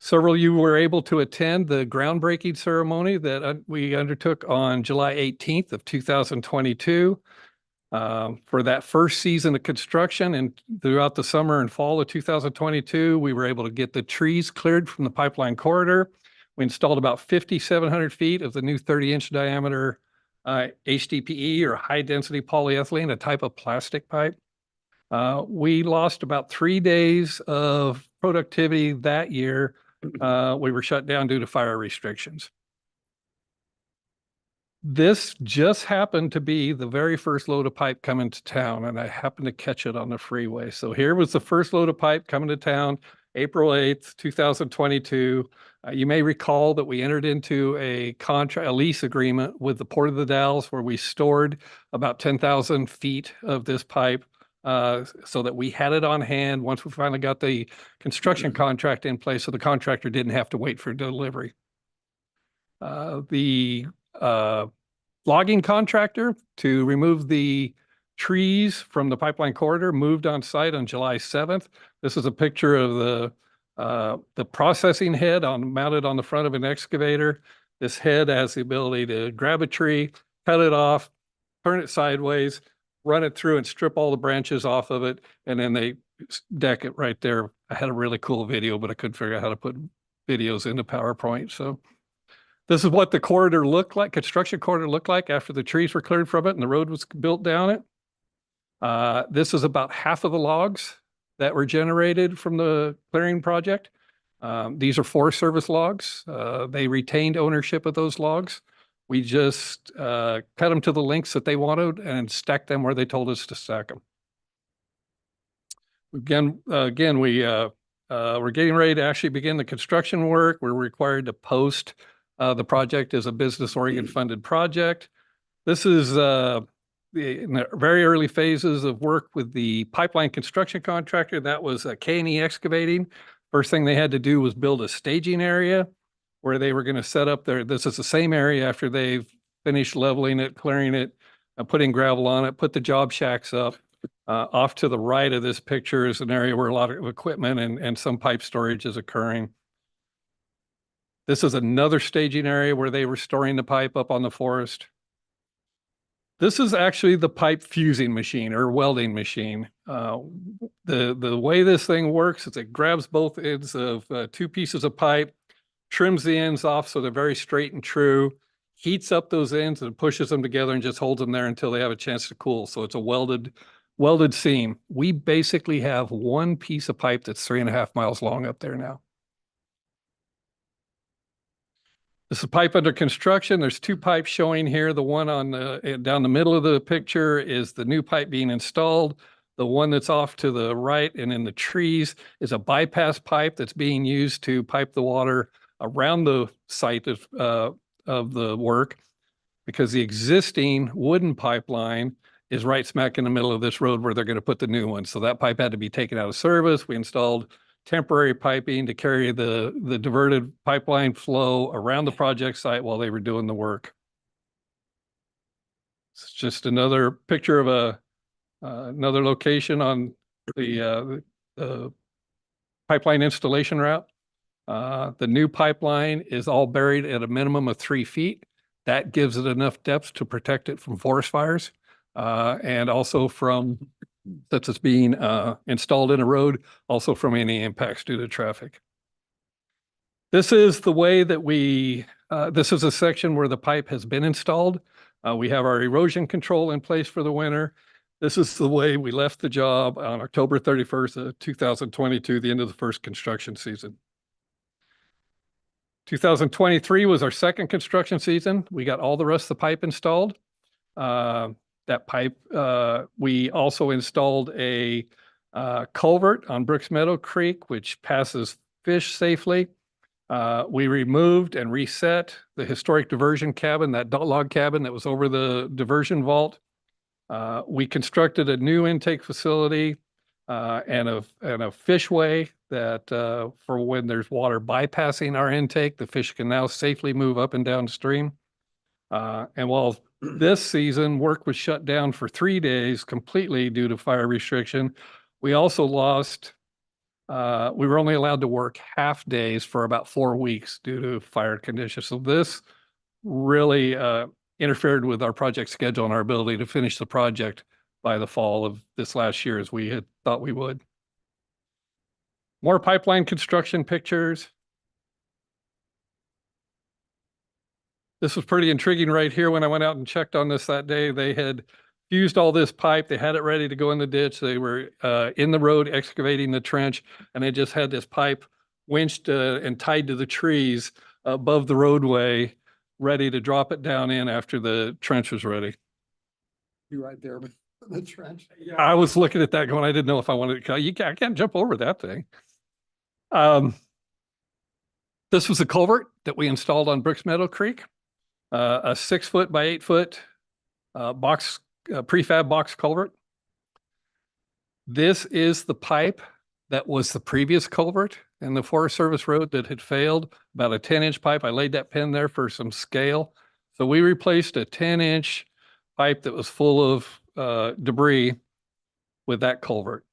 Several of you were able to attend the groundbreaking ceremony that we undertook on July 18th of 2022. For that first season of construction, and throughout the summer and fall of 2022, we were able to get the trees cleared from the pipeline corridor. We installed about 5,700 feet of the new 30-inch diameter HDPE or high-density polyethylene, a type of plastic pipe. We lost about 3 days of productivity that year. We were shut down due to fire restrictions. This just happened to be the very first load of pipe coming to town, and I happened to catch it on the freeway. So here was the first load of pipe coming to town, April 8th, 2022. You may recall that we entered into a lease agreement with the Port of the Dalles where we stored about 10,000 feet of this pipe so that we had it on hand once we finally got the construction contract in place, so the contractor didn't have to wait for delivery. The logging contractor to remove the trees from the pipeline corridor moved on site on July 7th. This is a picture of the processing head mounted on the front of an excavator. This head has the ability to grab a tree, cut it off, turn it sideways, run it through and strip all the branches off of it, and then they deck it right there. I had a really cool video, but I couldn't figure out how to put videos into PowerPoint. So this is what the corridor looked like, construction corridor looked like after the trees were cleared from it and the road was built down it. This is about half of the logs that were generated from the clearing project. These are Forest Service logs. They retained ownership of those logs. We just cut them to the lengths that they wanted and stacked them where they told us to stack them. Again, we're getting ready to actually begin the construction work. We're required to post the project as a Business Oregon funded project. This is in the very early phases of work with the pipeline construction contractor. That was K&E Excavating. First thing they had to do was build a staging area where they were going to set up this is the same area after they've finished leveling it, clearing it, putting gravel on it, put the job shacks up. Off to the right of this picture is an area where a lot of equipment and some pipe storage is occurring. This is another staging area where they were storing the pipe up on the forest. This is actually the pipe fusing machine or welding machine. The way this thing works is it grabs both ends of two pieces of pipe, trims the ends off so they're very straight and true, heats up those ends and pushes them together and just holds them there until they have a chance to cool. So it's a welded seam. We basically have one piece of pipe that's 3.5 miles long up there now. This is a pipe under construction. There's two pipes showing here. The one on the, down the middle of the picture is the new pipe being installed. The one that's off to the right and in the trees is a bypass pipe that's being used to pipe the water around the site of the work, because the existing wooden pipeline is right smack in the middle of this road where they're going to put the new one. So that pipe had to be taken out of service. We installed temporary piping to carry the diverted pipeline flow around the project site while they were doing the work. It's just another picture of another location on the pipeline installation route. The new pipeline is all buried at a minimum of 3 feet. That gives it enough depth to protect it from forest fires, and also from, since it's being installed in a road, also from any impacts due to traffic. This is the way that this is a section where the pipe has been installed. We have our erosion control in place for the winter. This is the way we left the job on October 31st of 2022, the end of the first construction season. 2023 was our second construction season. We got all the rest of the pipe installed. That pipe, we also installed a culvert on Brooks Meadow Creek, which passes fish safely. We removed and reset the historic diversion cabin, that log cabin that was over the diversion vault. We constructed a new intake facility and a fishway that for when there's water bypassing our intake, the fish can now safely move up and downstream. And while this season work was shut down for 3 days completely due to fire restriction, we also lost, we were only allowed to work half days for about 4 weeks due to fire conditions. So this really interfered with our project schedule and our ability to finish the project by the fall of this last year as we had thought we would. More pipeline construction pictures. This was pretty intriguing right here. When I went out and checked on this that day, they had fused all this pipe. They had it ready to go in the ditch. They were in the road excavating the trench, and they just had this pipe winched and tied to the trees above the roadway, ready to drop it down in after the trench was ready. You right there with the trench. Yeah. I was looking at that going, I didn't know if I wanted to, I can't jump over that thing. This was a culvert that we installed on Brooks Meadow Creek, a 6 foot by 8 foot prefab box culvert. This is the pipe that was the previous culvert in the Forest Service road that had failed, about a 10-inch pipe. I laid that pin there for some scale. So we replaced a 10-inch pipe that was full of debris with that culvert.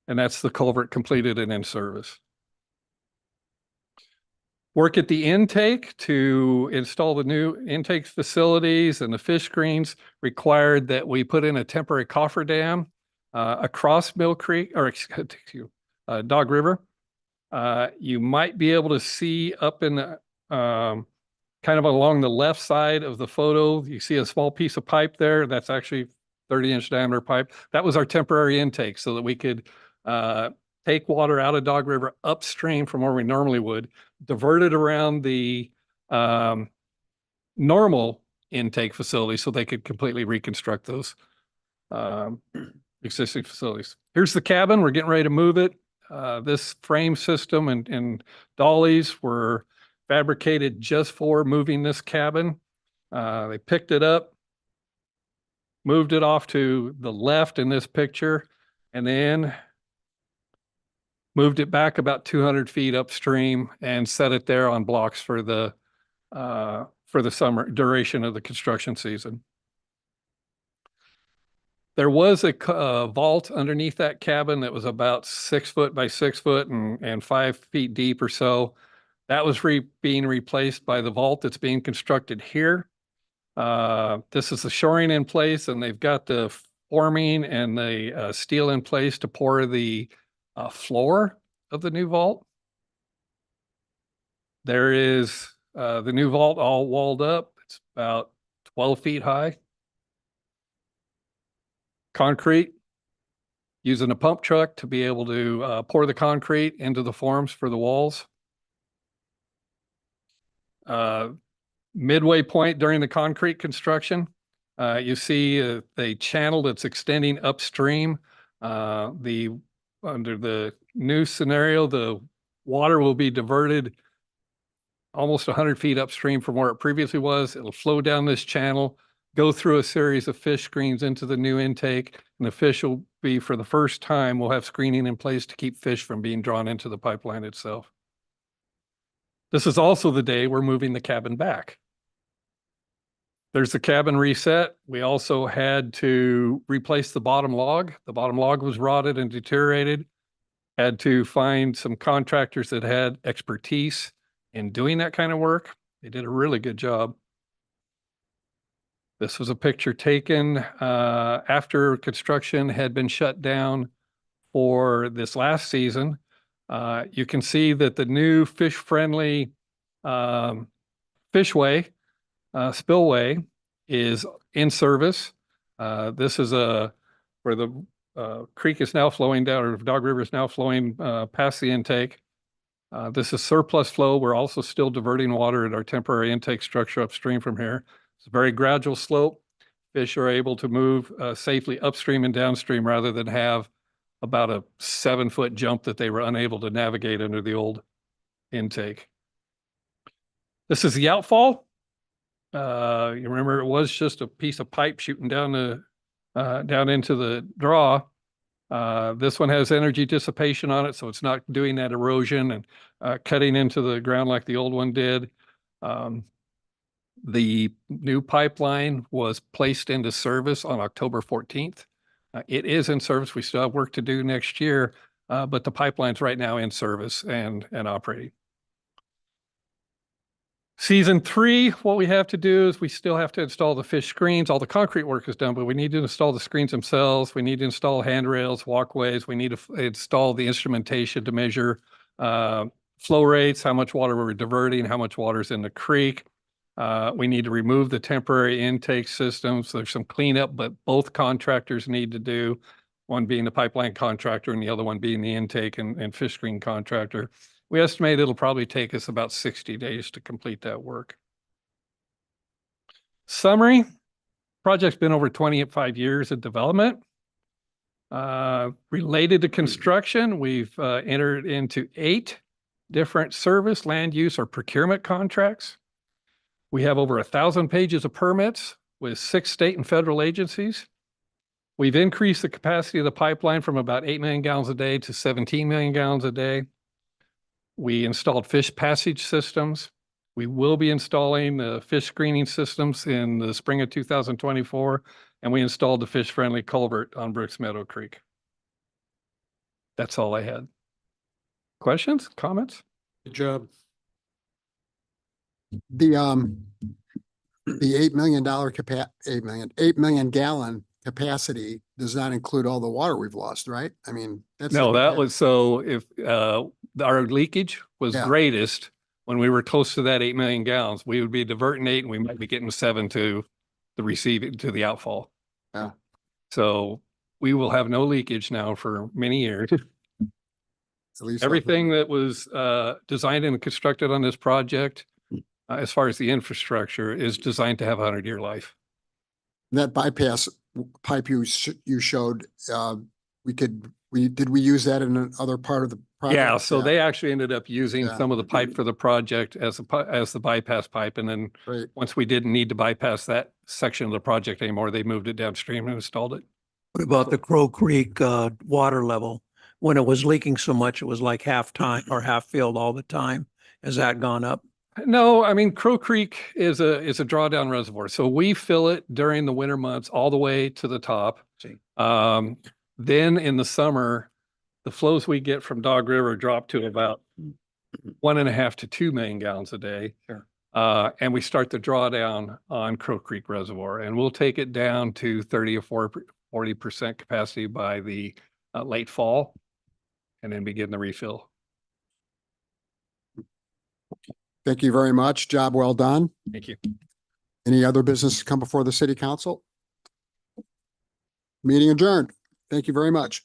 And that's the culvert completed and in service. Work at the intake to install the new intake facilities and the fish screens required that we put in a temporary cofferdam across Mill Creek, or Dog River. You might be able to see up in the, kind of along the left side of the photo, you see a small piece of pipe there. That's actually 30-inch diameter pipe. That was our temporary intake so that we could take water out of Dog River upstream from where we normally would, divert it around the normal intake facility so they could completely reconstruct those existing facilities. Here's the cabin. We're getting ready to move it. This frame system and dollies were fabricated just for moving this cabin. They picked it up, moved it off to the left in this picture, and then moved it back about 200 feet upstream and set it there on blocks for the summer duration of the construction season. There was a vault underneath that cabin that was about 6 foot by 6 foot and 5 feet deep or so. That was being replaced by the vault that's being constructed here. This is the shoring in place, and they've got the forming and the steel in place to pour the floor of the new vault. There is the new vault all walled up. It's about 12 feet high. Concrete, using a pump truck to be able to pour the concrete into the forms for the walls. midway point during the concrete construction. You see the channel that's extending upstream. Under the new scenario, the water will be diverted almost 100 feet upstream from where it previously was. It'll flow down this channel, go through a series of fish screens into the new intake, and the fish will be, for the first time, we'll have screening in place to keep fish from being drawn into the pipeline itself. This is also the day we're moving the cabin back. There's the cabin reset. We also had to replace the bottom log. The bottom log was rotted and deteriorated. Had to find some contractors that had expertise in doing that kind of work. They did a really good job. This was a picture taken after construction had been shut down for this last season. You can see that the new fish-friendly fishway, spillway, is in service. This is where the creek is now flowing down, or Dog River is now flowing past the intake. This is surplus flow. We're also still diverting water at our temporary intake structure upstream from here. It's a very gradual slope. Fish are able to move safely upstream and downstream rather than have about a 7-foot jump that they were unable to navigate under the old intake. This is the outfall. You remember it was just a piece of pipe shooting down into the draw. This one has energy dissipation on it, so it's not doing that erosion and cutting into the ground like the old one did. The new pipeline was placed into service on October 14th. It is in service. We still have work to do next year, but the pipeline's right now in service and operating. Season 3, what we have to do is we still have to install the fish screens. All the concrete work is done, but we need to install the screens themselves. We need to install handrails, walkways. We need to install the instrumentation to measure flow rates, how much water we're diverting, how much water is in the creek. We need to remove the temporary intake systems. There's some cleanup, but both contractors need to do, one being the pipeline contractor and the other one being the intake and fish screen contractor. We estimate it'll probably take us about 60 days to complete that work. Summary, project's been over 25 years of development. Related to construction, we've entered into 8 different service, land use, or procurement contracts. We have over 1,000 pages of permits with 6 state and federal agencies. We've increased the capacity of the pipeline from about 8 million gallons a day to 17 million gallons a day. We installed fish passage systems. We will be installing the fish screening systems in the spring of 2024, and we installed the fish-friendly culvert on Brooks Meadow Creek. That's all I had. Questions, comments? Good job. The $8 million gallon capacity does not include all the water we've lost, right? I mean, that's. No, that was, so if our leakage was greatest when we were close to that 8 million gallons, we would be diverting 8 and we might be getting 7 to the receiving, to the outfall. Yeah. So we will have no leakage now for many years. At least Everything that was designed and constructed on this project, as far as the infrastructure, is designed to have a 100-year life. That bypass pipe you showed, did we use that in another part of the project? Yeah, so they actually ended up using some of the pipe for the project as the bypass pipe, and then once we didn't need to bypass that section of the project anymore, they moved it downstream and installed it. What about the Crow Creek water level? When it was leaking so much, it was like half time or half filled all the time. Has that gone up? No, I mean, Crow Creek is a drawdown reservoir. So we fill it during the winter months all the way to the top. Then in the summer, the flows we get from Dog River drop to about 1.5 to 2 million gallons a day. Sure. And we start the drawdown on Crow Creek Reservoir, and we'll take it down to 30 or 40% capacity by the late fall, and then begin the refill. Thank you very much. Job well done. Thank you. Any other business to come before the city council? Meeting adjourned. Thank you very much.